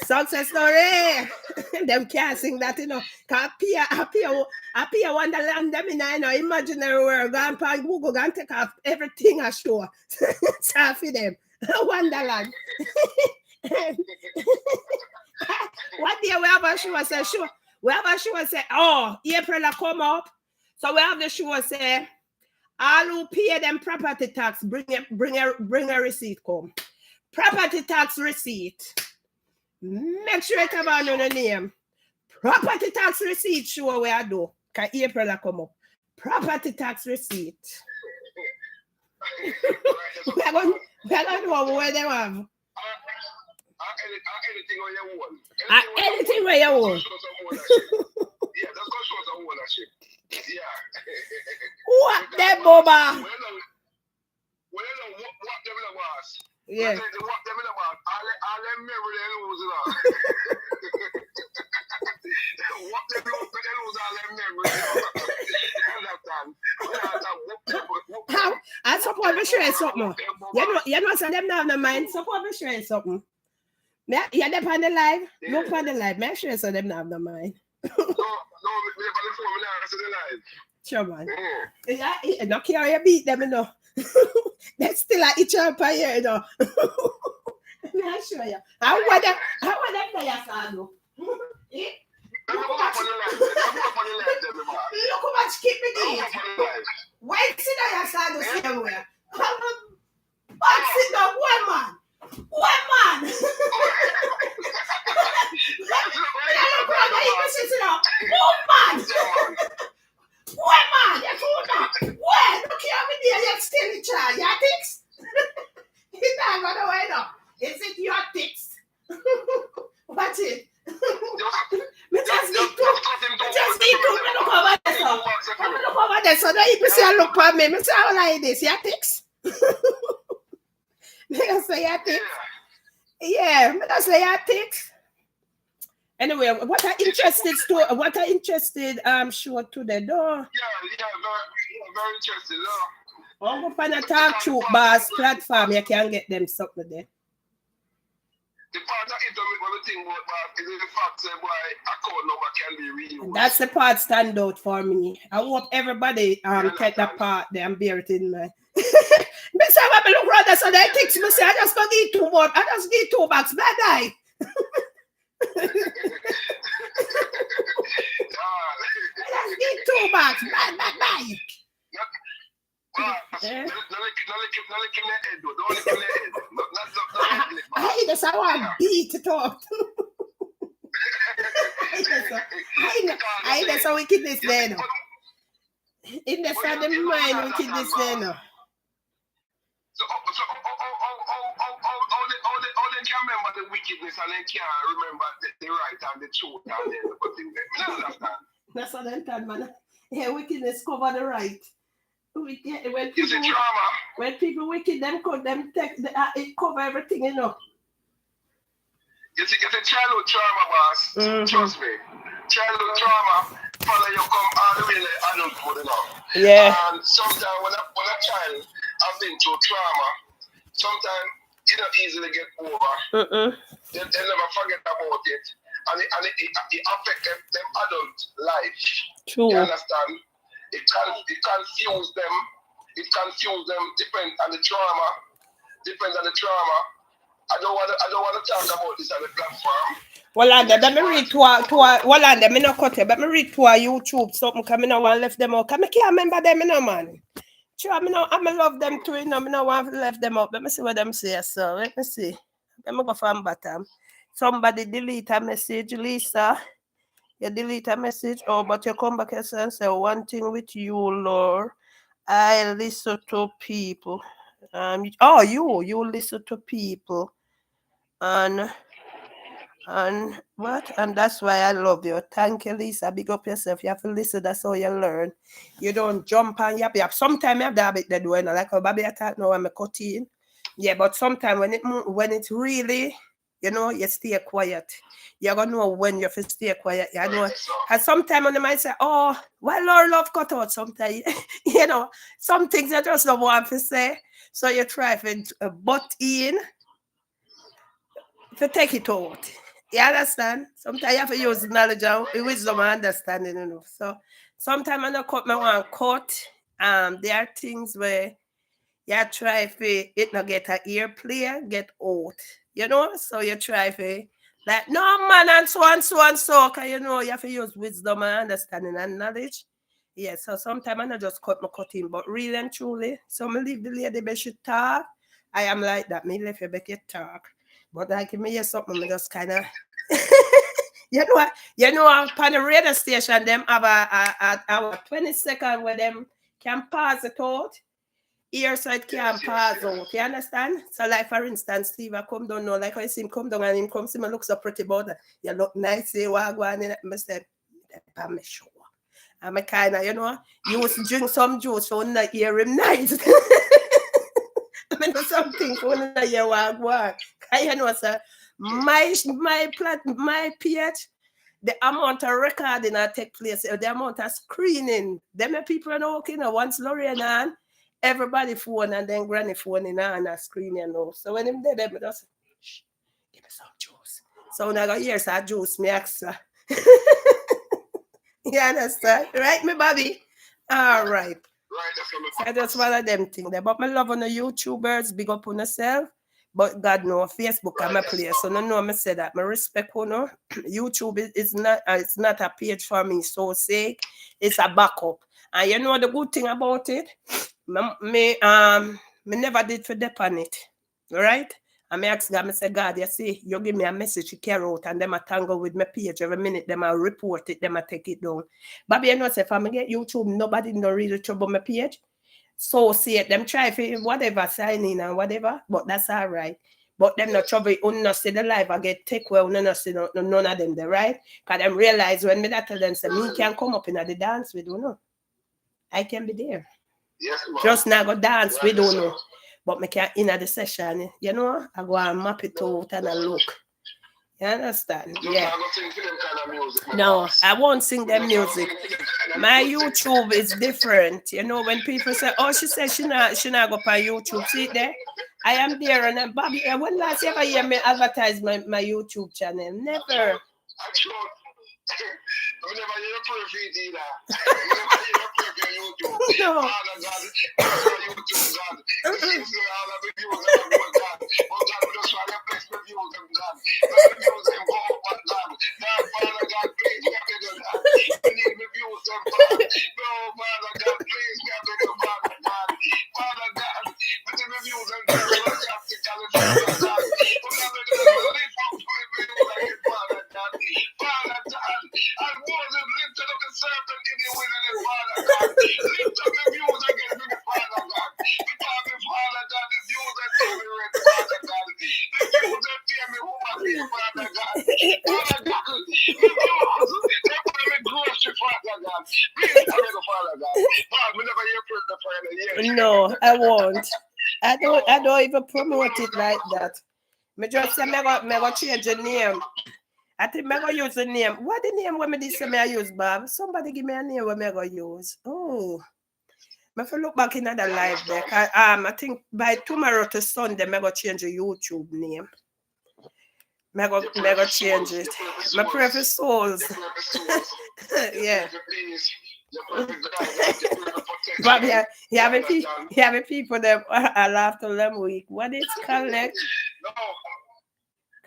Success story. Them can't sing that, you know. Cause appear Wonderland them in a imaginary world. Go and find Google, go and take off everything I show. So for them. Wonderland. What day we have a show say show? We have a show say, oh, April come up. So we have the show say, all who pay them property tax, bring a receipt come. Property tax receipt. Make sure it have on the name. Property tax receipt show where I do. Because April come up. Property tax receipt. We're going to know where they have. Anything where you want. Anything where you want. Yeah, that's going to show some ownership. Yeah. What them, Boba? Well, what them was. Yeah. What them about? All them memory they lose it all. What them lose all them memory. I suppose we share something. You know, so them have no mind. Suppose we share something. Yeah, them on the live. Look on the live. Make sure so them have no mind. No, we have the phone. We answer the live. Sure, man. Yeah, no care you beat them, you know. They still at each other here, you know. I'll show you. How would them play a song? Look how much keep me doing. Why sit down your side the same way? But sit down, one man. One man. One man, you fool now. Well, look here with you, you're still in charge. Your ticks? It's not going away now. Is it your ticks? Watch it. Me just need to look over there. Look over there. So now you see look at me. Me say how like this. Your ticks? Me say your ticks. Yeah, me say your ticks. Anyway, what are interested show today, though? Yeah, very interested, though. I'm up on a talk to Bass platform, you can get them something there. The part that internet was the thing about is the fact that account number can be reused. That's the part stand out for me. I hope everybody take that part there and bear it in mind. Me say when me look around there, so they text me say I just gonna give 2 more. I just give 2 bucks. Bye. Give 2 bucks. Bye. I just I want beat it up. I just a wickedness there now. In the side of mind wickedness there now. So how they can remember the wickedness and they can't remember the right and the truth and the understand. That's what I'm talking about. Yeah, wickedness cover the right. When It's a drama. When people wicked, them take it cover everything, you know. It's a childhood trauma, boss. Mm-hmm. Trust me. Childhood trauma follow you come all the way to adulthood, you know. Yeah. And sometimes when a child has been through trauma, sometimes you don't easily get over. They never forget about it. And it affects them adult life. True. You understand? It confuse them. It confuse them. Depends on the trauma. I don't want to talk about this on the platform. Well, and let me read to well, and me no cut it, but me read to a YouTube something coming out and left them out. Cause I can't remember them, you know, man. Sure, I love them too, you know. Me no want to left them up. Let me see what them say. So let me see. Let me go from bottom. Somebody delete a message, Lisa. You delete a message, but you come back and say one thing with you, Lord. I listen to people. You listen to people, and what? And that's why I love you. Thank you, Lisa. Big up yourself. You have to listen. That's how you learn. You don't jump and yap. Sometimes you have that bit they do, like how baby attack now I'm cutting. Yeah, but sometimes when it's really, you know, you stay quiet. You're gonna know when you have to stay quiet. You know, and sometimes when they might say, "Oh, well, Lord, love cut out." Sometimes, you know, some things you just don't want to say, so you try to butt in to take it out. You understand? Sometimes you have to use knowledge and wisdom and understanding, you know. So sometimes I don't cut my one cut. There are things where you try for it not get an ear player, get out. You know? So you try for like no man and so cause you know you have to use wisdom and understanding and knowledge. Yeah, so sometimes I not just cut my cutting, but really and truly, so I leave the lady be she talk. I am like that. Me leave you back you talk. But like if me hear something, me just kind of you know, upon the radio station, them have a 20 second where them can pass it out. Here, so it can't pass out. You understand? So, like for instance, Steve, I come down now, like I see him come down and him come see me look so pretty, but you look nice, you walk on in it. I said, I'm sure. I'm a kind of, you know, use drink some juice so when I hear him nice. I mean, something for when I hear walk. You know, sir, my pH, the amount of recording that take place, the amount of screening, them people are not working. Once Lorraine on, everybody phone and then granny phone in and a screen, you know. So when him there, them just shh, give me some juice. So when I go, here's a juice, me extra. You understand? Right, me Bobby? All right. So that's one of them things there. But my love on the YouTubers, big up on yourself. But God know Facebook I'm a place. So no know me say that. My respect you know. YouTube is not it's not a page for me. So sake. It's a backup. And you know the good thing about it? Me never did for dep on it. Right? And I ask God, I say, God, you see, you give me a message to carry out and them a tangle with my page every minute, them a report it, them a take it down. But you know, say, if I get YouTube, nobody no really trouble my page. So see it, them try for whatever, sign in and whatever, but that's all right. But them not trouble, not see the live, I get take well, not see none of them there, right? Because them realize when me that tell them, say, me can come up in the dance with you know. I can be there. Yes, just now go dance, we don't know. But me can in the session, you know, I go and map it out and I look. You understand? Yeah. No, I won't sing them music. My YouTube is different. You know, when people say, oh, she said she not go on YouTube. See there? I am there and I'm Bobby. When last you ever hear me advertise my YouTube channel? Never. I never hear a prayer for it either. I never hear a prayer for YouTube. No. Father God, YouTube, God. You see all of the views that I go, God. Oh, God, we just want to bless the views of God. Let the views them go up, God. Now, Father God, please, we have to do that. We need the views them, God. No, Father God, please, we have to do Father God. Father God, let the views them go drastically, Father God. We have to do the lift up to the views again, Father God. Father God, and Moses lifted up the serpent in the wilderness, Father God. Lift up the views again to the Father God. Because the Father God, the views that tell me red, Father God. The views that tell me woman, Father God. Father God, the views that tell me grocery, Father God. Please, I beg you, Father God. God, we never hear prayer for the year. No, I won't. I don't even promote it like that. Me just say me go change the name. I think me go use the name. What the name when me this say me I use, Bob? Somebody give me a name when me go use. Oh, me for look back in the live there. I think by tomorrow to Sunday me go change the YouTube name. Me go change it. My preferred souls. Yeah. But you have a people that I laugh to them week. What is collect?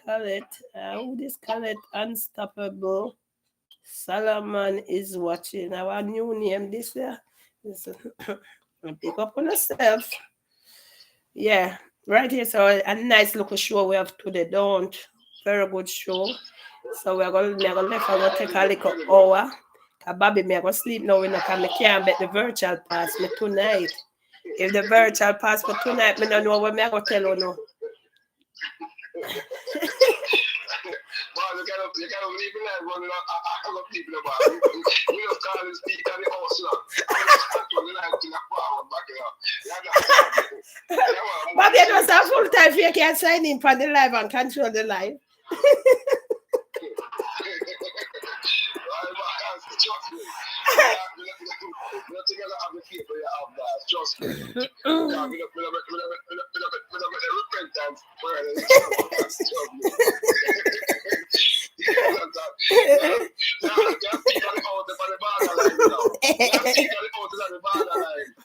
Who this collect unstoppable? Solomon is watching. Our new name this year. Pick up on yourself. Yeah, right here. So a nice little show we have today. Don't very good show. So we're gonna take a little hour. Bobby, me I go sleep now. We can't bet the virtual pass me tonight. If the virtual pass for tonight, me don't know what me I go tell you no. You cannot leave me like running out of people about it. We just call and speak on the house now. We just control the life to the forward back up. But you know, some full time you can sign in for the live and control the live. Trust me. Trust me. Repentance.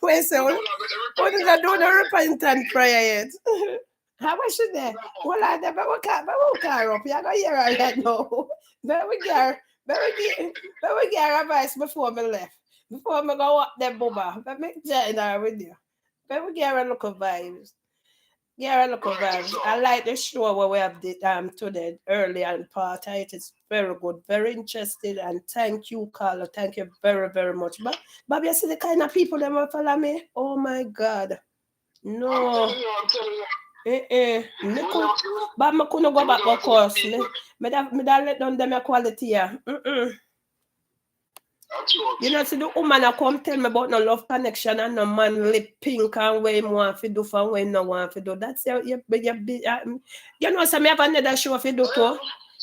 Wait, so what did I do the repentant prayer yet? How much should they? Well, I never will car up. You're going to hear her right now. Very get advice before me left. Before me go up there, Bubba. But me join her with you. Very get a look of vibes. Yeah, look of vibes. I like the show where we have the today early and part. It is very good, very interesting, and thank you, Carla. Thank you very, very much. But you see the kind of people that will follow me. Oh my God, no. I'm telling you. But I couldn't go back, of course. Me let down them quality here. You know, see the woman I come tell me about no love connection and no man lip pink and way more to do for when no want to do. That's you know, so me have another show to do too.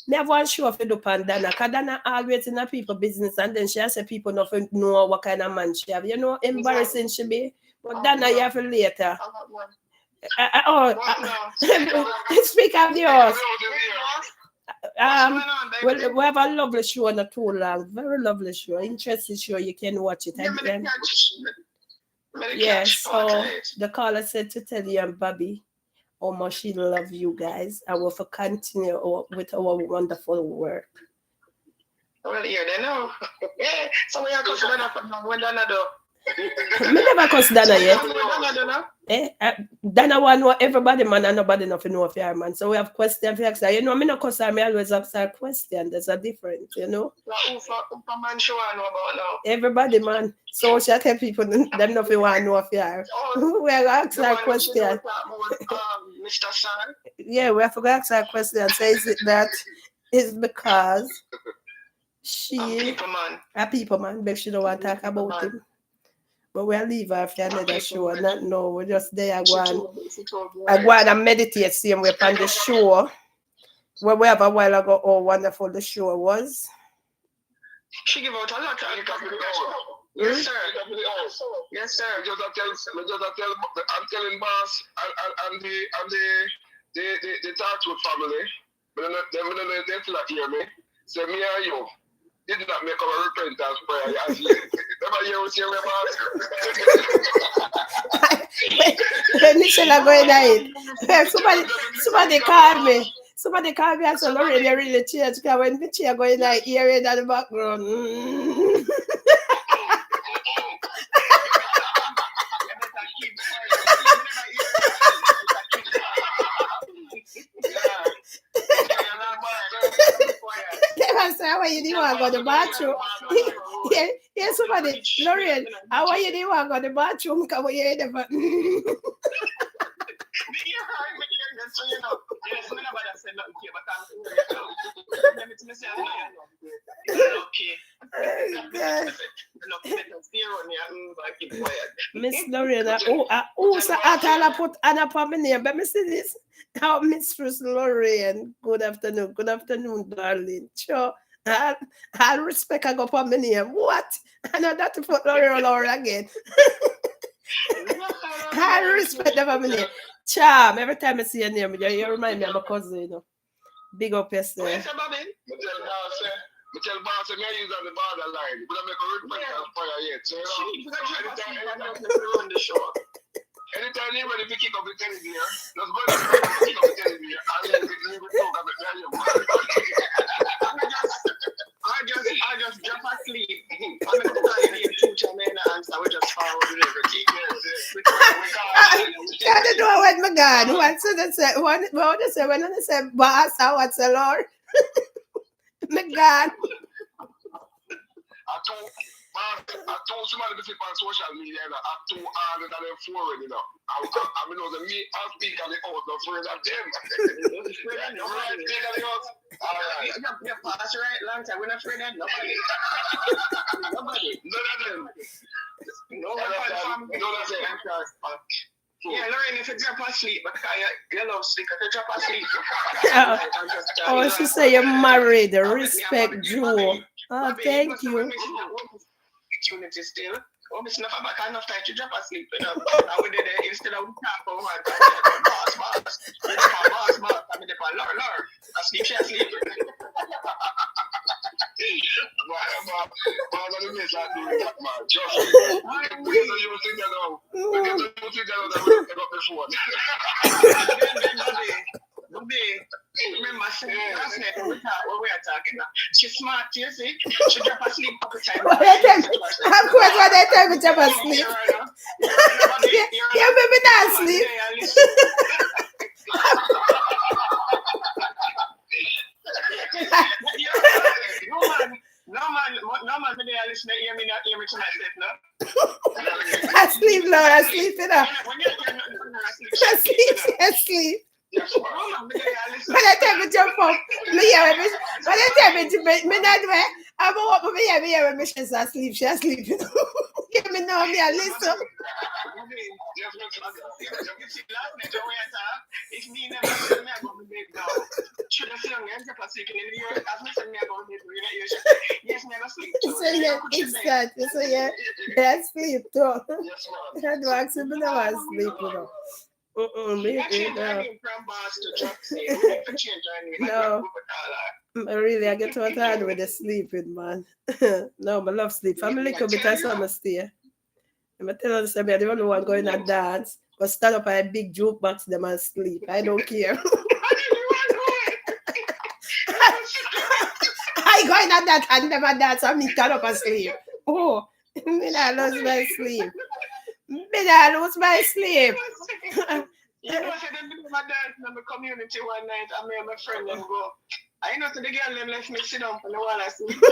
Me have one show to do Pandana. Because Dana always in a people business and then she has a people nothing know what kind of man she have. You know, embarrassing she be. But Dana you have to later. Speak of yours. Well, we have a lovely show on the too long. Very lovely show. Interesting show. You can watch it. Yes. So the caller said to tell you and Bobby how much she love you guys. I will continue with our wonderful work. Well, here they know. Yeah. So we are going to when Dana do. I never cuss Dana yet. Dana want know everybody man and nobody nothing know of your man. So we have questions for you. You know, me not cuss her, me always ask her question. There's a difference, you know. Everybody man. So she tell people them nothing want to know of your. We have to ask her question. Mr. San. Yeah, we have to ask her question. Say is it that it's because she a people man, but she don't want to talk about him. But we'll leave her for another show. Not no, we're just there. I go and meditate same way on the show. Where we have a while ago, how wonderful the show was. She give out a lot of Yes, sir. Yes, sir. I'm telling boss and the Tartwood family, but they feel like hear me. Say me and you. did not make our repentance prayer. As you never hear us here, Michelle are going at somebody called me. Somebody called me and said, Lorraine, you really changed. Because when Mitchie are going at hearing in the background. How are you doing? I got the bathroom. Yeah, somebody, Lorraine, how are you doing? I got the bathroom. Come on, you never. So you know, yes, I never said nothing here, but Miss Lorena, so I put Anna upon my name, but Miss this, how Mistress Lorraine. Good afternoon, darling. Sure, I'll respect I go upon my name. What? I know that to put Laura again. I respect the family. Charm, every time I see your name, you remind me of my cousin, you know. Big up yourself. I tell boss, I use on the borderline. But I make a repentance prayer yet. So, anytime you're ready to kick up the teddy bear, just go to kick up the teddy bear. I just drop asleep. I'm going to tell you two channel answer. We just forward everything. I don't know what my God. What's it say? What they say when they say boss? What's the Lord? My God. I told somebody to flip on social media, I'm too hard than them forward, you know. I mean, I'll speak on the out, not afraid of them. You're past right long time. We're not afraid of nobody. None of them. Yeah, Lorraine, if you drop asleep, because you love sleep, if you drop asleep. She say you're married. Respect, Joe. Oh, thank you. Opportunity still. Oh, it's not about enough time to drop asleep. You know, I would do that instead of boss. I mean, Lord, I sleep, she asleep. Remember, last night when we were talking, she's smart, you see? She drop asleep all the time. Of course, when they tell me to drop asleep. Yeah, baby, not sleep. No man, when they are listening, hear me to myself, no? I sleep, Lord, I sleep, you know. I sleep. When I tell me jump up, me hear me. When I tell me to me not way, I'm up me hear me. She's asleep. She asleep. Give me now me a listen. If me never say me about me bed now, should I say I'm going to sleep in the year? As me say me about me bed, yes, never sleep. So yeah, it's that. So yeah, I sleep too. I do actually never sleep, you know. No, really, I get too tired with the sleeping, man. No, I love sleep. I'm a little bit of summer stay. I'm telling you, I'm the only one going to dance, but stand up at a big jukebox them and sleep. I don't care. I going at that and never dance. I'm stand up and sleep. Oh, I lose my sleep. I lose my sleep. You know, I said them my dance in the community one night. I made my friend and go. I know to the girl them left me sit down on the wall and sleep.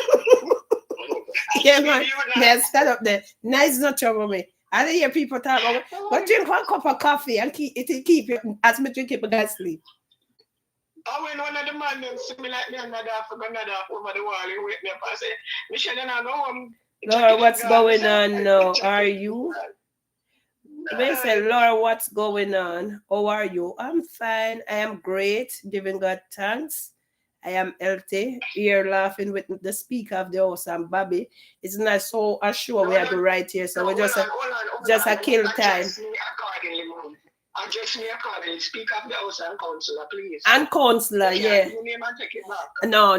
Yeah, man. Yeah, stand up there. Nice, not trouble me. I didn't hear people talk about, but drink 1 cup of coffee and keep it as much drink people guys sleep. I went one of the man them see me like me and another over the wall. He wake me up and say, Michelle, then I go home. Laura, what's going on now? Are you? They say, Laura, what's going on? How are you? I'm fine. I am great. Giving God thanks. I am healthy. Here laughing with the speaker of the house and Bobby. It's not so sure we have to right here. So we just a kill time. just me a calling. Speak of the house and councillor, please. And councillor, yeah. You name and take it back. No.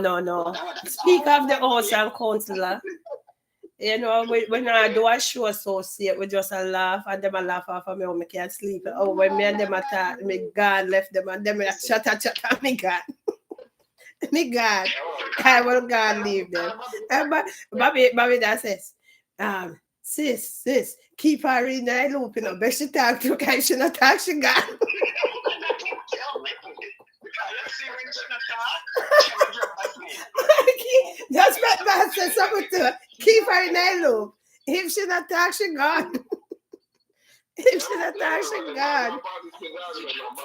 Speak of the house and councillor. You know, when I do a show associate, we just a laugh and them a laugh off of me when I can't sleep. Oh, when me and them attack, me God left them and them a chat, me God. Me God. I will God leave them. Bobby that says, sis, keep her in the loop, you know, but she talk to her, she not talk, she God. That's what man said something to her. Keep her in the loop. If she not talk, she gone. If she not talk, she gone.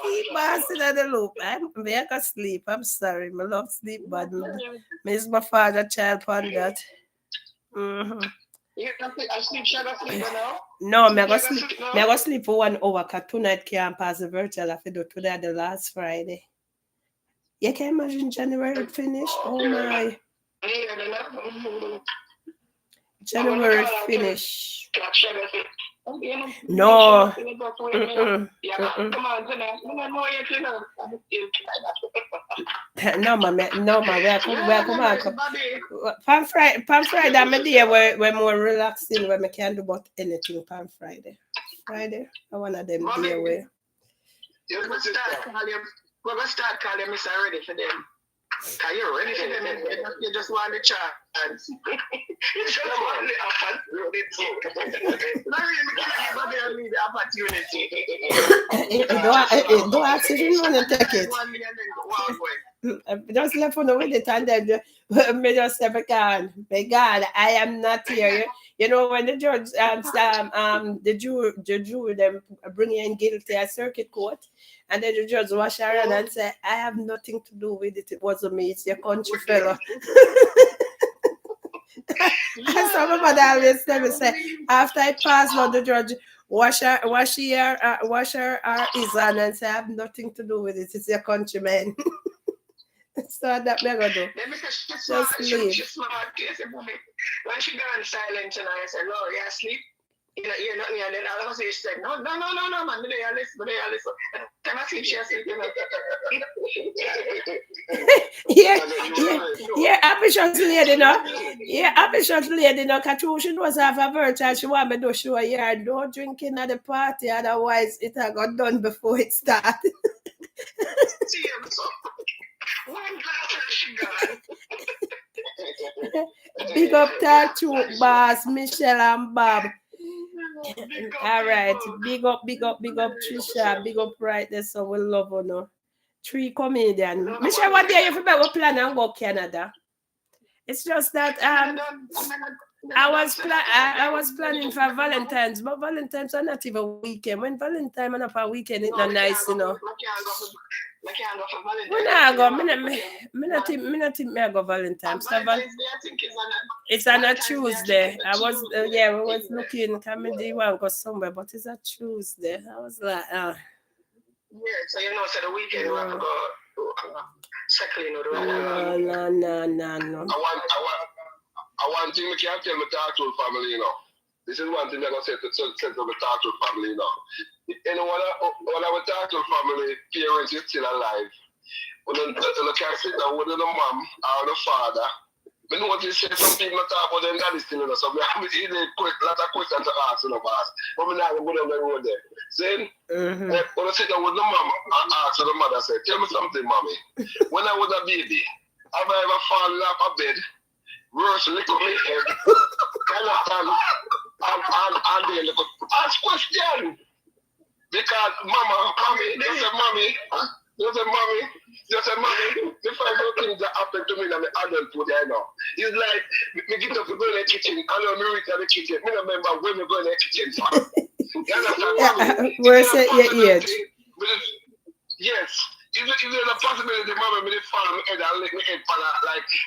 Keep us in the loop. I'm can sleep. I'm sorry. I love sleep, but miss my father child on that. Mm-hmm. You sleep, now? No, I'm going to sleep for 1 hour because tonight can't pass the virtual. I do today the last Friday. You can imagine January finish? Oh my. January finish. No. No, man. Where come on. Pan Friday, I'm a day where we're more relaxing, where we can't do about anything Pan Friday. I want them day where. We're going to start calling Mr. Ready for them. Are you ready for them? You just want the chance. You just want the opportunity. Don't ask if you want to take it. Just left on the with it and then me just say, my God, I am not here. You know, when the judge the jury them bring in guilty at circuit court, and then the judge wash her hand and say, I have nothing to do with it. It wasn't me. It's your country fellow. And somebody always say, after I pass on the judge, wash her his hand and say, I have nothing to do with it. It's your countryman. So that me go do. Just leave. She's smart. When she gone silent and I said, no, you asleep. You're not here. And then all of a sudden she said, no, man. Me there listen. Can I sleep? She asleep. Yeah, ambitious lady, no. Yeah, ambitious lady, no. Because she knows have a virtual. She want me to show her here. Don't drinking at the party, otherwise it had got done before it started. Big up Tattoo Boss, Michelle and Bob. All right, big up Trisha, big up right there, so we love her no. 3 comedians. Michelle, what day you forget we plan and go Canada? It's just that I was planning for Valentine's, but Valentine's are not even weekend. When Valentine's are not a weekend, it's not nice, you know. When I go, I think I go Valentine's. It's on a Tuesday. I was we was looking comedy one go somewhere, but it's a Tuesday. I was like, Yeah, so you know, so the weekend we have to go cycling or whatever. No. I want thing we can't tell my Tattoo family, you know. This is one thing I'm going to say to my Tattoo family, you know. You know, when our Tattoo family parents is still alive, when you can't sit down with the mom or the father, I know what you say, some people talk about them daddy still, you know, so we have a lot of questions to ask, you know, boss. But we're not going to go down the road there. Then, when I sit down with the mom and ask the mother, say, tell me something, mommy. When I was a baby, have I ever fallen off a bed? Rush lick up my head, and then ask question. Because mommy, you say mommy, the first things that happen to me in the adulthood, I know. It's like, me get up to go in the kitchen, I know me reach the kitchen, me remember when we go in the kitchen for. You understand? Where's your age? Yes. Is there a possibility, mama, me fall my head and lick my head for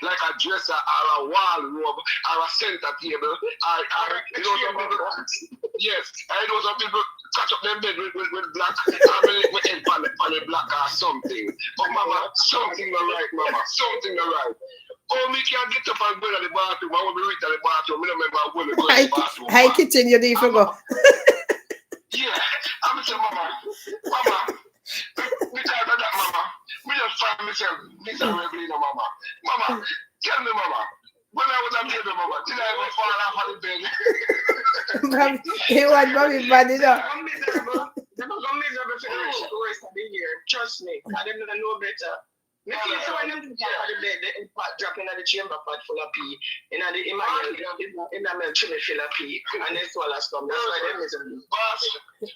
like a dresser or a wall robe or a center table or you know some people, yes, I know some people catch up their bed with black and me lick my head for the black or something. But mama, something not right, mama, something not right. Oh, me can't get up and go to the bathroom. I want to reach to the bathroom. I remember when we go to the bathroom. Hi, kitchen, you need to go. Yeah, I'm saying, mama, Mama, because of that, Mama, we just find myself miserably, Mama. Mama, tell me, Mama, when I was a baby, Mama, did I ever fall off on the bed? He was mommy bad enough. I'm miserable. I'm miserable for the rest of the year. Trust me. I don't know better. Me feel so when I'm on the bed, the pot dropping in the chamber pot full of pee. In the milk chimney full of pee. And then swallow stomach. That's why they're miserable. Boss,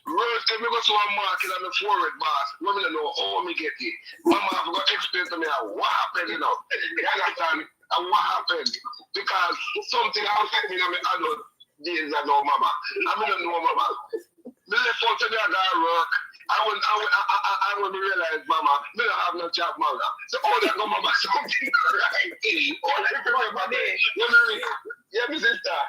Rose, if you go to one market on the forward, boss, let me know how me get it. Mama, I've got to explain to me what happened, you know. You understand? And what happened? Because something affected me in my adult days ago, Mama. I don't know, Mama. Me left out to the other work. I wouldn't realize, Mama, me don't have no job, Mama. So all that go, Mama, something right. All that go, Mama. Yeah, my sister.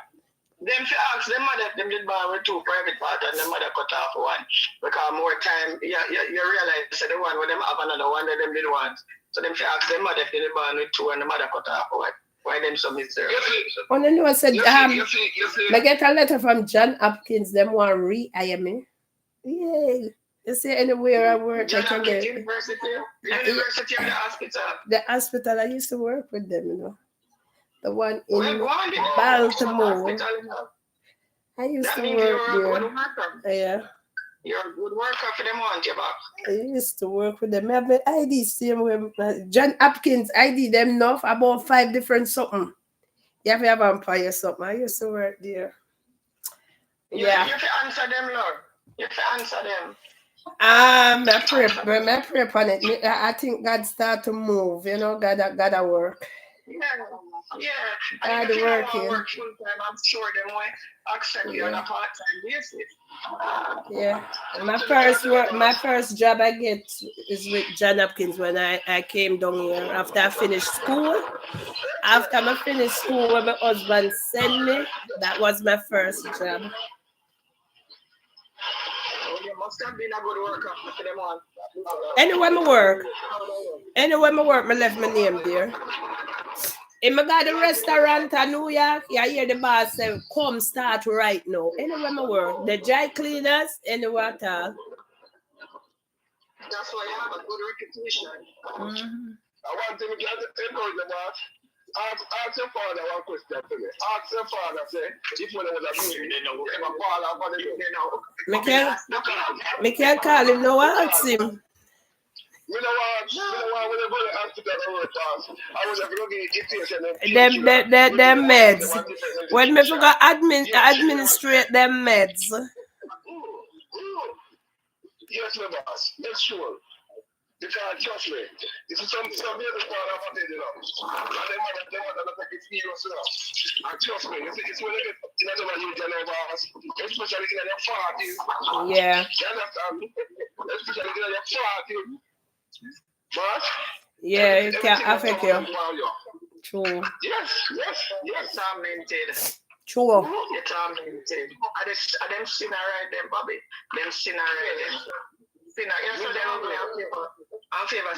Them to ask them mother, them did buy with 2 private part and the mother cut off one. Because more time, you realize so the one with them have another one that them did want. So them to ask them mother if they did buy with 2 and the mother cut off one. Why them so miserable? Oh, no, I said, You see. I get a letter from John Hopkins, them want re-hire me. Yeah. You see, anywhere I work, I can get. University or the hospital? The hospital, I used to work with them, you know. The one in Baltimore. I used to work there. Yeah. You're a good worker for them, want you back. I used to work with them. I have an ID, same way. John Hopkins, ID them enough, about 5 different something. You have to have vampire something. I used to work there. Yeah. You have to answer them, Lord. You have to answer them. I pray upon it. I think God start to move. You know, God work. Yeah. God And if working. you work full time, I'm sure them will accept you on a part-time basis. Yeah. And my first job I get is with John Hopkins when I came down here after I finished school. After I finished school, when my husband sent me, that was my first job. You must have been a good worker for them on. Anywhere I work, I left my name there. If I got a restaurant in New York, you hear the boss say, come start right now. Anywhere I work, the dry cleaners, anywhere at all. That's why you have a good reputation. Mm-hmm. I want to get the encourage the boss. Ask your father one question to me. Ask your father, say, if when I was a baby, they know, if I fall off on the Me can't call him, no, ask him. You know what, when I go to the hospital, I was going to get it. Them meds. When me forgot administrate them meds. Yes, my boss. Make sure. Because trust me, this is some other part of what they do now. And they want to take it serious now. And trust me, it's when they get in another age and boss, especially in their 40s. Yeah. You understand? Especially in their 40s. But yeah, it can affect you. True. Yes. Tormented. True. You're tormented. Are them sinner right there, Bobby? Them sinner right there. Sinner, you see them I'm favor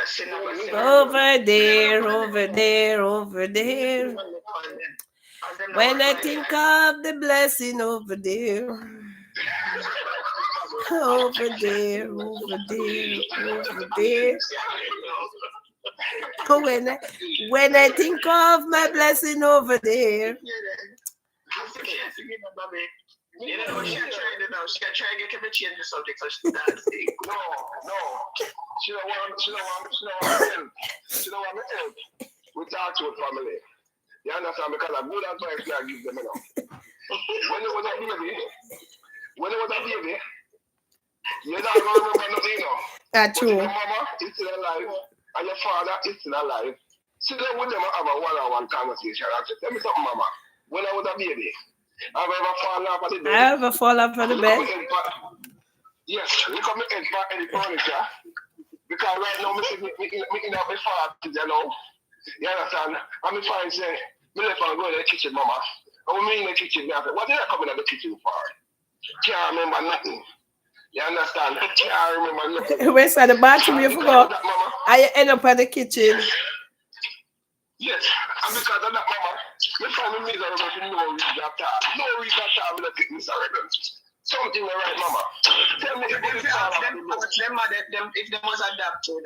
sinner. Over there. When I think of the blessing over there. Over there. When I think of my blessing over there. You know what she's trying to do? She's trying to get me change the subject so she doesn't say. No. She don't want me help. We talk to her family. You understand? Because a good advice I give them, you know. When it was a baby, you're not going to remember nothing, you know. That's true. Your mama is still alive and your father is still alive. Sit there with them and have a one-on-one conversation. I said, tell me something, mama. When I was a baby, have I ever fallen off of the bed? I ever fall off of the bed? Yes, we come in for any furniture. Because right now, me in my 40s, you know. You understand? I'm trying to say, me left and go in the kitchen, mama. And we in the kitchen, I said, what did I come in the kitchen for? Can't remember nothing. You understand? Can't remember nothing. Where's the bathroom you forgot? I end up at the kitchen. Yes, and because of that, mama, we find me miserable for no reason at all. No reason at all, I'm not getting miserable. Something right, mama. Tell me if If you ask them, if them was adopted.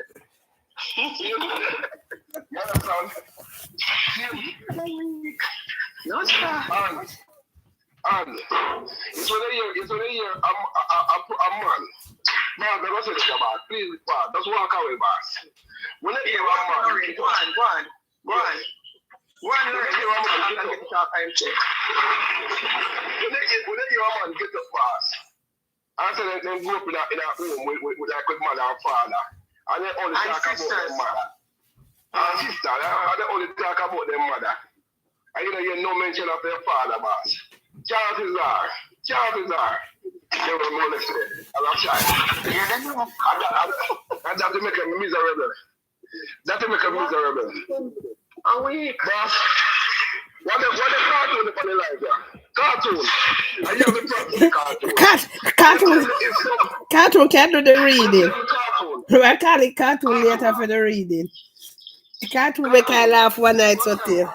you understand? No, sir. And it's when a year, I'm man. Man, I don't say this about. Please, boss, just walk away, boss. When a year, I'm man. Go on. One learn, you want to get the top time check. When a year, man, get the boss. I said them go up in a home with like with mother and father. And they only talk about their mother. And sister, they only talk about their mother. And you know, you no mention of their father, boss. Chances are, they were molested as a child. And that will make them miserable. Are we? Boss, what the cartoon in the life, yeah? Cartoon. I have the cartoon. Cartoon can't do the reading. Cartoon. I call it cartoon later for the reading. The cartoon make I laugh one night or two.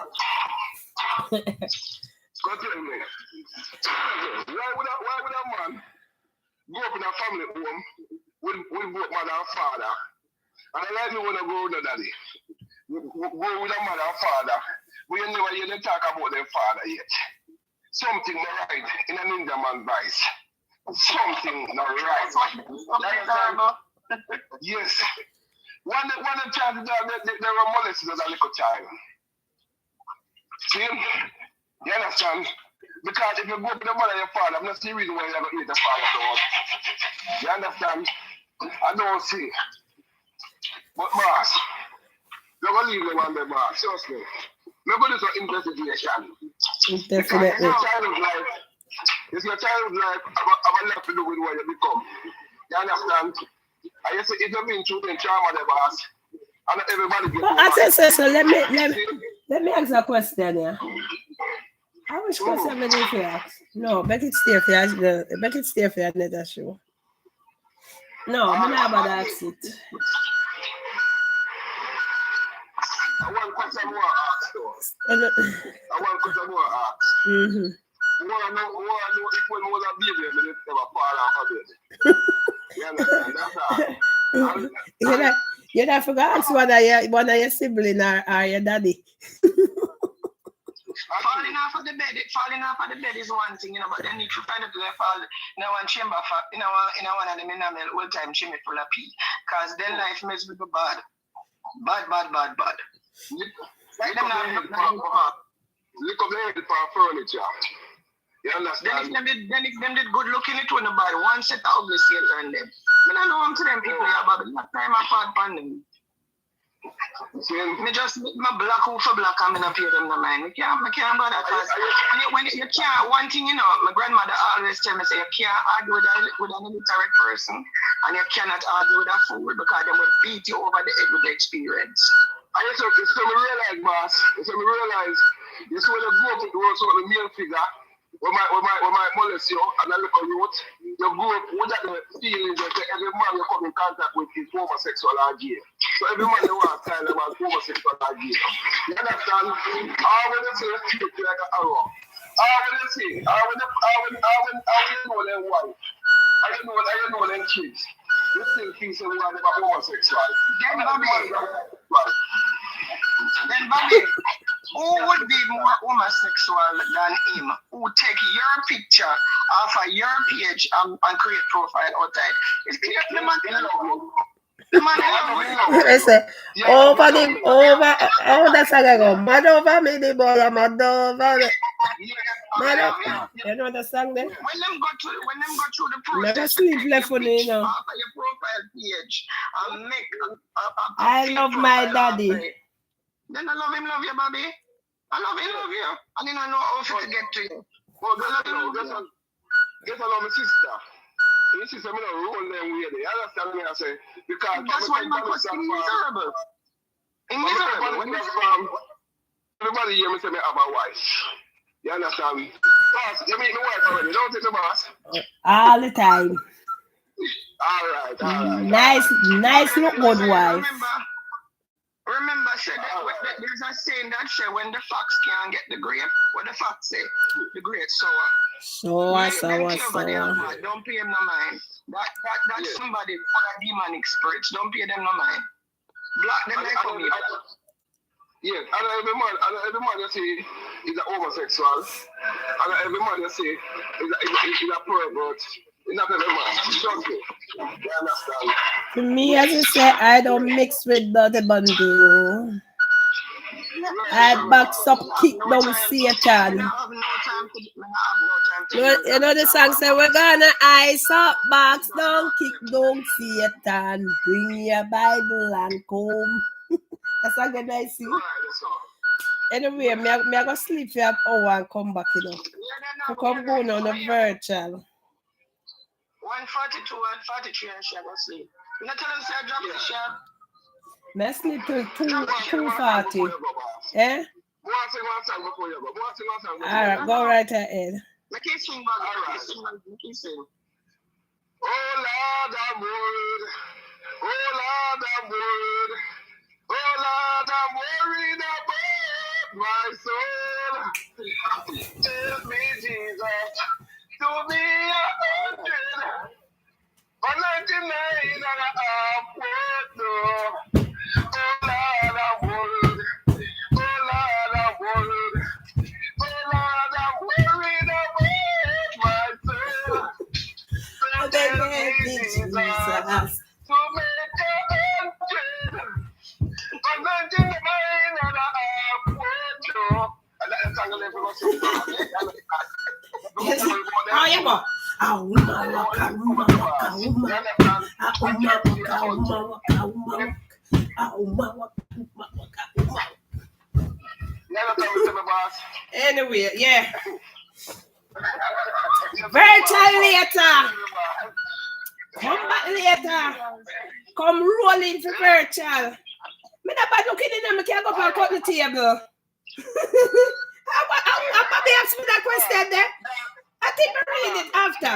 Go tell me. Why would a man go up in a family home with both mother and father? And I like me when I go with the daddy. Go with a mother and father. But you never hear them talk about their father yet. Something not right in a ninja man's voice. Something not right. Yes. One of the child they were molested as a little child. See? You understand? Because if you go to the mother and your father, I'm not seeing the reason why you're going to eat the father so much. You understand? I don't see. But boss, you're going to leave them on the boss. Trust me. We're going to do some investigation. Definitely. It's your child's life have a lot to do with what you become. You understand? I just say it's a been through the trauma the boss. And everybody gets so let me ask a question here. How much question did you ask? No, make it stay for you. Make it stay for another show. No, I'm not about to ask it. I want question more ask though. I want question more ask. Mm-hmm. I want to know if when I was a baby, I didn't ever fall off a baby. You understand? That's You don't forget to ask one of your siblings or your daddy. Falling off of the bed is one thing, you know, but then if you find out they fall in one chamber in one of them in a old time chamber full of pee. Because then life makes people bad. Bad. Like them now look up there for furniture. You understand? Then if them did good looking it when the bad one set of ugly state on them. I don't know to them people here, but that time I part on them. Me just my black who for black I'm gonna pay them no mind. I can't bother because when you can't one thing, you know, my grandmother always tell me say you can't argue with an illiterate person and you cannot argue with a fool because they will beat you over the head with the experience. And it's so me realize, boss, it's so me realize you see when you go up with the male figure when my molest you and I look at you, you go up with that feeling that every man you come in contact with is homosexual or gay. So every man you want to tell them as homosexual or gay. You understand? All when you say you treat you like an arrow. All when you say, all when you know them wife, and you know them kids, you still think they want to be homosexual. Then Bobby, who would be more homosexual than him? Who take your picture off of your page and create profile outside? It's clear the man love you. The man love you. I say, that's how I go. Mad over me, the ball, mad over me. You know the song there? When them go through the process, never sleep left for me, you know. off of your profile page and make I love my daddy. Then I love him, love you, Bobby. I love him, love you. I didn't know how to get to you. Well, guess I love my sister. My sister, me don't roll them way there. You understand me? I say, because that's why my question is miserable. Everybody hear me say me have a wife. You understand? Boss, you meet my wife already. Don't take the boss. All the time. All right. Nice look good wife. Remember, there's a saying that say when the fox can't get the grape, what the fox say? The grape sour. Sour. Don't pay him no mind. That's somebody for a demonic spirits. Don't pay them no mind. Black them like for me. Yeah, and every man you see is a homosexual, and every man you see is a pervert. It's not every man. Trust me. You understand? To me, as I say, I don't mix with Dirty Bundle. I box up, kick down Satan. You know the song say, we're gonna ice up, box down, kick down Satan. Bring your Bible and come. That's a good night, see. Anyway, me I go sleep for an hour and come back, you know. To come go on the virtual. 142 and 43 and she go sleep. You not tell them say I drop the share. Me sleep till 2:40. Eh? Alright, go right ahead. Make it swing back. Make it sing. Oh Lord, I'm worried. Oh Lord, I'm worried. Oh Lord, I'm worried about my soul. Help me, Jesus, to be 100. 199 and a half word, no. Oh Lord, I'm worried. Oh Lord, I'm worried. Oh Lord, I'm worried about my soul. So help me, Jesus, to make 100. 199 and a half word, no. Oh, you go. Anyway, yeah. Virtual later. Come back later. Come rolling for virtual. Me not bad looking in them. I can't go and cut the table. I'm probably ask me that question there. I think I read it after.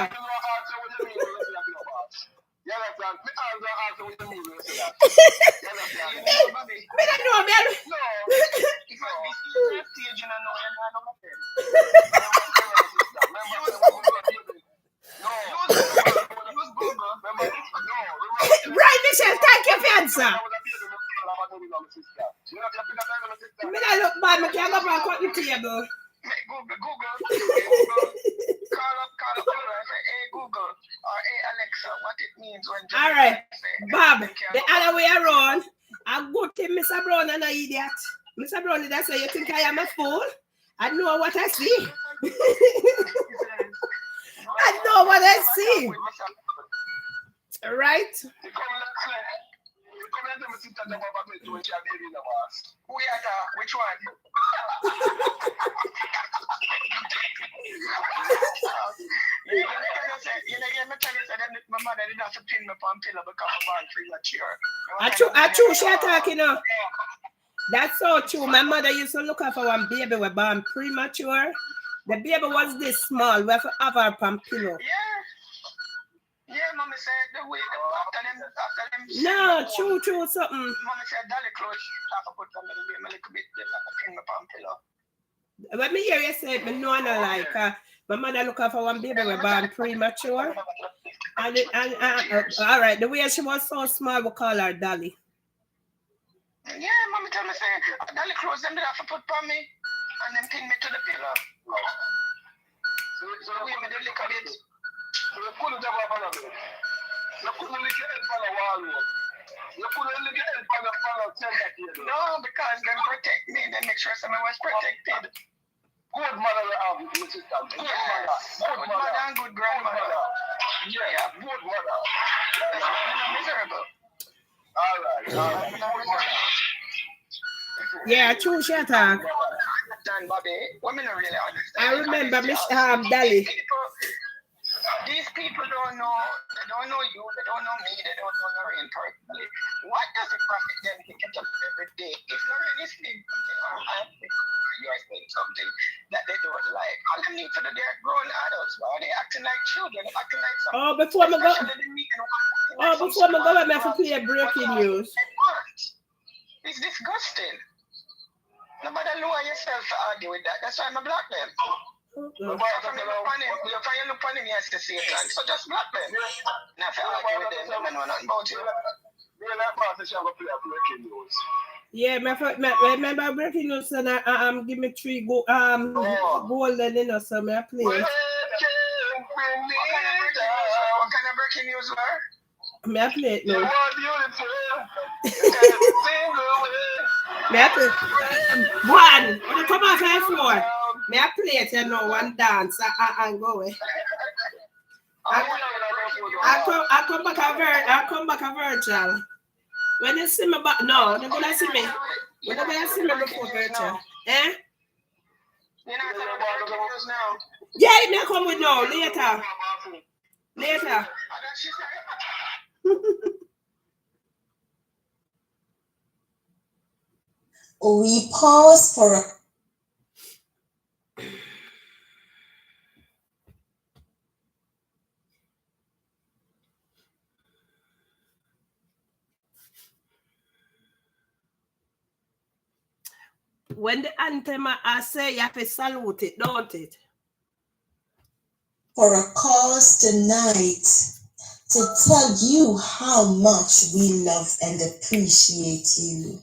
Me not know, man. Right, Michelle, thank you for answer. Me not look bad, me can't go and cut the table. Google. Call up, hey Google or hey Alexa, what it means when. All right, Bob, the other way around. A good thing, Mr. Brown, and an idiot. Mr. Brown, did I say you think I am a fool? I know what I see. I know what I see. Right? Which one? My mother did not pin me on pillow because I'm born premature. I true, she talking now. That's so true. My mother used to look after one baby was born premature. The baby was this small. We have to have her on pillow. Yeah, mommy said the way after them. No, true, something. Mommy said dolly clothes. I put them in a little bit. They pin me on pillow. When me hear you say it, me know I don't like. My mother look after one baby was born premature. And all right, the way she was so small, we call her Dolly. Yeah, mommy tell me say dolly clothes them did have to put on me and then pin me to the pillow. So we me the lick of it. You couldn't have a panel. You couldn't lick your head on the wall. You couldn't lick your head on the panel. No, because them protect me. They make sure someone was protected. Good mother you have, Mrs. Good mother. Good mother and good grandmother. Yeah, good mother. I'm miserable. All right. Yeah, true, she talk. Bobby, women don't really understand. I remember Miss Dolly. These people don't know. They don't know you. They don't know me. They don't know Lorraine personally. What does it profit them to get up every day? If Lorraine is saying something or you are saying something that they don't like, all they need to do, they're grown adults. Why are they acting like children? They're acting like something. Before I go, I have to play a breaking news. It's disgusting. Nobody lower yourself to argue with that. That's why I'm a black them. You look on him, yes, to see it. So just black men. Not for arguing with them. They don't know nothing about you. Yeah, remember breaking news and give me 3 golden, you know, so I play. What kind of breaking news are? I play it now. You are beautiful. I play one. When you come off the floor, I play it, you know, one dance and go away. I come back a virtual. When you see me back, no, you're gonna see me. You're not gonna see me before virtual. Eh? You're not gonna break news now. Yeah, it may come with no later. Later. We pause for a When the anthem I say, you have to salute it, don't it? for a cause tonight to tell you how much we love and appreciate you.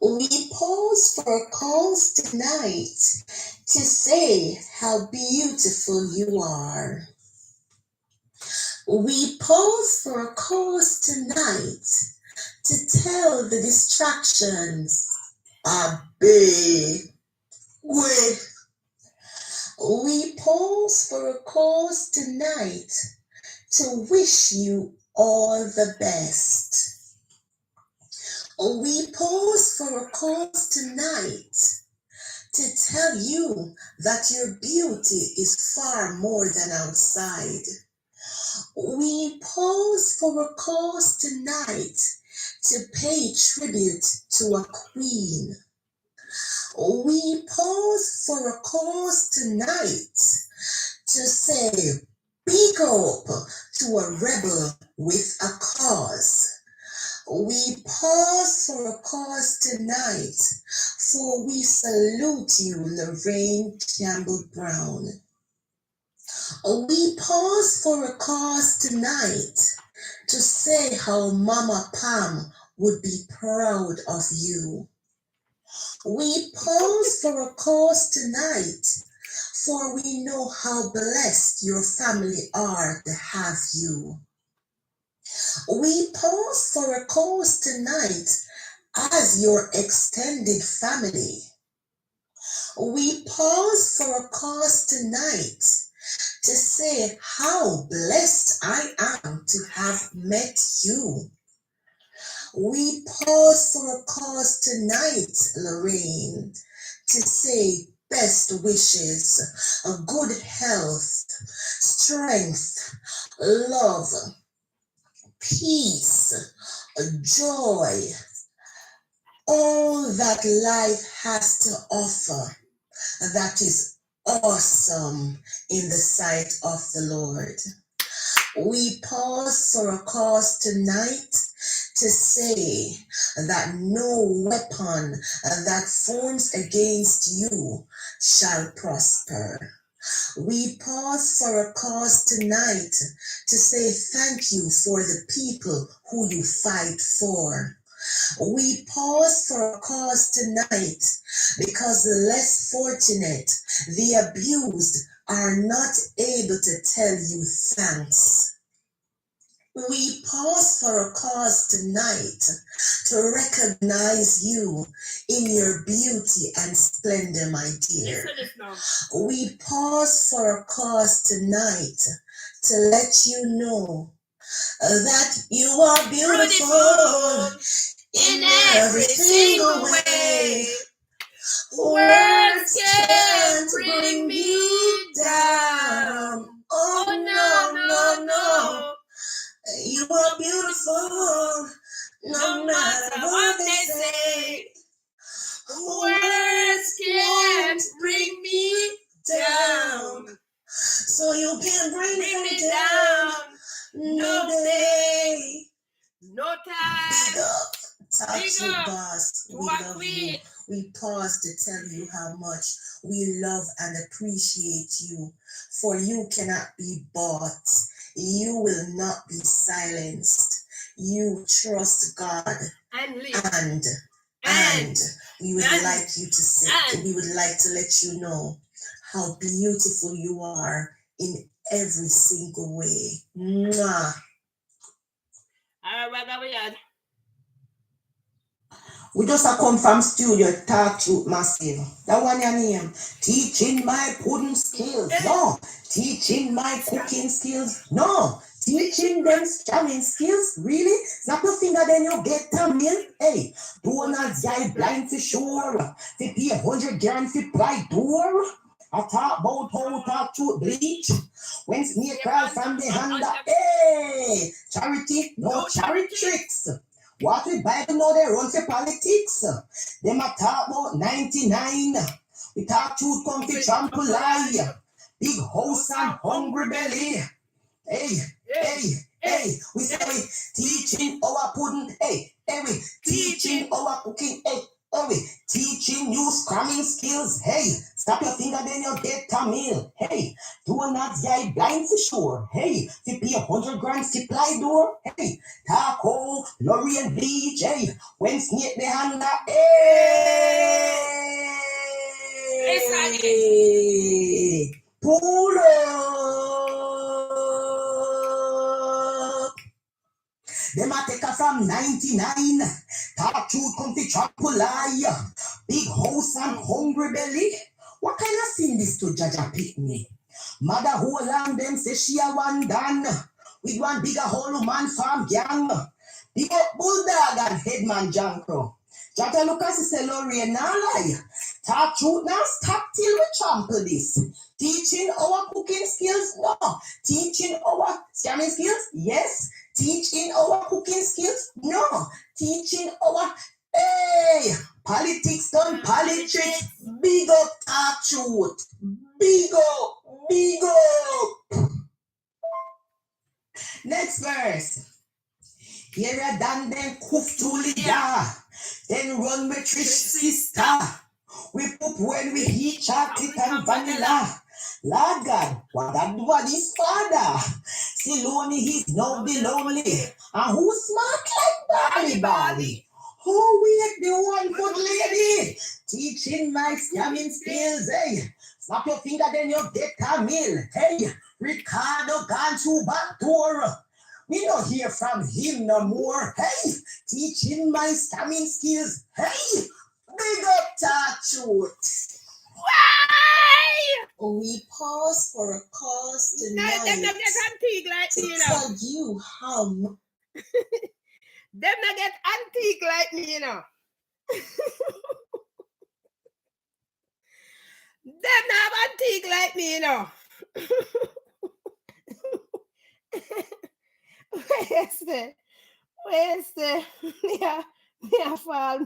We pause for a cause tonight to say how beautiful you are. We pause for a cause tonight to tell the distractions are big. We pause for a cause tonight to wish you all the best. We pause for a cause tonight to tell you that your beauty is far more than outside. We pause for a cause tonight to pay tribute to a queen. We pause for a cause tonight to say big up to a rebel with a cause. We pause for a cause tonight, for we salute you, Lorraine Campbell Brown. We pause for a cause tonight to say how Mama Pam would be proud of you. We pause for a cause tonight, for we know how blessed your family are to have you. We pause for a cause tonight as your extended family. We pause for a cause tonight to say how blessed I am to have met you. We pause for a cause tonight, Lorraine, to say best wishes, good health, strength, love, peace, joy, all that life has to offer that is awesome in the sight of the Lord. We pause for a cause tonight to say that no weapon that forms against you shall prosper. We pause for a cause tonight to say thank you for the people who you fight for. We pause for a cause tonight because the less fortunate, the abused, are not able to tell you thanks. We pause for a cause tonight to recognize you in your beauty and splendor, my dear. We pause for a cause tonight to let you know that you are beautiful in every single way. Words can't bring me down. Oh no, no, no. You are beautiful, no matter what they say. Words can't bring me down. So you can bring me down. No day, no time. big up, Toxic Boss. We love you. We pause to tell you how much we love and appreciate you, for you cannot be bought. You will not be silenced. You trust God, And live. and we would like you to say, we would like to let you know how beautiful you are in every single way. Mwah. All right, we had. We just a come from studio, talk truth massive. That one your name. Teaching my pudding skills. No. Teaching my cooking skills. No. Teaching them scamming skills. Really? Snap your finger then you get a meal. Hey. Donuts guy blind for sure. They pay 100 grand for buy door. I talk about how talk truth bleach. When snake crawl from the hand. Hey. Charity. No charity tricks. What we Bible know they run for politics. Them a talk about 99. We talk truth come to trample lie. Big house and hungry belly. Hey. We say teaching our pudding. Hey, we teaching our cooking. Hey, we teaching you scamming skills. Hey, snap your finger then you get a meal. Hey, donuts guy blind for sure. Hey, if you pay 100 grand supply door. Hey, taco, lorry and bleach. Hey, when snake the hand up. Hey, pull up. Them a take her from 99. Talk truth come to trample lie. Big house and hungry belly. What kind of sin this to Jaja pick me? Mother who long them say she a one done. With one bigger whole man farm gang. Big up bulldog and headman Jankro. Jata Lucas say Lorraine now lie. Talk truth now stop till we trample this. Teaching our cooking skills? No. Teaching our scamming skills? Yes. Teaching our cooking skills? No. Teaching our politics done politics. Big up talk truth. Big up. Next verse. Here a done then coof to Lydia. Then run with Trish sister. We poop when we eat chocolate and vanilla. Lord God, what is father? Siloni, he's now the lonely. And who smart like Bali? Who weak the 1 foot lady? Teaching my scamming skills, hey. Snap your finger, then you get a meal. Hey, Ricardo gone to back door. We don't hear from him no more. Hey, teaching my scamming skills. Hey, big up talk truth. Why? We pause for a cause tonight. Them not get antique like me, you know. Tell you how much. Them not get antique like me, you know. Them not have antique like me, you know. Where's the me a fall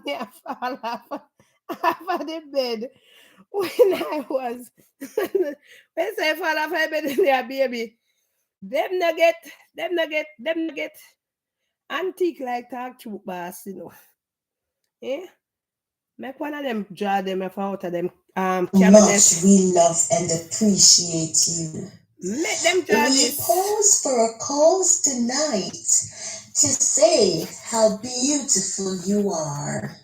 off of the bed when I was when I fall off the bed in there, baby. Them not get antique like talk truth boss, you know. Eh? Make one of them draw them out of them cabinet. Much we love and appreciate you. Make them draw We this. pause for a cause tonight to say how beautiful you are.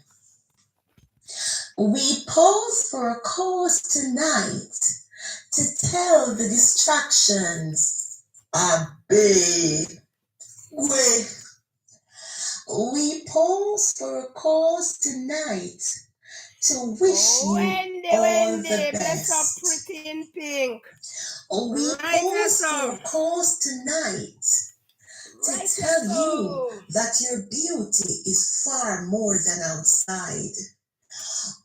We pause for a cause tonight to tell the distractions are big. We pause for a cause tonight to wish you all the best. Bless up pretty in pink. We pause for a cause tonight to tell you that your beauty is far more than outside.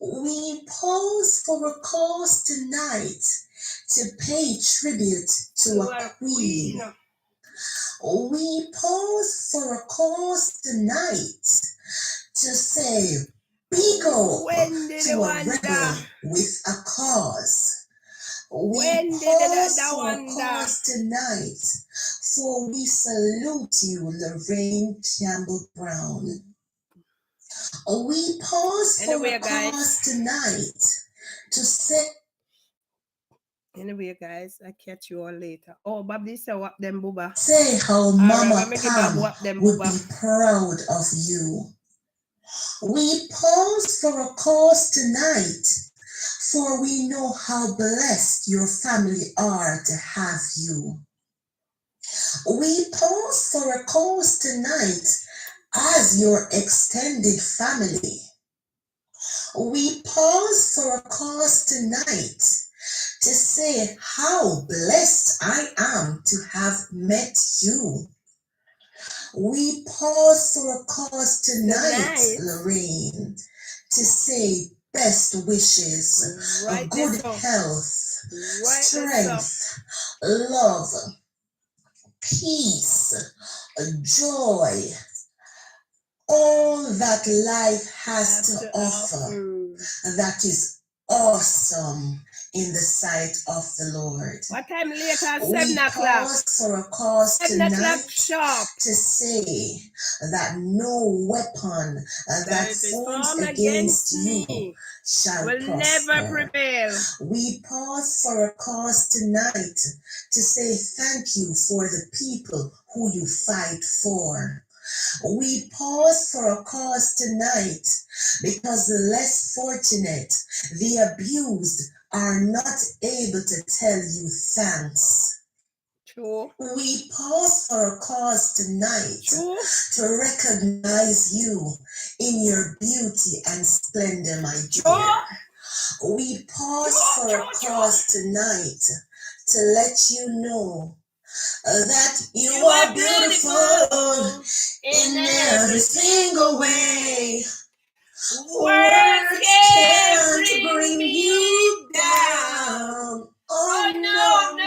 We pause for a cause tonight to pay tribute to a queen. We pause for a cause tonight to say big up to a rebel with a cause. We pause for a cause tonight, for we salute you, Lorraine Campbell Brown. We pause for Anyway, a guys. cause tonight to say. Anyway, guys, I catch you all later. Oh, Bobby said what them booba. Say how Mama Pam would booba. be proud of you. We pause for a cause tonight, for we know how blessed your family are to have you. We pause for a cause tonight as your extended family. We pause for a cause tonight to say how blessed I am to have met you. We pause for a cause tonight, Lorraine, to say best wishes, good health, strength, love, peace, joy, all that life has to offer that is awesome in the sight of the Lord. What time later? 7 We o'clock. pause for a cause 7 o'clock tonight sharp. to say that no weapon that forms against you shall will prosper. never prevail. We pause for a cause tonight to say thank you for the people who you fight for. We pause for a cause tonight because the less fortunate, the abused, are not able to tell you thanks. True. We pause for a cause tonight to recognize you in your beauty and splendor, my dear. We pause for a cause tonight to let you know that you are beautiful in every single way. Words can't bring you down. Oh no.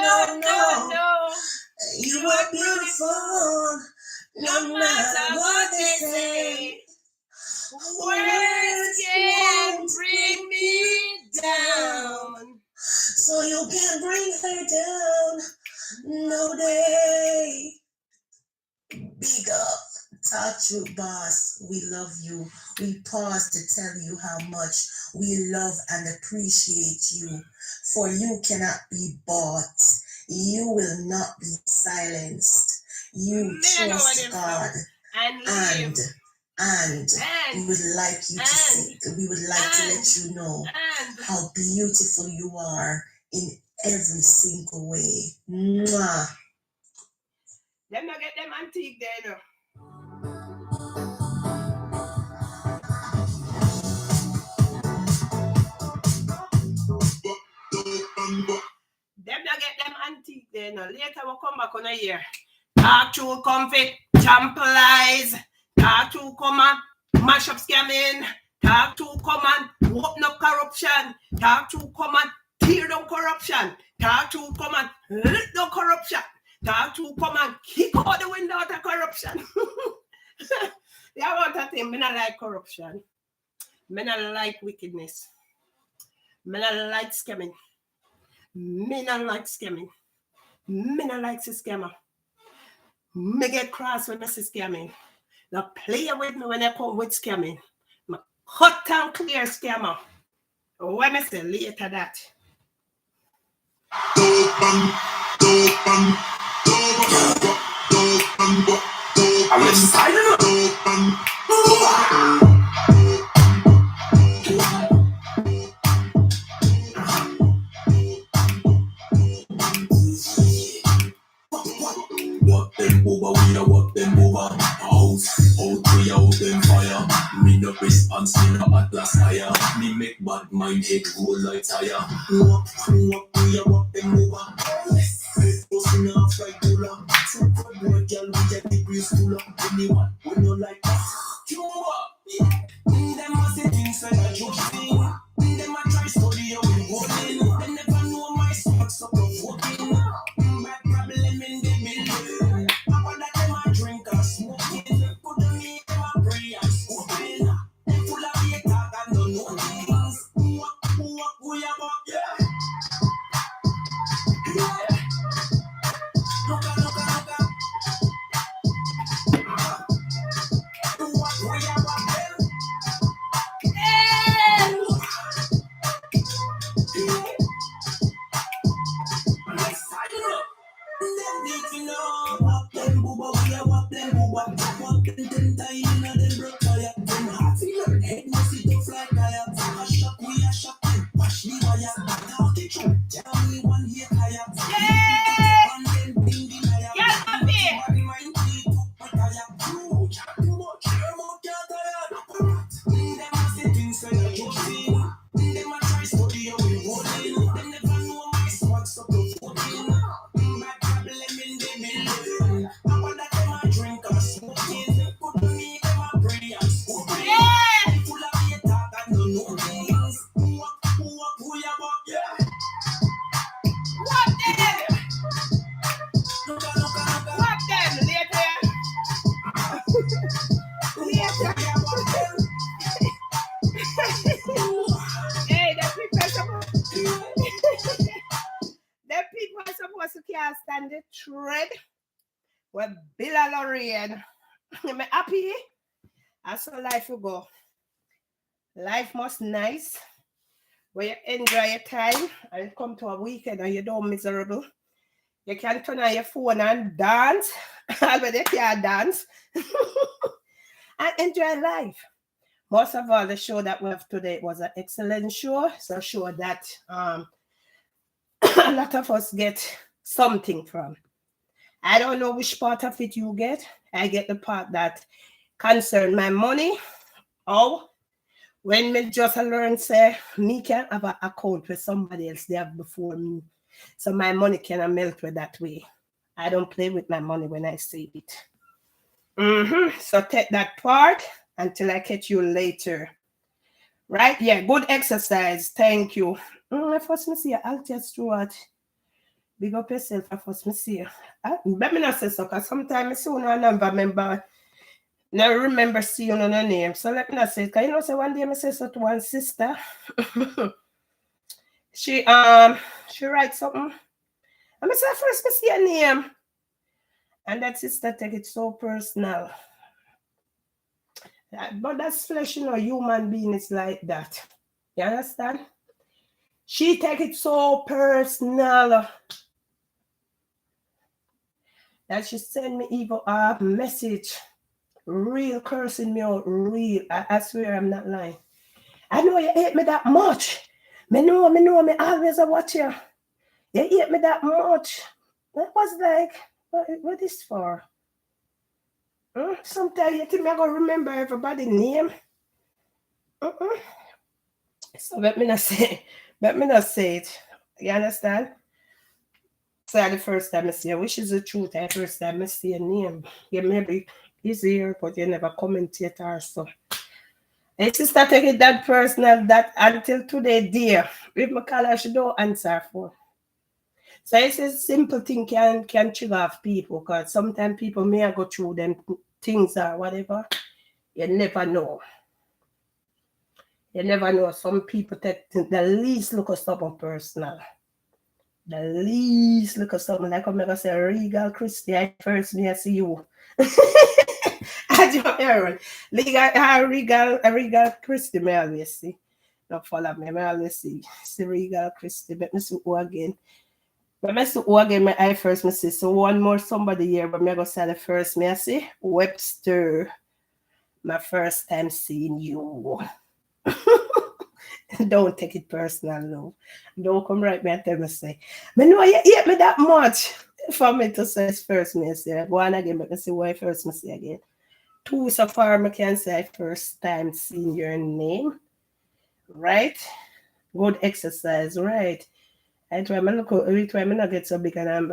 You are beautiful no matter what they say. Words can't bring me down. So you can bring her down. No day. Big up. Touch you, boss. We love you. We pause to tell you how much we love and appreciate you. For you cannot be bought. You will not be silenced. You trust God. And we would like you to see, we would like to let you know how beautiful you are in every single way. Mwah. Them not get them antique there, no. Them not get them antique there, no. Later we'll come back on a year. Talk to comfort, tempolize. Talk to come and mash up scamming. Talk to come and open up corruption. Talk to come and tear down corruption. Talk to come and lift down corruption. Talk to come and kick out the window out of corruption. Yeah, want that thing. I don't like corruption. I don't like wickedness. I don't like scamming. I don't like scamming. I don't like the scammer. I get cross when I see scamming. Now play with me when I come with scamming. I cut and clear scammer. When I say later that. I'm excited. What them over, we are what them over. House, out we out them fire. Me no response, me no atlas higher. Me make bad mind head roll like tire. What we are what them over. Pussy now like cooler. Super boy, girl, we get the breeze cooler. Anyone, when you like that, you over. Them must say things like a joke thing. Them a try study how we walking. They never know my socks up of walking. Bad problem in the building. About that them a drink and smoking. Put them in them a pray and smoking. Them full of hate and don't know things. Who we about? Yeah. Look. Well, Billa Lorraine. I'm happy. That's how life will go. Life must nice. Where you enjoy your time and come to a weekend and you're done miserable. You can turn on your phone and dance. Although you can't dance. And enjoy life. Most of all, the show that we have today was an excellent show. It's a show that a lot of us get something from. I don't know which part of it you get. I get the part that concern my money. Or when me just learn, say, me can have an account with somebody else they have before me. So my money can melt with that way. I don't play with my money when I save it. So take that part until I catch you later. Right? Yeah, good exercise. Thank you. First, me see I'll test you what. Big up yourself. First, me see you. Let me not say so, because sometimes soon I never remember seeing on her name. So let me not say it. Because you know, say one day I say so to one sister. she writes something. And I say first me see her name. And that sister take it so personal. But that's flesh, you know, human being is like that. You understand? She take it so personal that she send me even a message, real cursing me out, real. I swear I'm not lying. I know you hate me that much. Me know, me always watch you. You hate me that much. That was like, what is for? Sometimes you think I'm going to remember everybody's name. So let me not say it. You understand? So the first time I see her, which is the truth, the first time I see a name. You maybe is here, but you never commentate or so. And sister take it that personal that until today, dear. If my call her, she don't answer for. So it's a simple thing can trigger off people, because sometimes people may go through them things or whatever. You never know. You never know. Some people take the least look of something personal. The least look of something. Like I'm going to say, Regal Christie, I first me I see you. I don't hear Regal Christie, may I always see. Don't follow me, I always see Regal Christie. But me see who again. But I see who again, I first me see. So one more somebody here, but me go say the first me I see. Webster. My first time seeing you. Don't take it personal, no. Don't come right me and tell me say, but no, you hate me that much. For me to say first me say, go on again, but I say why first me say again. Two so far I can say first time seeing your name. Right? Good exercise, right? I try me look every time I not get so big and I'm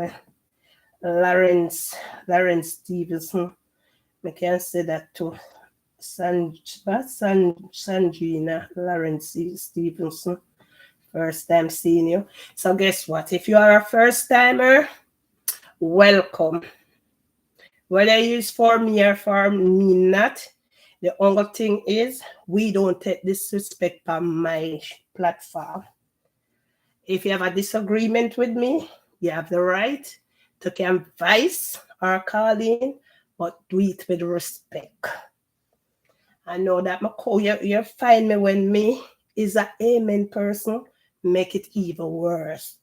Lawrence Stevenson. I can say that too. Sanjina Lawrence Stevenson. First time seeing you. So guess what? If you are a first timer, welcome. Whether you use for me or for me not, the only thing is we don't take disrespect on my platform. If you have a disagreement with me, you have the right to advise or call in, but do it with respect. I know that you find me when me is an amen person, make it even worse.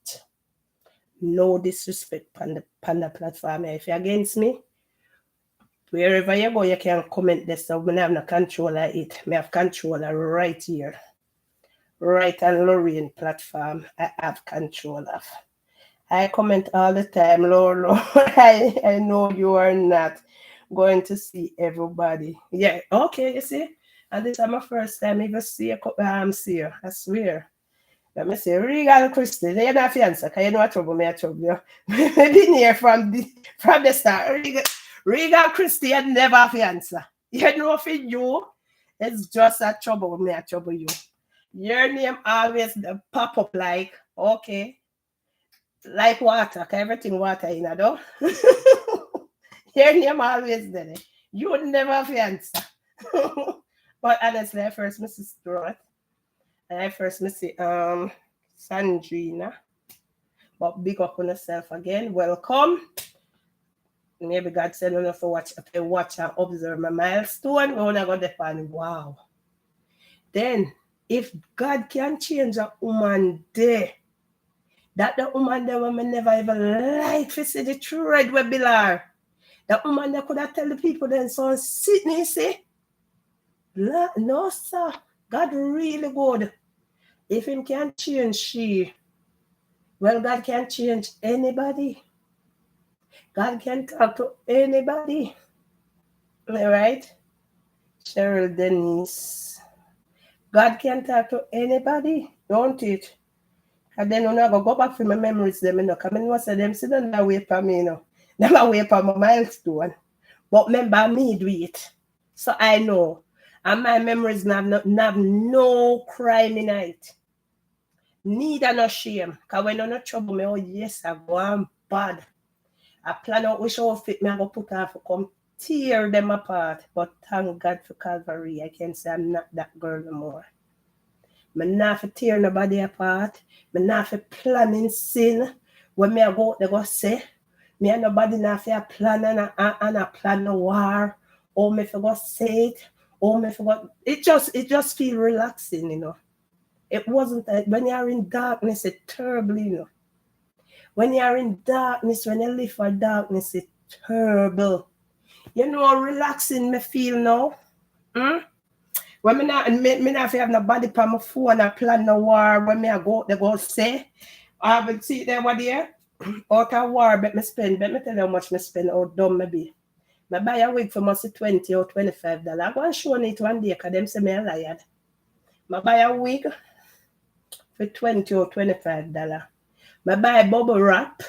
No disrespect on the platform. If you're against me, wherever you go, you can comment this. So when I have no control of it, I have control right here. Right on Lorraine platform, I have control of. I comment all the time, Lord. I know you are not going to see everybody. Yeah, okay, you see? And this is my first time even see you. I swear. Let me say, Regal Christie, you're not fiancé, because you know what trouble me, I trouble you. I've been here from the start. Regal Christie, you never fiancé. You know for you, it's just a trouble me, I trouble you. Your name always pop up like, okay, like water, because everything water in it, though. Your name always there. You would never fiancé. But honestly, I first miss Stuart. I first miss Sandrina. But big up on yourself again. Welcome. Maybe God said enough to watch and observe my milestone. When I got the pan, wow. Then, if God can change a woman there, that the woman there woman never even like to see the thread we below. That woman there could have tell the people then so Sydney see. No, sir. God really good. If him can change she, well, God can change anybody. God can talk to anybody. All right? Cheryl Denise. God can talk to anybody, don't it? And then when I go back for my memories, them, you know, come in, say them sit down and wait for me, you know. Never wait for my milestone. But remember me do it. So I know. And my memories have no crime in it. Neither no shame. Because when I'm not trouble, me, oh yes, I go on bad. I plan out which outfit me I go put off to come tear them apart. But thank God for Calvary. I can say I'm not that girl no more. I'm not for tear nobody apart. I'm not for planning sin. When me I go out, they go say, me and nobody not for a plan and a plan no war. Or me for go say it. Or me for go. It just feel relaxing, you know. It wasn't that when you are in darkness, it's terrible, you know. When you are in darkness, when you live for darkness, it's terrible. You know how relaxing me feel now? When me not have nobody on my phone and plan no war, when me I go, they go say, I will see there what there, out of war, bet me tell you how much me spend, how dumb me be. I buy a wig for must $20 or $25. I go and show it one day, because them say me a liar. I buy a wig for $20 or $25. I buy a bubble wrap,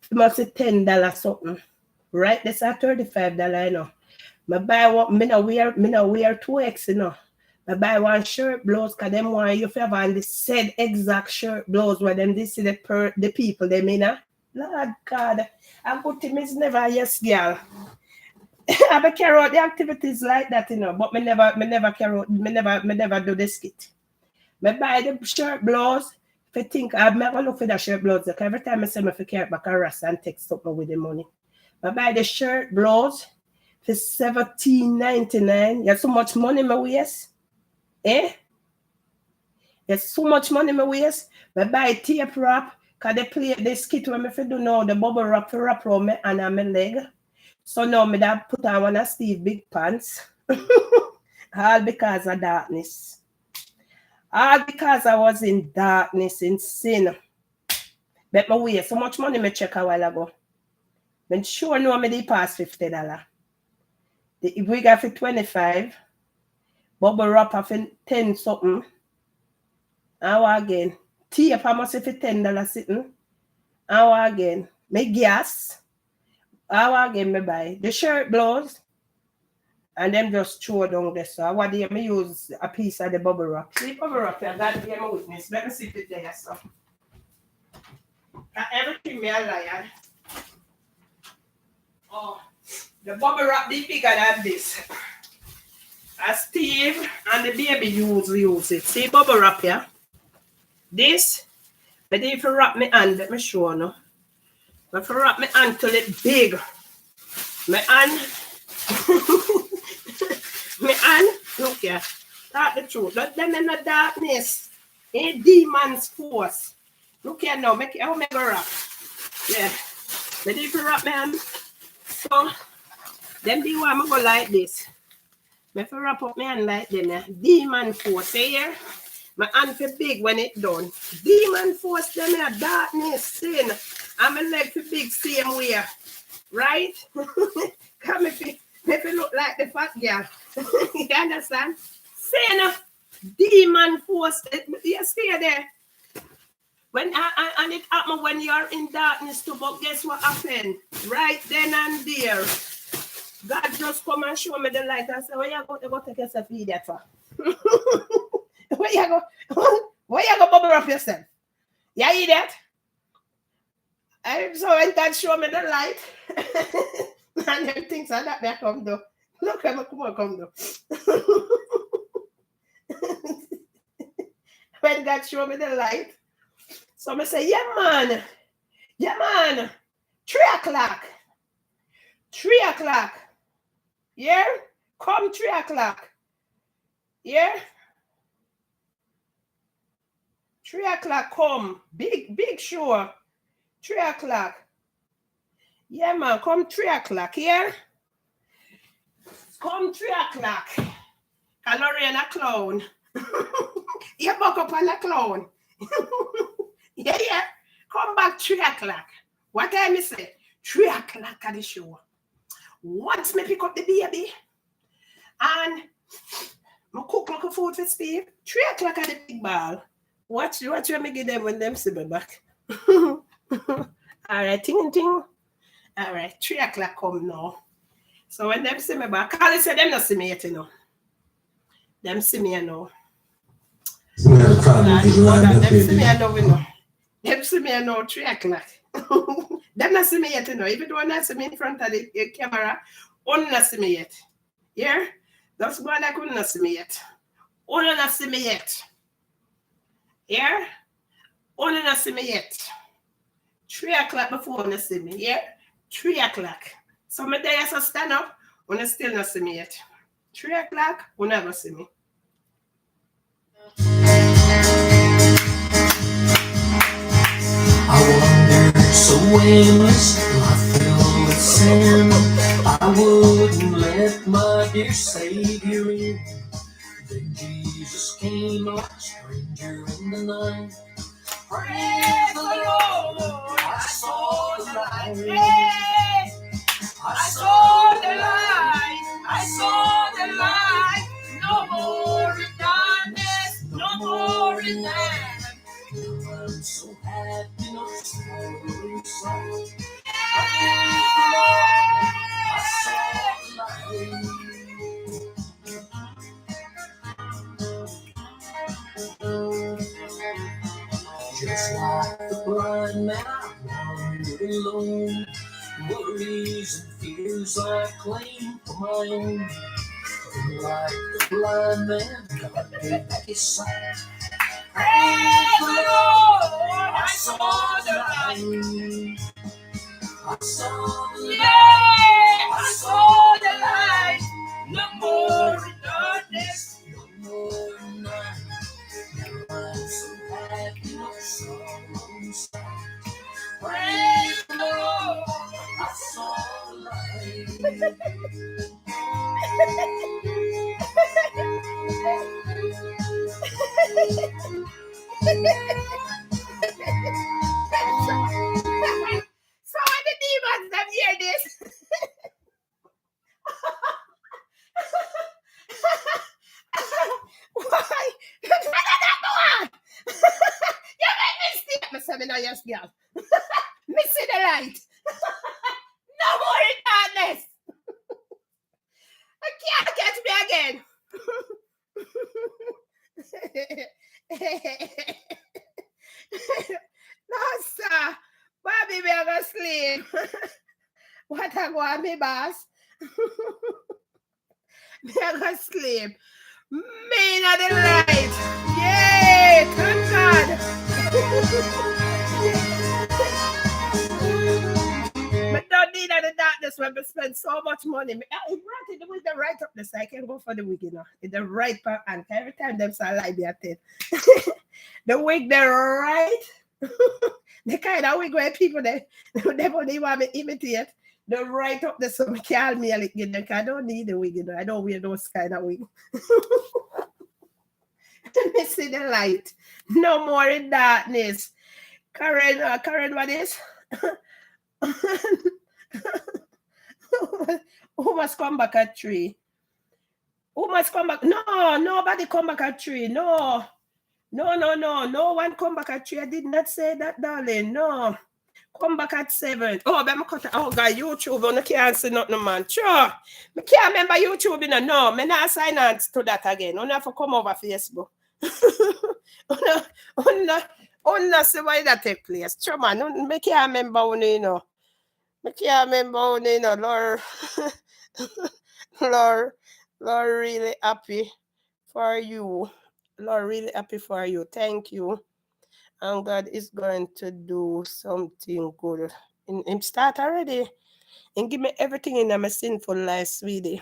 it must be $10 something. Right? That's a $35, you know. I buy one, me no wear 2X, you know. I buy one shirt blouse, because them want you to have on the said exact shirt blouse where them this see the people, they mean, Lord God, a good thing is never a yes girl. I carry out the activities like that, you know, but me never carry out, me never do the skit. I buy the shirt blouse. If I think I'm never look for the shirt blouse, like every time I say me carry it back a rest and take something with the money. I buy the shirt blouse for $17.99. You have so much money in my waist. There's so much money in my waist. I buy tape wrap, because they play the skit when I do now, the bubble wrap for wrap around me and on my leg. So now me that put on one of Steve big pants. All because of darkness. All because I was in darkness, in sin. But my waist, so much money me check a while ago. I'm sure no me they pass $50. The wig got for $25. Bubble wrap for 10 something. How again? Tape I must for $10 sitting. How again? Me gas. How again me buy? The shirt blouse. And them just throw down there. So what day me use a piece of the bubble wrap. See bubble wrap here, God be my witness. Let me see it there, so. Everything me a liar. Oh, the bubble wrap be bigger than this. As Steve and the baby use it. See bubble wrap here? This, but if you wrap me hand, let me show you. If you wrap me hand till it big. My hand. My hand, look here. Talk the truth. Let them in the darkness. A demon's force. Look here now. Make it how make a wrap. Yeah. But if you wrap my hand, so them the one go like this. If you wrap up my hand like them, demon force. See here? My hand feel big when it done. Demon force them in the darkness. Sin. And my leg feel big same way. Right? Come if you look like the fat girl. You understand? Sin, demon force. You stay there. When and it happen when you are in darkness too, but guess what happened? Right then and there. God just come and show me the light and say, where you go take yourself idiot for? Where you go bubble up yourself? You idiot? And so when God show me the light, and them things are that they come do. Look at me, come on, come do. When God show me the light, so I say, yeah man, 3 o'clock. 3 o'clock. Yeah? Come 3 o'clock. Yeah? 3 o'clock come. Big sure. 3 o'clock. Yeah, man. Come 3 o'clock. Yeah? Come 3 o'clock. Lorraine a clown. You buck up on a clown. Yeah. Come back 3 o'clock. What time is it? 3 o'clock at the show. Once me pick up the baby and I cook like a food for Steve. 3 o'clock at the big ball. Watch when me give them when them see me back. All right, ting. All right, 3 o'clock come now. So when them see me back, Carly said them not see me yet, you know. Them see me, you know. Them see me, you know. Them see me, you know, 3 o'clock. Them not see me yet, you know. Even though not see me in front of the camera, only not see me yet. Yeah? That's why I couldn't see me yet. Only not see me yet. Yeah? Only not see me yet. 3 o'clock before you see me. Yeah? 3 o'clock. So my day I stand up, when you still not see me yet. 3 o'clock, you never see me. I wandered so aimless, I filled with sin. I wouldn't let my dear Savior in. Then Jesus came like a stranger in the night. Praise the Lord, I saw the light. I saw the light. I saw the light. No more in darkness, no more in night. I'm so happy, no sorrow inside. Praise the Lord, I saw the light. Just like the blind man, I wandered alone. Worries and fears I claim for my own. And like the blind man, God gave back his sight. Praise the Lord, I saw the light. I saw the light. I saw the light. No more in darkness, no more in night. Now I'm so happy, no sorrow inside. Praise the Lord, I saw the light. So when the demons them hear this, why? You make me see me say me no yes girl. Me see the light. No more in darkness. I can't catch me again. No, sir. Bobby, me gonna sleep. What I go on me, boss? Me gonna sleep. Me not the light. Yay! Thank God. Me don't need the darkness when we spend so much money. It right with the right up this. I can go for the wig, you know. In the right part, and every time them say like me at it. The wig, the right. The kind of wig where people they only want me imitate. The right up the so call me like you know, I don't need the wig, you know. I don't wear those kind of wig. Me see the light. No more in darkness. Karen, what is? Who must come back at 3? Who must come back? No, nobody come back at 3. No. No one come back at 3. I did not say that, darling. No. Come back at 7. Oh, but I'm cut. Oh, God, YouTube. I can't see nothing, man. Sure. I can't remember YouTube. No, I'm not sign on to that again. I have to come over Facebook. I see why that take place. Sure, man. I can't remember, you know. I can't remember, you know, Lord, really happy for you. Lord, really happy for you. Thank you. And God is going to do something good. Him start already. And give me everything in my sinful life, sweetie.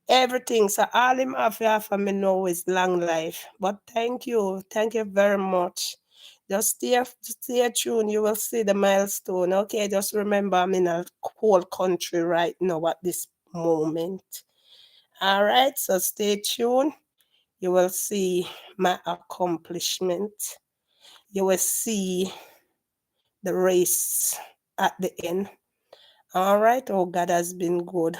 Everything. So all him after me know is long life. But thank you. Thank you very much. Just stay tuned. You will see the milestone. Okay, just remember I'm in a whole country right now at this moment. All right, so stay tuned. You will see my accomplishment. You will see the race at the end. All right. Oh, God has been good.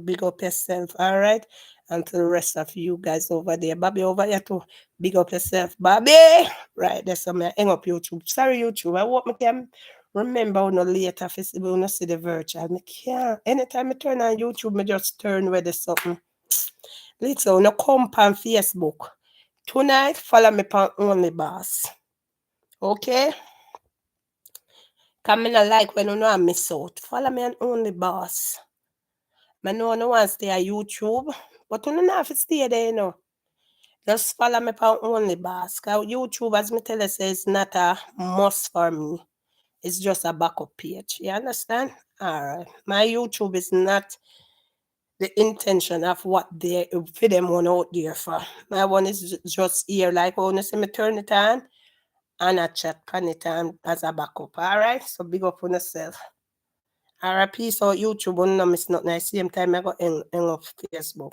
Big up yourself. All right. And to the rest of you guys over there. Bobby over here too. Big up yourself. Bobby. Right. That's something. Hang up YouTube. Sorry, YouTube. I hope I can remember on the later festival. When I see the virtual. I can't. Anytime I turn on YouTube, I just turn where there's something. Listen, no come on Facebook. Tonight, follow me on Only Boss. Okay? Come in like when you know I miss out. Follow me on Only Boss. I know no one stay on YouTube, but you don't have to stay there, you know. Just follow me on Only Boss. Because YouTube, as me tell you, say, it's not a must for me. It's just a backup page. You understand? All right. My YouTube is not the intention of what they for them one out there for. My one is just here, like when you see me turn it on and I chat on it on as a backup. All right. So big up on yourself. All right, peace out YouTube. No miss nothing. I same time I go hang up Facebook.